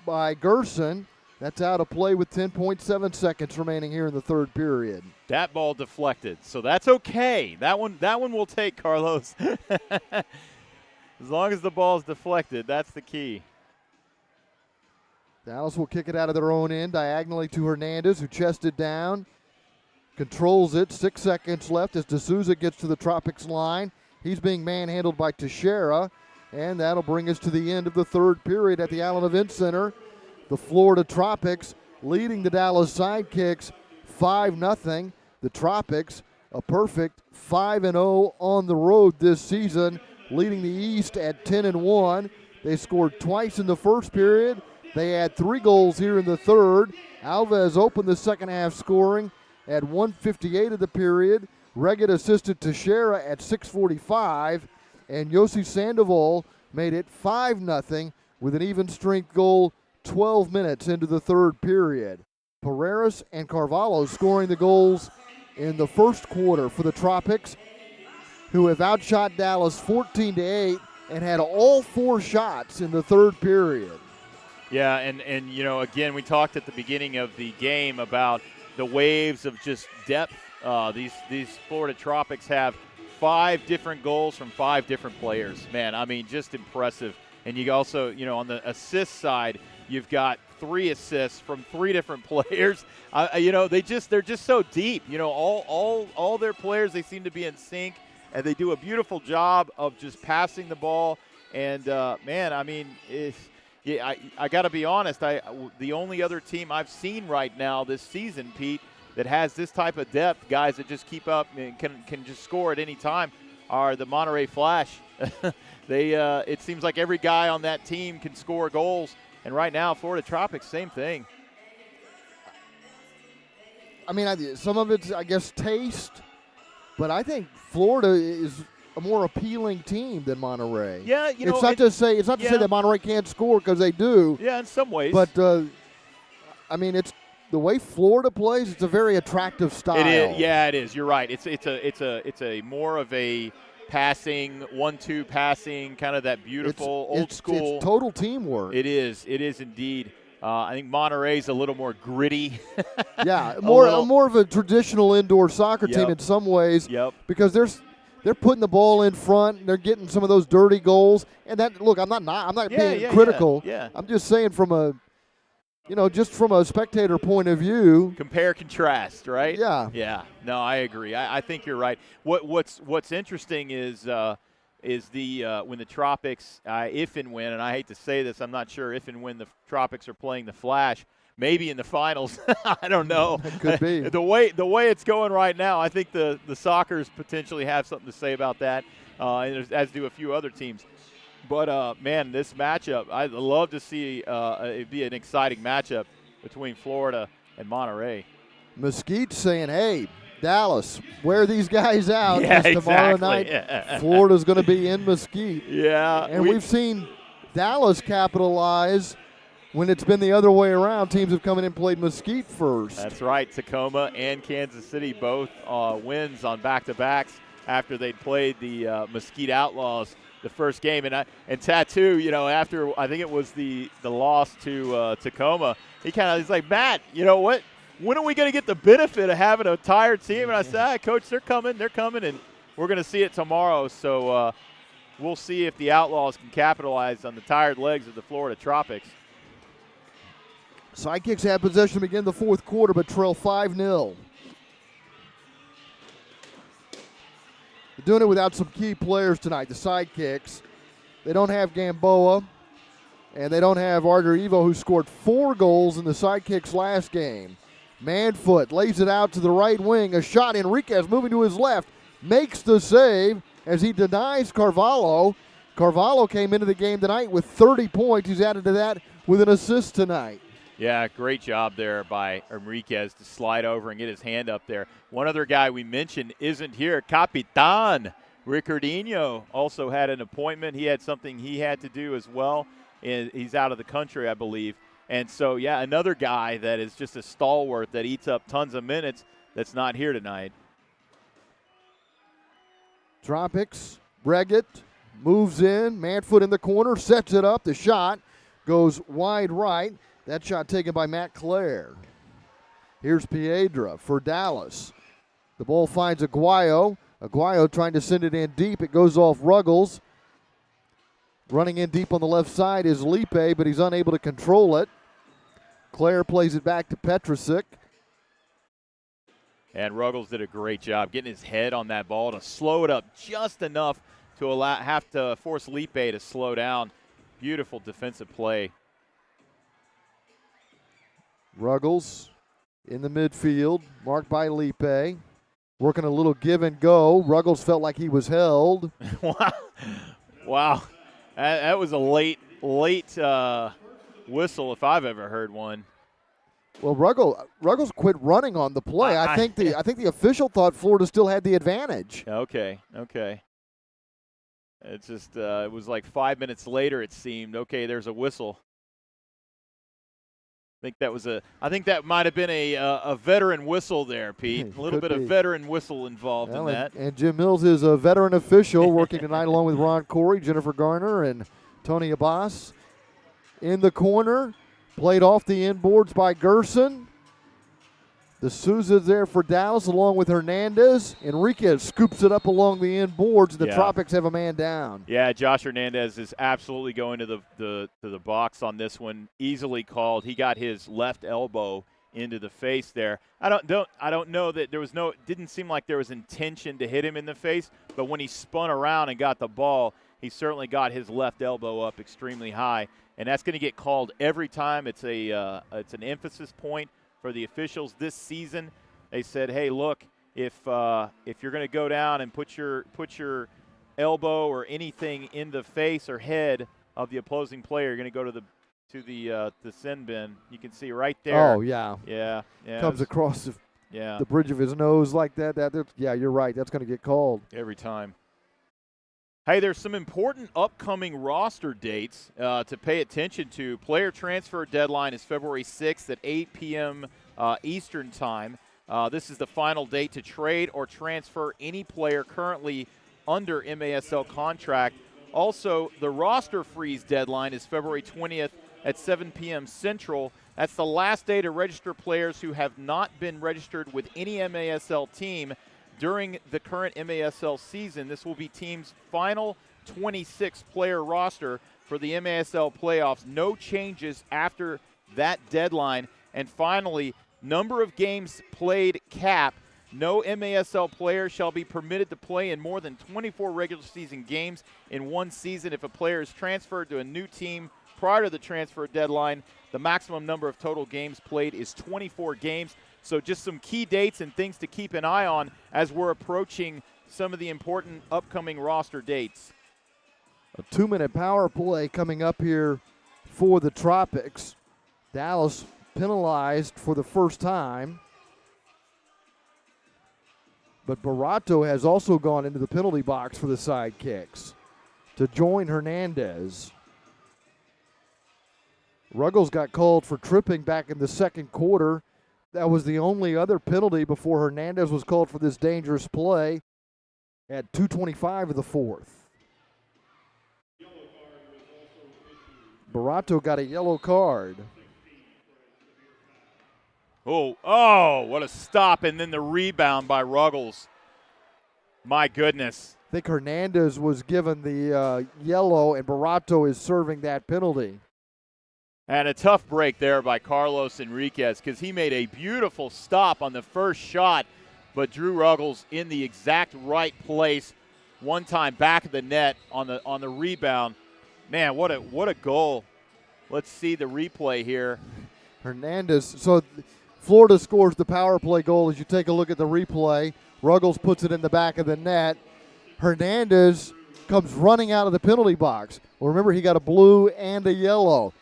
Speaker 1: by Gerson. That's out of play with 10.7 seconds remaining here in the third period.
Speaker 2: That ball deflected, so that's okay. That one will take, Carlos. As long as the ball's deflected, that's the key.
Speaker 1: Dallas will kick it out of their own end diagonally to Hernandez, who chested down, controls it. 6 seconds left as D'Souza gets to the Tropics line. He's being manhandled by Teixeira, and that'll bring us to the end of the third period at the Allen Event Center. The Florida Tropics leading the Dallas Sidekicks 5-0. The Tropics, a perfect 5-0 on the road this season, leading the East at 10-1. They scored twice in the first period. They had 3 goals here in the third. Alves opened the second half scoring at 1:58 of the period. Reggett assisted Teixeira at 6:45, and Yossi Sandoval made it 5-0 with an even strength goal 12 minutes into the third period. Pereiras and Carvalho scoring the goals in the first quarter for the Tropics, who have outshot Dallas 14-8 and had all 4 shots in the third period.
Speaker 2: Yeah, and again, we talked at the beginning of the game about the waves of just depth. These Florida Tropics have 5 different goals from 5 different players. Man, I mean, just impressive. And you also, on the assist side, you've got 3 assists from 3 different players. They're just so deep. All their players, they seem to be in sync, and they do a beautiful job of just passing the ball. And I got to be honest. The only other team I've seen right now this season, Pete, that has this type of depth, guys that just keep up and can just score at any time, are the Monterey Flash. It seems like every guy on that team can score goals. And right now, Florida Tropics, same thing.
Speaker 1: I mean, some of it's, I guess, taste, but I think Florida is a more appealing team than Monterey.
Speaker 2: Yeah,
Speaker 1: it's not to say that Monterey can't score, because they do.
Speaker 2: Yeah, in some ways.
Speaker 1: But it's the way Florida plays. It's a very attractive style.
Speaker 2: It is. Yeah, it is. You're right. It's a more of a passing 1-2 passing, kind of that beautiful old school.
Speaker 1: It's total teamwork.
Speaker 2: It is. It is indeed. I think Monterey's a little more gritty.
Speaker 1: Yeah, more of a traditional indoor soccer team in some ways.
Speaker 2: Yep.
Speaker 1: Because they're putting the ball in front, and they're getting some of those dirty goals. And that, look, I'm not being critical.
Speaker 2: Yeah.
Speaker 1: I'm just saying from a spectator point of view.
Speaker 2: Compare, contrast, right?
Speaker 1: Yeah.
Speaker 2: Yeah. No, I agree. I think you're right. What's interesting is when the Tropics, if and when, and I hate to say this, I'm not sure if and when the Tropics are playing the Flash. Maybe in the finals. I don't know.
Speaker 1: It could be.
Speaker 2: The way it's going right now, I think the Sockers potentially have something to say about that, as do a few other teams. But, man, this matchup, I'd love to see it be an exciting matchup between Florida and Monterey.
Speaker 1: Mesquite saying, hey, Dallas, wear these guys out.
Speaker 2: Yeah,
Speaker 1: tomorrow night, Florida's going to be in Mesquite.
Speaker 2: Yeah.
Speaker 1: And we've seen Dallas capitalize when it's been the other way around. Teams have come in and played Mesquite first.
Speaker 2: That's right. Tacoma and Kansas City both wins on back-to-backs after they'd played the Mesquite Outlaws the first game. And Tattoo, after I think it was the loss to Tacoma, he's like, Matt, you know what? When are we going to get the benefit of having a tired team? And I said, Coach, they're coming, and we're going to see it tomorrow. So we'll see if the Outlaws can capitalize on the tired legs of the Florida Tropics.
Speaker 1: Sidekicks have possession to begin the fourth quarter, but trail 5-0. They're doing it without some key players tonight, the Sidekicks. They don't have Gamboa, and they don't have Arter Evo, who scored 4 goals in the Sidekicks last game. Manfoot lays it out to the right wing. A shot. Enriquez moving to his left. Makes the save as he denies Carvalho. Carvalho came into the game tonight with 30 points. He's added to that with an assist tonight.
Speaker 2: Yeah, great job there by Enriquez to slide over and get his hand up there. One other guy we mentioned isn't here. Capitan Ricardinho also had an appointment. He had something he had to do as well. And he's out of the country, I believe. And so, yeah, another guy that is just a stalwart that eats up tons of minutes that's not here tonight.
Speaker 1: Tropics, Reggett moves in. Manfoot in the corner, sets it up. The shot goes wide right. That shot taken by Matt Clare. Here's Piedra for Dallas. The ball finds Aguayo. Aguayo trying to send it in deep. It goes off Ruggles. Running in deep on the left side is Lipe, but he's unable to control it. Claire plays it back to Petrasic.
Speaker 2: And Ruggles did a great job getting his head on that ball to slow it up just enough to have to force Lipe to slow down. Beautiful defensive play.
Speaker 1: Ruggles in the midfield, marked by Lipe. Working a little give and go. Ruggles felt like he was held.
Speaker 2: Wow. That was a late whistle if I've ever heard one.
Speaker 1: Well, Ruggles quit running on the play. I think the official thought Florida still had the advantage.
Speaker 2: Okay. It's just it was like 5 minutes later it seemed. Okay, there's a whistle. I think that might have been a veteran whistle there, Pete. A little bit of veteran whistle involved in that.
Speaker 1: And Jim Mills is a veteran official working tonight along with Ron Corey, Jennifer Garner, and Tony Abbas. In the corner, played off the inboards by Gerson. The Souza's there for Dallas along with Hernandez. Enriquez scoops it up along the inboards. The Tropics have a man down.
Speaker 2: Yeah, Josh Hernandez is absolutely going to the box on this one. Easily called. He got his left elbow into the face there. I don't know that didn't seem like there was intention to hit him in the face, but when he spun around and got the ball, he certainly got his left elbow up extremely high, and that's going to get called every time. It's an emphasis point for the officials this season. They said, hey, look, if you're going to go down and put your elbow or anything in the face or head of the opposing player, you're going to go to the sin bin. You can see right there.
Speaker 1: Oh, yeah.
Speaker 2: Yeah.
Speaker 1: Comes across the bridge of his nose like that. Yeah, you're right. That's going to get called.
Speaker 2: Every time. Hey, there's some important upcoming roster dates to pay attention to. Player transfer deadline is February 6th at 8 p.m. Eastern Time. This is the final date to trade or transfer any player currently under MASL contract. Also, the roster freeze deadline is February 20th at 7 p.m. Central. That's the last day to register players who have not been registered with any MASL team during the current MASL season. This will be team's final 26-player roster for the MASL playoffs. No changes after that deadline. And finally, number of games played cap. No MASL player shall be permitted to play in more than 24 regular season games in one season. If a player is transferred to a new team prior to the transfer deadline, the maximum number of total games played is 24 games. So just some key dates and things to keep an eye on as we're approaching some of the important upcoming roster dates.
Speaker 1: A 2-minute power play coming up here for the Tropics. Dallas penalized for the first time. But Barato has also gone into the penalty box for the Sidekicks to join Hernandez. Ruggles got called for tripping back in the second quarter. That was the only other penalty before Hernandez was called for this dangerous play at 2:25 of the fourth. Barato got a yellow card.
Speaker 2: Oh, what a stop, and then the rebound by Ruggles. My goodness.
Speaker 1: I think Hernandez was given the yellow, and Barato is serving that penalty.
Speaker 2: And a tough break there by Carlos Enriquez because he made a beautiful stop on the first shot, but Drew Ruggles in the exact right place, one time back of the net on the rebound. Man, what a goal. Let's see the replay here.
Speaker 1: Hernandez, so Florida scores the power play goal. As you take a look at the replay, Ruggles puts it in the back of the net. Hernandez comes running out of the penalty box. Well, remember, he got a blue and a yellow.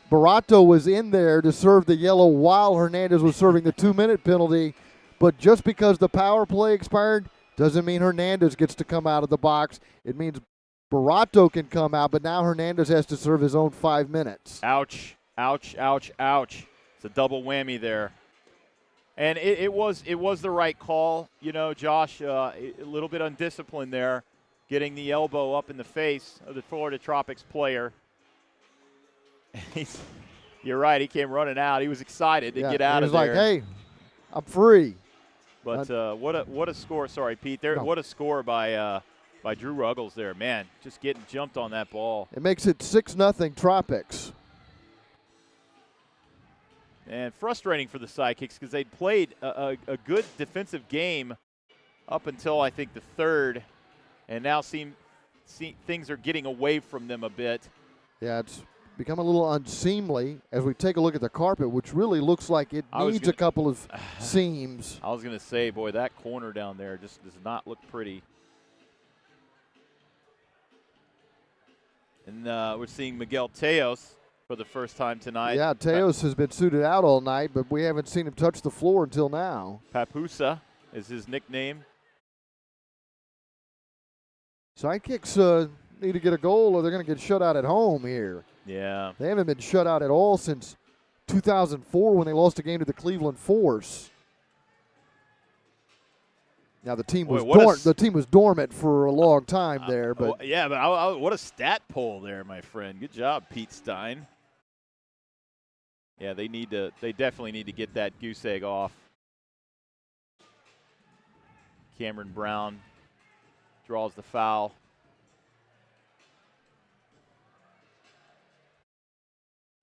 Speaker 1: Barato was in there to serve the yellow while Hernandez was serving the 2-minute penalty, but just because the power play expired doesn't mean Hernandez gets to come out of the box. It means Barato can come out, but now Hernandez has to serve his own 5 minutes.
Speaker 2: Ouch, ouch, ouch, ouch. It's a double whammy there. And it was the right call, Josh, a little bit undisciplined there, getting the elbow up in the face of the Florida Tropics player. You're right. He came running out. He was excited to get out of there.
Speaker 1: He was like, "Hey, I'm free."
Speaker 2: But what a score! Sorry, Pete. What a score by Drew Ruggles there. Man, just getting jumped on that ball.
Speaker 1: It makes it 6-0 Tropics.
Speaker 2: And frustrating for the Sidekicks because they'd played a good defensive game up until, I think, the third, and now things are getting away from them a bit.
Speaker 1: Yeah, it's become a little unseemly as we take a look at the carpet, which really looks like it needs a couple of seams.
Speaker 2: I was going to say, boy, that corner down there just does not look pretty. And we're seeing Miguel Teos for the first time tonight.
Speaker 1: Yeah, Teos has been suited out all night, but we haven't seen him touch the floor until now.
Speaker 2: Papusa is his nickname.
Speaker 1: Sidekicks need to get a goal or they're going to get shut out at home here.
Speaker 2: Yeah.
Speaker 1: They haven't been shut out at all since 2004 when they lost a game to the Cleveland Force. Now the team was dormant for a long time there, but
Speaker 2: yeah, but what a stat poll there, my friend. Good job, Pete Stein. Yeah, they definitely need to get that goose egg off. Cameron Brown draws the foul.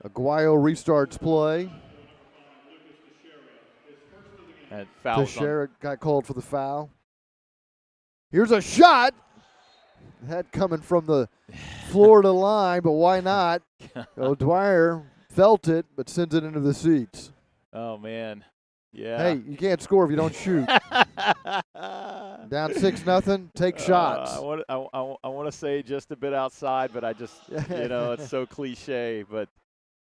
Speaker 1: Aguayo restarts play.
Speaker 2: And foul.
Speaker 1: Teixeira got called for the foul. Here's a shot. That coming from the Florida line, but why not? O'Dwyer felt it, but sends it into the seats.
Speaker 2: Oh, man. Yeah.
Speaker 1: Hey, you can't score if you don't shoot. Down 6-0, take shots.
Speaker 2: I want to say just a bit outside, but I just, it's so cliche. But,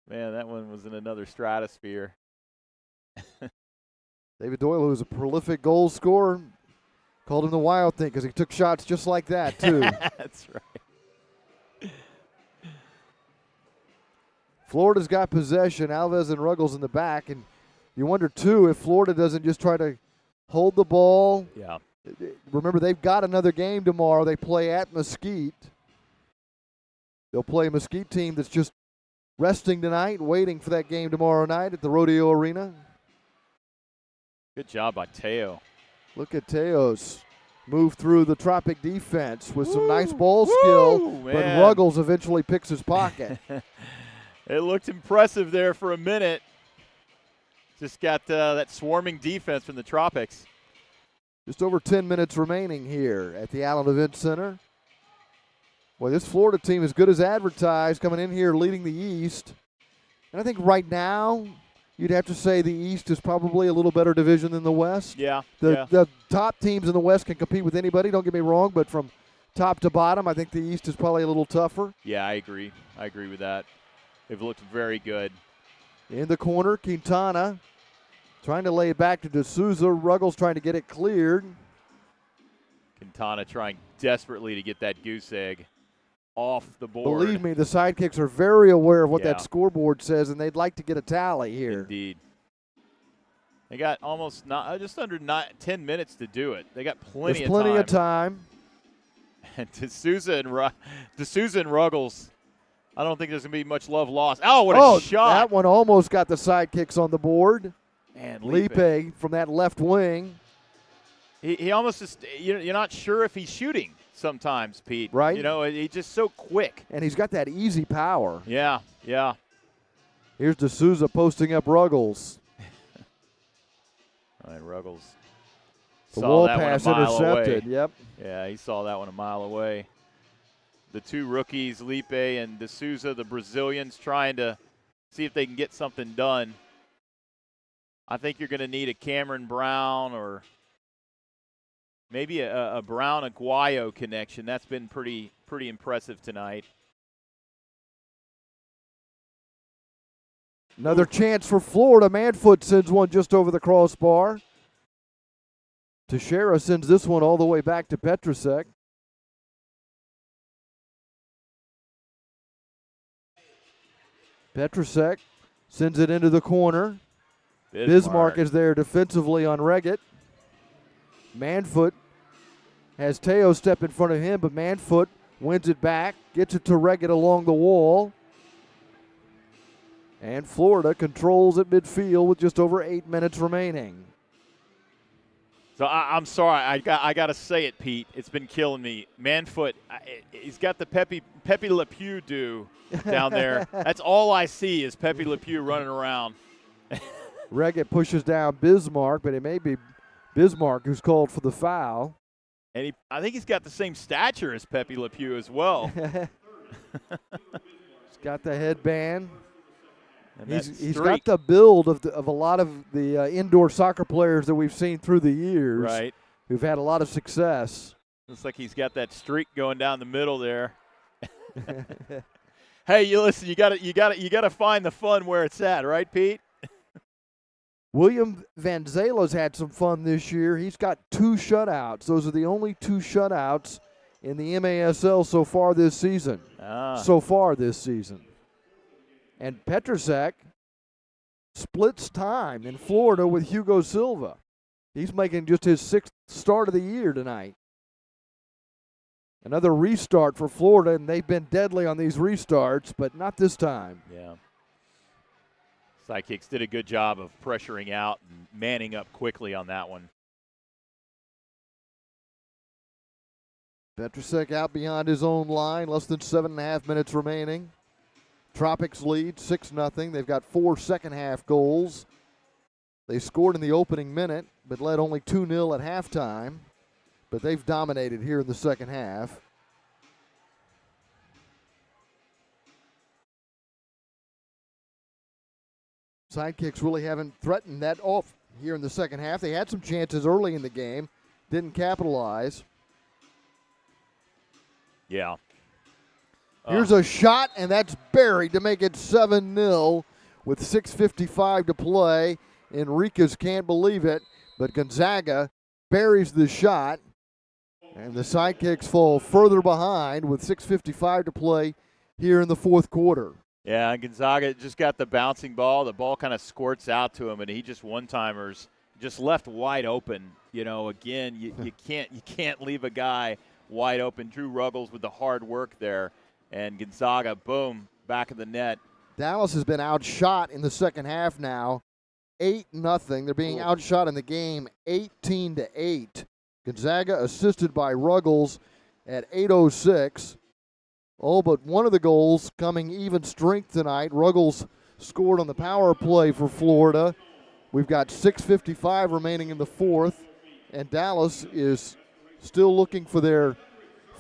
Speaker 2: man, that one was in another stratosphere.
Speaker 1: David Doyle, who's a prolific goal scorer, called him the wild thing because he took shots just like that, too.
Speaker 2: That's right.
Speaker 1: Florida's got possession. Alves and Ruggles in the back. And you wonder, too, if Florida doesn't just try to hold the ball.
Speaker 2: Yeah.
Speaker 1: Remember, they've got another game tomorrow. They play at Mesquite. They'll play a Mesquite team that's just resting tonight, waiting for that game tomorrow night at the Rodeo Arena.
Speaker 2: Good job by Teo.
Speaker 1: Look at Teos move through the Tropic defense with some nice ball skill,
Speaker 2: man.
Speaker 1: but Ruggles eventually picks his pocket.
Speaker 2: It looked impressive there for a minute. Just got that swarming defense from the Tropics.
Speaker 1: Just over 10 minutes remaining here at the Allen Event Center. Well, this Florida team is good as advertised, coming in here leading the East. And I think right now you'd have to say the East is probably a little better division than the West.
Speaker 2: Yeah.
Speaker 1: The top teams in the West can compete with anybody, don't get me wrong, but from top to bottom, I think the East is probably a little tougher.
Speaker 2: Yeah, I agree. I agree with that. They've looked very good.
Speaker 1: In the corner, Quintana trying to lay it back to D'Souza. Ruggles trying to get it cleared.
Speaker 2: Quintana trying desperately to get that goose egg off the board.
Speaker 1: Believe me, the Sidekicks are very aware of what that scoreboard says, and they'd like to get a tally here.
Speaker 2: Indeed. They got just under 10 minutes to do it. They got plenty
Speaker 1: of time.
Speaker 2: And D'Souza and Ruggles, I don't think there's going to be much love lost. Oh, what a shot.
Speaker 1: That one almost got the Sidekicks on the board.
Speaker 2: Man,
Speaker 1: Lipe from that left wing.
Speaker 2: He almost just, you're not sure if he's shooting sometimes, Pete.
Speaker 1: Right.
Speaker 2: He's just so quick.
Speaker 1: And he's got that easy power.
Speaker 2: Yeah.
Speaker 1: Here's D'Souza posting up Ruggles.
Speaker 2: All right, Ruggles.
Speaker 1: The wall pass intercepted. Yep.
Speaker 2: Yeah, he saw that one a mile away. The two rookies, Lipe and D'Souza, the Brazilians, trying to see if they can get something done. I think you're going to need a Cameron Brown or maybe a Brown-Aguayo connection. That's been pretty impressive tonight.
Speaker 1: Another chance for Florida. Manfoot sends one just over the crossbar. Teixeira sends this one all the way back to Petrusek. Petrusek sends it into the corner. Bismarck is there defensively on Reggett. Manfoot has Teo step in front of him, but Manfoot wins it back, gets it to Reggett along the wall. And Florida controls at midfield with just over 8 minutes remaining.
Speaker 2: So I'm sorry, I got to say it, Pete. It's been killing me. Manfoot, he's got the Pepe Le Pew do down there. That's all I see is Pepe Le Pew running around.
Speaker 1: Reggett pushes down Bismarck, but it may be Bismarck who's called for the foul.
Speaker 2: And I think he's got the same stature as Pepe Le Pew as well.
Speaker 1: He's got the headband.
Speaker 2: And
Speaker 1: He's got the build of a lot of the indoor soccer players that we've seen through the years.
Speaker 2: Right.
Speaker 1: Who've had a lot of success.
Speaker 2: Looks like he's got that streak going down the middle there. Hey, you listen. You got to find the fun where it's at, right, Pete?
Speaker 1: William Van Zela's had some fun this year. He's got 2 shutouts. Those are the only 2 shutouts in the MASL so far this season. And Petrusek splits time in Florida with Hugo Silva. He's making just his 6th start of the year tonight. Another restart for Florida, and they've been deadly on these restarts, but not this time.
Speaker 2: Yeah. Sidekicks did a good job of pressuring out and manning up quickly on that one.
Speaker 1: Petrusek out beyond his own line, less than 7.5 minutes remaining. Tropics lead 6-0. They've got 4 second-half goals. They scored in the opening minute, but led only 2-0 at halftime. But they've dominated here in the second half. Sidekicks really haven't threatened that off here in the second half. They had some chances early in the game, didn't capitalize.
Speaker 2: Yeah.
Speaker 1: Here's a shot, and that's buried to make it 7-0 with 6:55 to play. Enriquez can't believe it, but Gonzaga buries the shot, and the Sidekicks fall further behind with 6:55 to play here in the fourth quarter.
Speaker 2: Yeah, Gonzaga just got the bouncing ball. The ball kind of squirts out to him, and he just one-timers, just left wide open. You know, again, you can't leave a guy wide open. Drew Ruggles with the hard work there, and Gonzaga, boom, back of the net.
Speaker 1: Dallas has been outshot in the second half now, 8-0. They're being outshot in the game 18-8. Gonzaga assisted by Ruggles at 8:06. Oh, but one of the goals coming even strength tonight. Ruggles scored on the power play for Florida. We've got 6:55 remaining in the fourth, and Dallas is still looking for their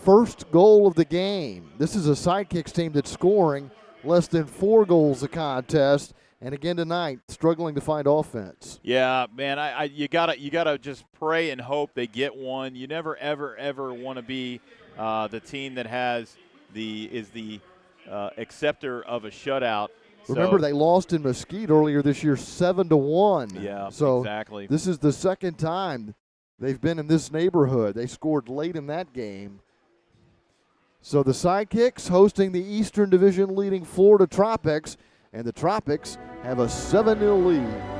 Speaker 1: first goal of the game. This is a Sidekicks team that's scoring less than 4 goals a contest, and again tonight struggling to find offense.
Speaker 2: Yeah, man, you gotta just pray and hope they get one. You never ever want to be the team that has the acceptor of a shutout.
Speaker 1: Remember, they lost in Mesquite earlier this year, 7-1.
Speaker 2: Yeah,
Speaker 1: so
Speaker 2: exactly.
Speaker 1: This is the second time they've been in this neighborhood. They scored late in that game. So the Sidekicks hosting the Eastern Division leading Florida Tropics, and the Tropics have a 7-0 lead.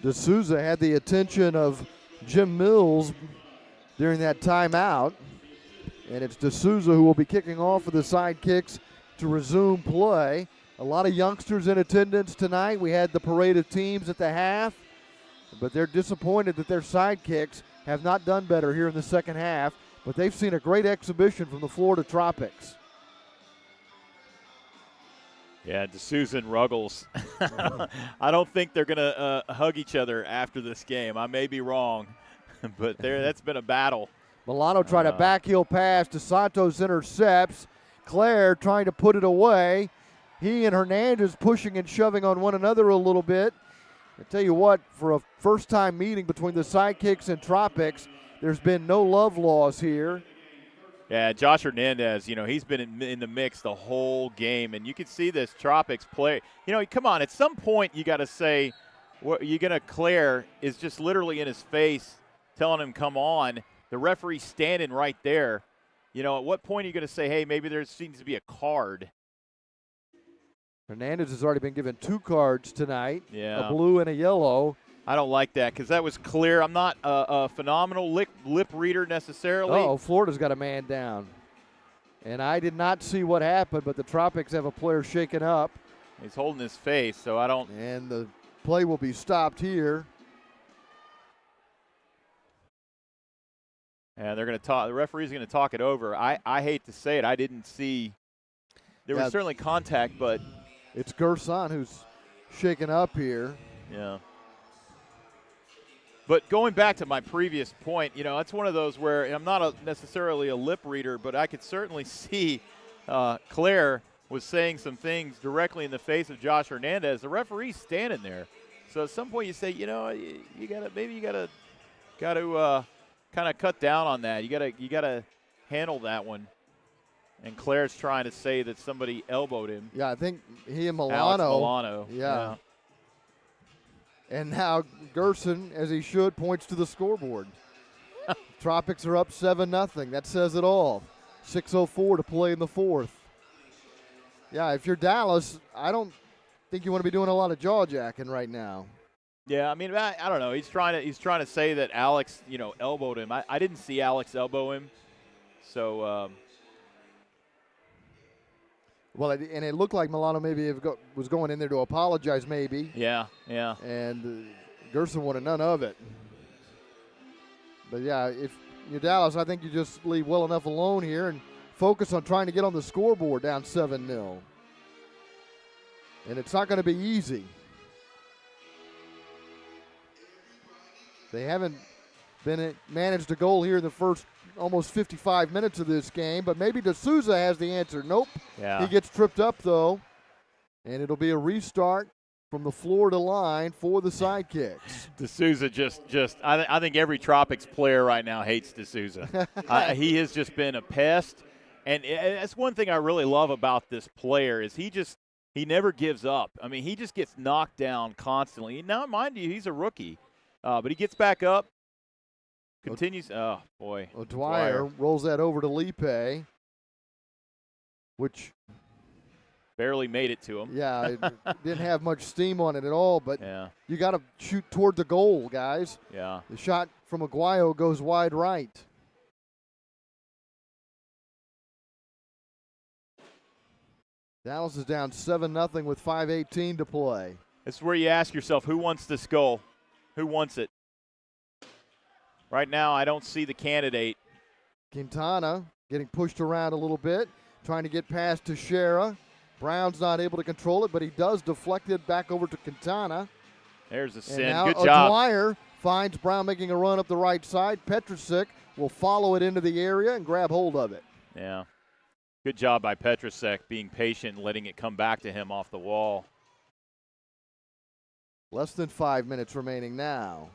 Speaker 1: D'Souza had the attention of Jim Mills during that timeout. And it's D'Souza who will be kicking off for the Sidekicks to resume play. A lot of youngsters in attendance tonight. We had the parade of teams at the half, but they're disappointed that their Sidekicks have not done better here in the second half. But they've seen a great exhibition from the Florida Tropics.
Speaker 2: Yeah, D'Souza and Ruggles. I don't think they're going to hug each other after this game. I may be wrong, but that's been a battle.
Speaker 1: Milano tried a backheel pass. DeSantos intercepts. Claire trying to put it away. He and Hernandez pushing and shoving on one another a little bit. I tell you what, for a first-time meeting between the Sidekicks and Tropics, there's been no love loss here.
Speaker 2: Yeah, Josh Hernandez, he's been in the mix the whole game, and you can see this Tropics play. Come on, at some point you got to say, Claire is just literally in his face telling him, come on. The referee's standing right there. At what point are you going to say, hey, maybe there seems to be a card?
Speaker 1: Hernandez has already been given 2 cards tonight,
Speaker 2: Yeah.
Speaker 1: a blue and a yellow.
Speaker 2: I don't like that because that was clear. I'm not a phenomenal lip reader necessarily.
Speaker 1: Oh, Florida's got a man down. And I did not see what happened, but the Tropics have a player shaken up.
Speaker 2: He's holding his face, so I don't.
Speaker 1: And the play will be stopped here.
Speaker 2: And they're going to talk. The referee's going to talk it over. I hate to say it. I didn't see. There was certainly contact, but
Speaker 1: it's Gerson who's shaken up here.
Speaker 2: Yeah. But going back to my previous point, it's one of those where I'm not necessarily a lip reader, but I could certainly see Claire was saying some things directly in the face of Josh Hernandez. The referee's standing there, so at some point you say, you gotta kind of cut down on that. You gotta handle that one. And Claire's trying to say that somebody elbowed him.
Speaker 1: Yeah, I think he and Milano.
Speaker 2: Alex Milano.
Speaker 1: Yeah. And now Gerson, as he should, points to the scoreboard. Tropics are up 7-0. That says it all. 6:04 to play in the fourth. Yeah, if you're Dallas, I don't think you want to be doing a lot of jaw jacking right now.
Speaker 2: Yeah, I mean, I don't know. He's trying to say that Alex, elbowed him. I didn't see Alex elbow him, so.
Speaker 1: Well, and it looked like Milano maybe was going in there to apologize, maybe.
Speaker 2: Yeah.
Speaker 1: And Gerson wanted none of it. But yeah, if you're Dallas, I think you just leave well enough alone here and focus on trying to get on the scoreboard down 7-0. And it's not going to be easy. They haven't managed a goal here in the first almost 55 minutes of this game, but maybe D'Souza has the answer. Nope.
Speaker 2: Yeah.
Speaker 1: He gets tripped up, though, and it'll be a restart from the Florida line for the Sidekicks.
Speaker 2: D'Souza I think every Tropics player right now hates D'Souza. He has just been a pest, and that's one thing I really love about this player is he never gives up. I mean, he just gets knocked down constantly. Now, mind you, he's a rookie, but he gets back up. Continues. Oh, boy.
Speaker 1: Dwyer rolls that over to Lipe, which
Speaker 2: barely made it to him.
Speaker 1: Yeah, it didn't have much steam on it at all, but
Speaker 2: yeah.
Speaker 1: You got to shoot toward the goal, guys.
Speaker 2: Yeah.
Speaker 1: The shot from Aguayo goes wide right. Dallas is down 7-0 with 5:18 to play.
Speaker 2: This is where you ask yourself, who wants this goal? Who wants it? Right now, I don't see the candidate.
Speaker 1: Quintana getting pushed around a little bit, trying to get past Teixeira. Brown's not able to control it, but he does deflect it back over to Quintana.
Speaker 2: There's a sin.
Speaker 1: And now
Speaker 2: Good job.
Speaker 1: Dwyer finds Brown making a run up the right side. Petrusek will follow it into the area and grab hold of it.
Speaker 2: Yeah. Good job by Petrusek being patient and letting it come back to him off the wall.
Speaker 1: Less than 5 minutes remaining now.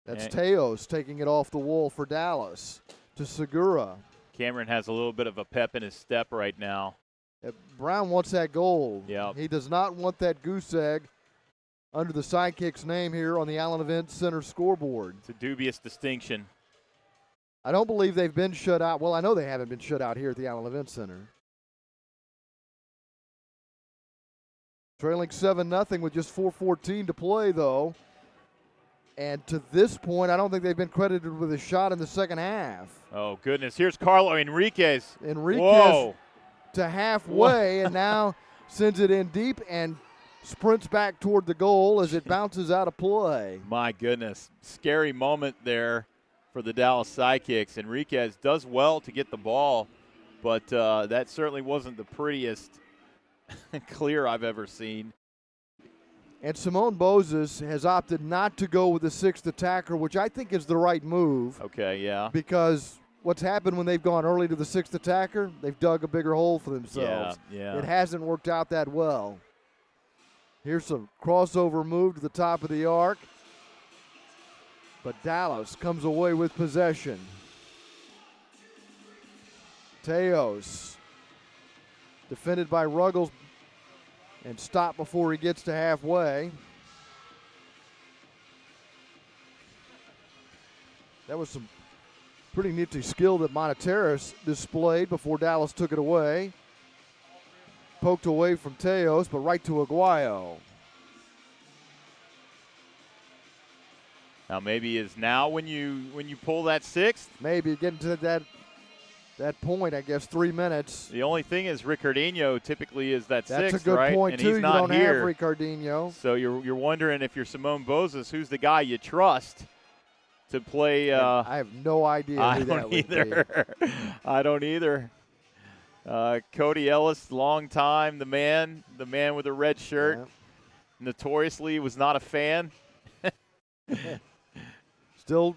Speaker 1: That's Teos taking it off the wall for Dallas to Segura.
Speaker 2: Cameron has a little bit of a pep in his step right now.
Speaker 1: Brown wants that goal.
Speaker 2: Yep.
Speaker 1: He does not want that goose egg under the Sidekicks name here on the Allen Event Center scoreboard.
Speaker 2: It's a dubious distinction.
Speaker 1: I don't believe they've been shut out. Well, I know they haven't been shut out here at the Allen Event Center. Trailing 7-0 with just 4:14 to play, though. And to this point, I don't think they've been credited with a shot in the second half.
Speaker 2: Oh, goodness. Here's Carlo Enriquez.
Speaker 1: Enriquez to halfway, and now sends it in deep and sprints back toward the goal as it bounces out of play.
Speaker 2: My goodness. Scary moment there for the Dallas Sidekicks. Enriquez does well to get the ball, but that certainly wasn't the prettiest clear I've ever seen.
Speaker 1: And Simone Bozes has opted not to go with the sixth attacker, which I think is the right move.
Speaker 2: Okay, yeah.
Speaker 1: Because what's happened when they've gone early to the sixth attacker, they've dug a bigger hole for themselves.
Speaker 2: Yeah.
Speaker 1: It hasn't worked out that well. Here's a crossover move to the top of the arc. But Dallas comes away with possession. Teos defended by Ruggles and stopped before he gets to halfway. That was some pretty nifty skill that Montera's displayed before Dallas took it away. poked away from Teos, but right to Aguayo.
Speaker 2: Now maybe is now when you pull that sixth?
Speaker 1: Maybe getting to that point, I guess, 3 minutes.
Speaker 2: The only thing is Ricardinho typically is that
Speaker 1: That's
Speaker 2: sixth,
Speaker 1: a good
Speaker 2: right?
Speaker 1: point,
Speaker 2: And
Speaker 1: too.
Speaker 2: he's
Speaker 1: You
Speaker 2: not
Speaker 1: don't
Speaker 2: here.
Speaker 1: have Ricardinho.
Speaker 2: So you're wondering if you're Simone Bozes, who's the guy you trust to play?
Speaker 1: I have no idea who that would be.
Speaker 2: I don't either. Cody Ellis, long time, the man with the red shirt.
Speaker 1: Yeah.
Speaker 2: Notoriously was not a fan.
Speaker 1: Still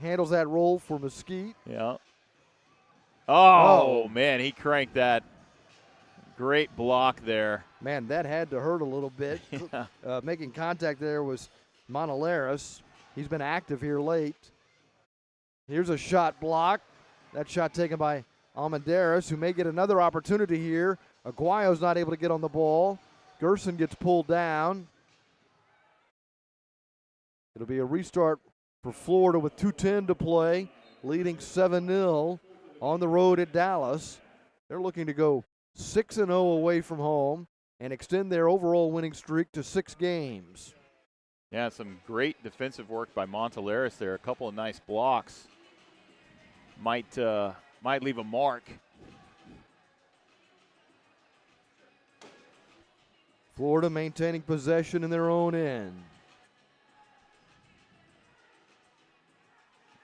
Speaker 1: handles that role for Mesquite.
Speaker 2: Yeah. Oh, man, he cranked that. Great block there.
Speaker 1: Man, that had to hurt a little bit.
Speaker 2: Yeah.
Speaker 1: Making contact there was Montoleras. He's been active here late. Here's a shot block. That shot taken by Almendares, who may get another opportunity here. Aguayo's not able to get on the ball. Gerson gets pulled down. It'll be a restart for Florida with 2:10 to play, leading 7-0 on the road at Dallas. They're looking to go 6-0 away from home and extend their overall winning streak to 6 games.
Speaker 2: Yeah, some great defensive work by Montoleras there. A couple of nice blocks. Might leave a mark.
Speaker 1: Florida maintaining possession in their own end.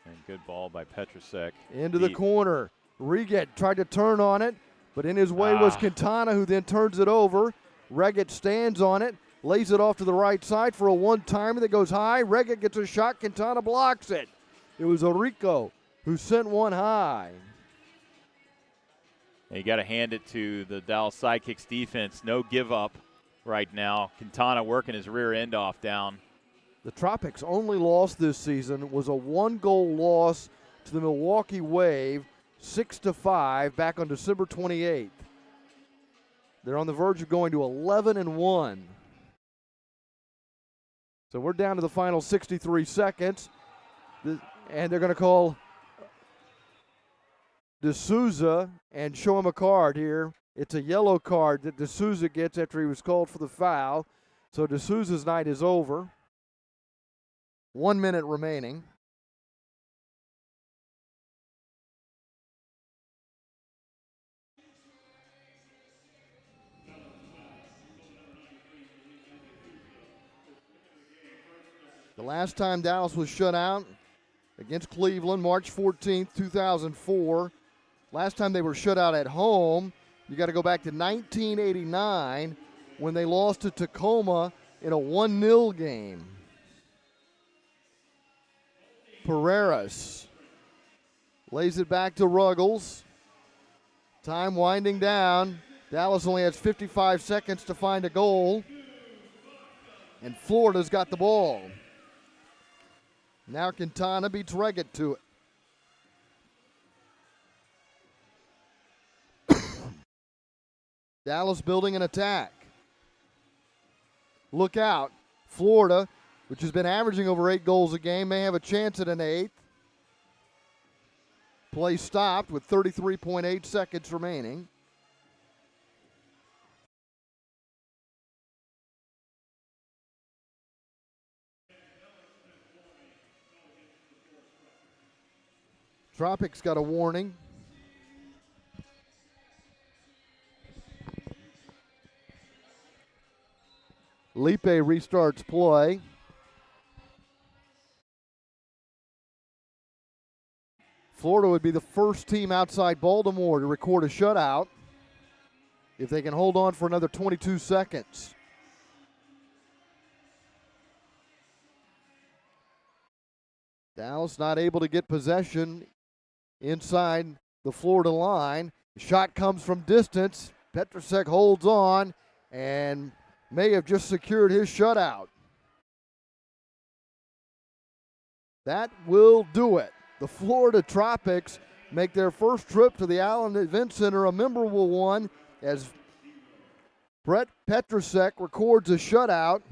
Speaker 2: And good ball by Petrusek.
Speaker 1: Into the corner. Reget tried to turn on it, but in his way was Quintana, who then turns it over. Reget stands on it, lays it off to the right side for a one-timer that goes high. Reget gets a shot. Quintana blocks it. It was Orico who sent one high.
Speaker 2: And you got to hand it to the Dallas Sidekicks defense. No give up right now. Quintana working his rear end off down.
Speaker 1: The Tropics' only loss this season was a 1-goal loss to the Milwaukee Wave, 6-5, back on December 28th. They're on the verge of going to 11-1. So we're down to the final 63 seconds, and they're going to call D'Souza and show him a card here. It's a yellow card that D'Souza gets after he was called for the foul. So D'Souza's night is over. 1 minute remaining. The last time Dallas was shut out against Cleveland, March 14th, 2004. Last time they were shut out at home, you got to go back to 1989 when they lost to Tacoma in a 1-0 game. Pereiras lays it back to Ruggles. Time winding down. Dallas only has 55 seconds to find a goal. And Florida's got the ball. Now Quintana beats Reget to it. Dallas building an attack. Look out. Florida, which has been averaging over 8 goals a game, may have a chance at an 8th. Play stopped with 33.8 seconds remaining. Tropics got a warning. Lipe restarts play. Florida would be the first team outside Baltimore to record a shutout if they can hold on for another 22 seconds. Dallas not able to get possession inside the Florida line. The shot comes from distance. Petrusek holds on and may have just secured his shutout. That will do it. The Florida Tropics make their first trip to the Allen Event Center a memorable one as Brett Petrusek records a shutout.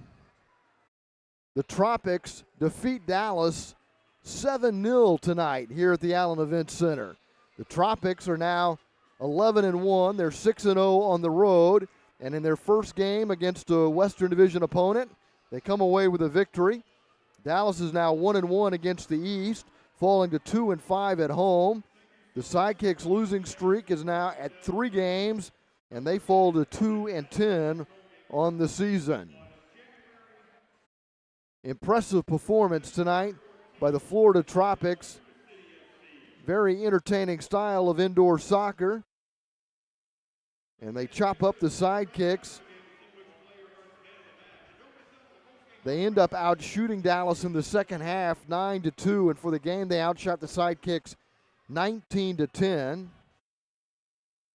Speaker 1: The Tropics defeat Dallas 7-0 tonight here at the Allen Event Center. The Tropics are now 11-1. They're 6-0 on the road. And in their first game against a Western Division opponent, they come away with a victory. Dallas is now 1-1 against the East, falling to 2-5 at home. The Sidekicks' losing streak is now at 3 games, and they fall to 2-10 on the season. Impressive performance tonight by the Florida Tropics. Very entertaining style of indoor soccer. And they chop up the Sidekicks. They end up out-shooting Dallas in the second half, 9-2, and for the game they outshot the Sidekicks 19-10.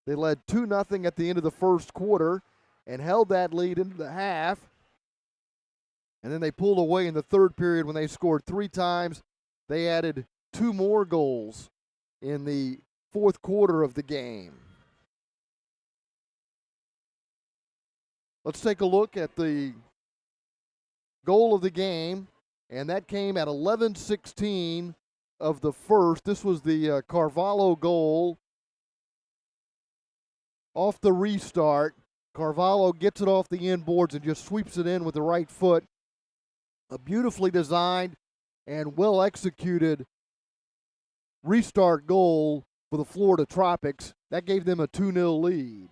Speaker 1: They led 2-0 at the end of the first quarter and held that lead into the half. And then they pulled away in the third period when they scored 3 times. They added 2 more goals in the fourth quarter of the game. Let's take a look at the goal of the game, and that came at 11:16 of the first. This was the Carvalho goal off the restart. Carvalho gets it off the inboards and just sweeps it in with the right foot. A beautifully designed and well-executed restart goal for the Florida Tropics. That gave them a 2-0 lead.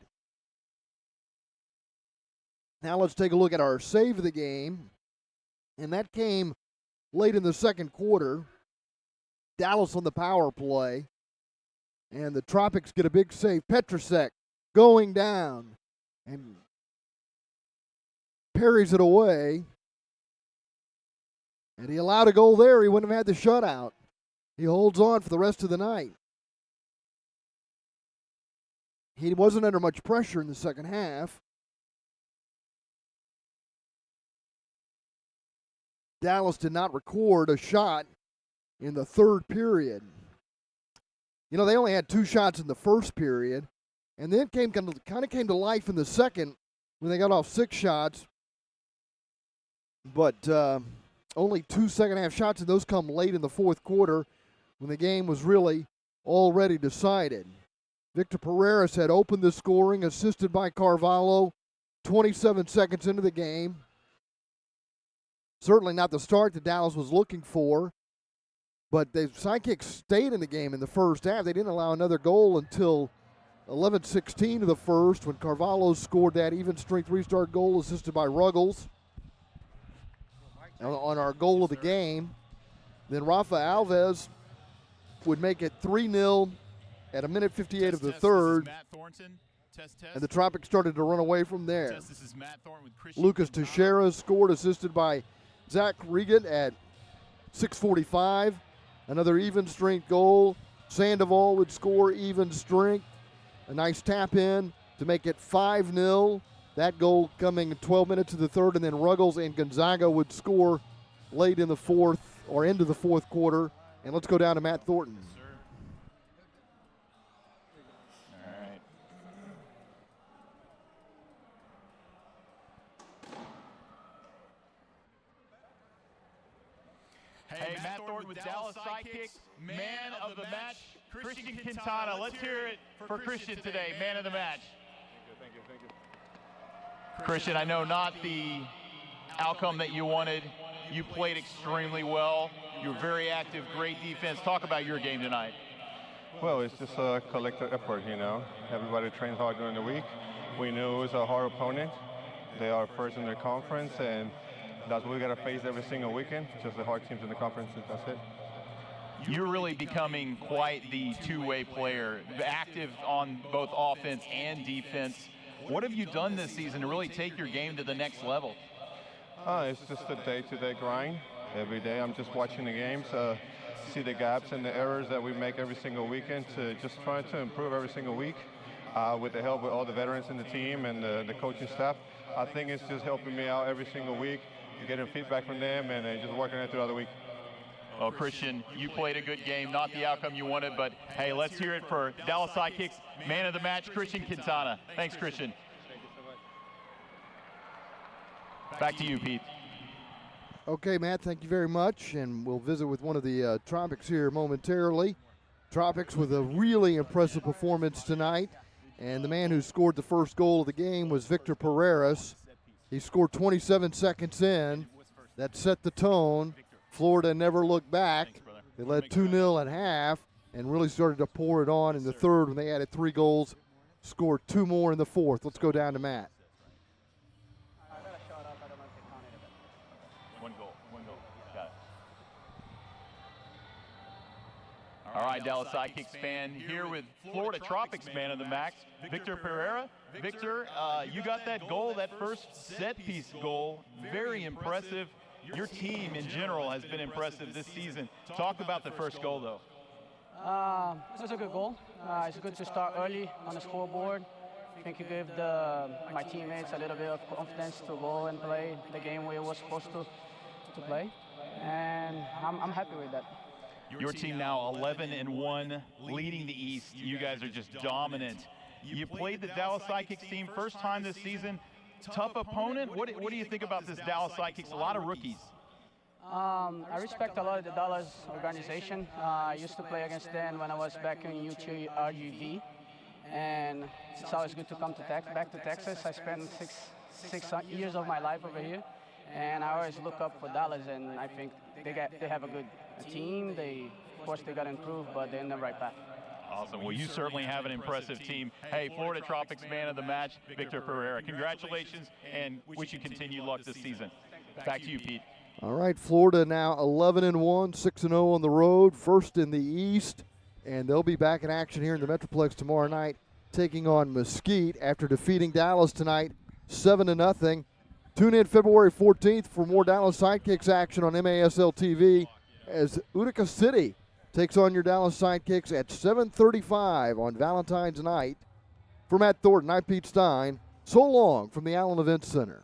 Speaker 1: Now let's take a look at our save of the game. And that came late in the second quarter. Dallas on the power play. And the Tropics get a big save. Petrasek going down and parries it away. And he allowed a goal there. He wouldn't have had the shutout. He holds on for the rest of the night. He wasn't under much pressure in the second half. Dallas did not record a shot in the third period. You know, they only had 2 shots in the first period, and then kind of came to life in the second when they got off 6 shots. But only 2 second-half shots, and those come late in the fourth quarter when the game was really already decided. Victor Pereira had opened the scoring, assisted by Carvalho, 27 seconds into the game. Certainly not the start that Dallas was looking for, but the Sidekicks stayed in the game in the first half. They didn't allow another goal until 11:16 of the first when Carvalho scored that even-strength restart goal assisted by Ruggles on our goal of the game. Then Rafa Alves would make it 3-0 at a minute 58 of the third. And the Tropics started to run away from there. Lucas Teixeira scored, assisted by Zach Regan at 6:45. Another even-strength goal. Sandoval would score even-strength. A nice tap-in to make it 5-0. That goal coming 12 minutes of the third, and then Ruggles and Gonzaga would score late in the fourth, or into the fourth quarter. And let's go down to Matt Thornton.
Speaker 2: Hey, Matt Thornton with Dallas Sidekicks, man of the match, Christian Quintana. Let's hear it for Christian today, man of the match.
Speaker 7: Thank you.
Speaker 2: Christian, I know not the outcome that you wanted. You played extremely well. You were very active, great defense. Talk about your game tonight.
Speaker 7: Well, it's just a collective effort, you know. Everybody trained hard during the week. We knew it was a hard opponent. They are first in their conference, and that's what we got to face every single weekend. Just the hard teams in the conference, and that's it.
Speaker 2: You're really becoming quite the two-way player, active on both offense and defense. What have you done this season to really take your game to the next level?
Speaker 7: It's just a day-to-day grind. Every day I'm just watching the games, see the gaps and the errors that we make every single weekend, to just try to improve every single week with the help of all the veterans in the team and the coaching staff. I think it's just helping me out every single week, getting feedback from them, and just working it throughout the week.
Speaker 2: Well, Christian, you played a good game, not the outcome you wanted, but hey, let's hear it for Dallas Sidekicks, man of the match, Christian Quintana. Thanks, Christian.
Speaker 7: Thank you so much.
Speaker 2: Back to you, Pete.
Speaker 1: Okay, Matt, thank you very much, and we'll visit with one of the Tropics here momentarily. Tropics with a really impressive performance tonight. And the man who scored the first goal of the game was Victor Pereiras. He scored 27 seconds in. That set the tone. Florida never looked back. They led 2-0 at half and really started to pour it on in the third when they added 3 goals, scored 2 more in the fourth. Let's go down to Matt.
Speaker 2: One goal. Got it. All right, Dallas Sidekicks fan here with Florida Tropics man of the match, Victor Pereira. Victor, you got that goal, that first set-piece goal, very impressive. Your team in general has been impressive this season. Talk about the first goal, though.
Speaker 8: It was a good goal. It's good to start early on the scoreboard. I think it gave my teammates a little bit of confidence to go and play the game we were supposed to play, and I'm happy with that.
Speaker 2: Your team now 11-1, leading the East. You guys are just dominant. You played the Dallas Sidekicks team first time this season. Tough opponent. What do you think about this Dallas Sidekicks? A lot of rookies.
Speaker 8: I respect a lot of the Dallas organization. I used to play against them when I was back in UT RGV, and it's always good to come to back to Texas. I spent six years of my life over here, and I always look up for Dallas, and I think they have a good team. Of course, they got to improve, but they're in the right path.
Speaker 2: Awesome. Well, you certainly have an impressive team. Hey, Florida Tropics man of the match, Victor Pereira. Congratulations, and wish you continued luck this season. Back to you, Pete.
Speaker 1: All right, Florida now 11-1, 6-0 on the road, first in the East, and they'll be back in action here in the Metroplex tomorrow night, taking on Mesquite after defeating Dallas tonight 7-0. Tune in February 14th for more Dallas Sidekicks action on MASL TV as Utica City takes on your Dallas Sidekicks at 7:35 on Valentine's night. For Matt Thornton, I'm Pete Stein. So long from the Allen Event Center.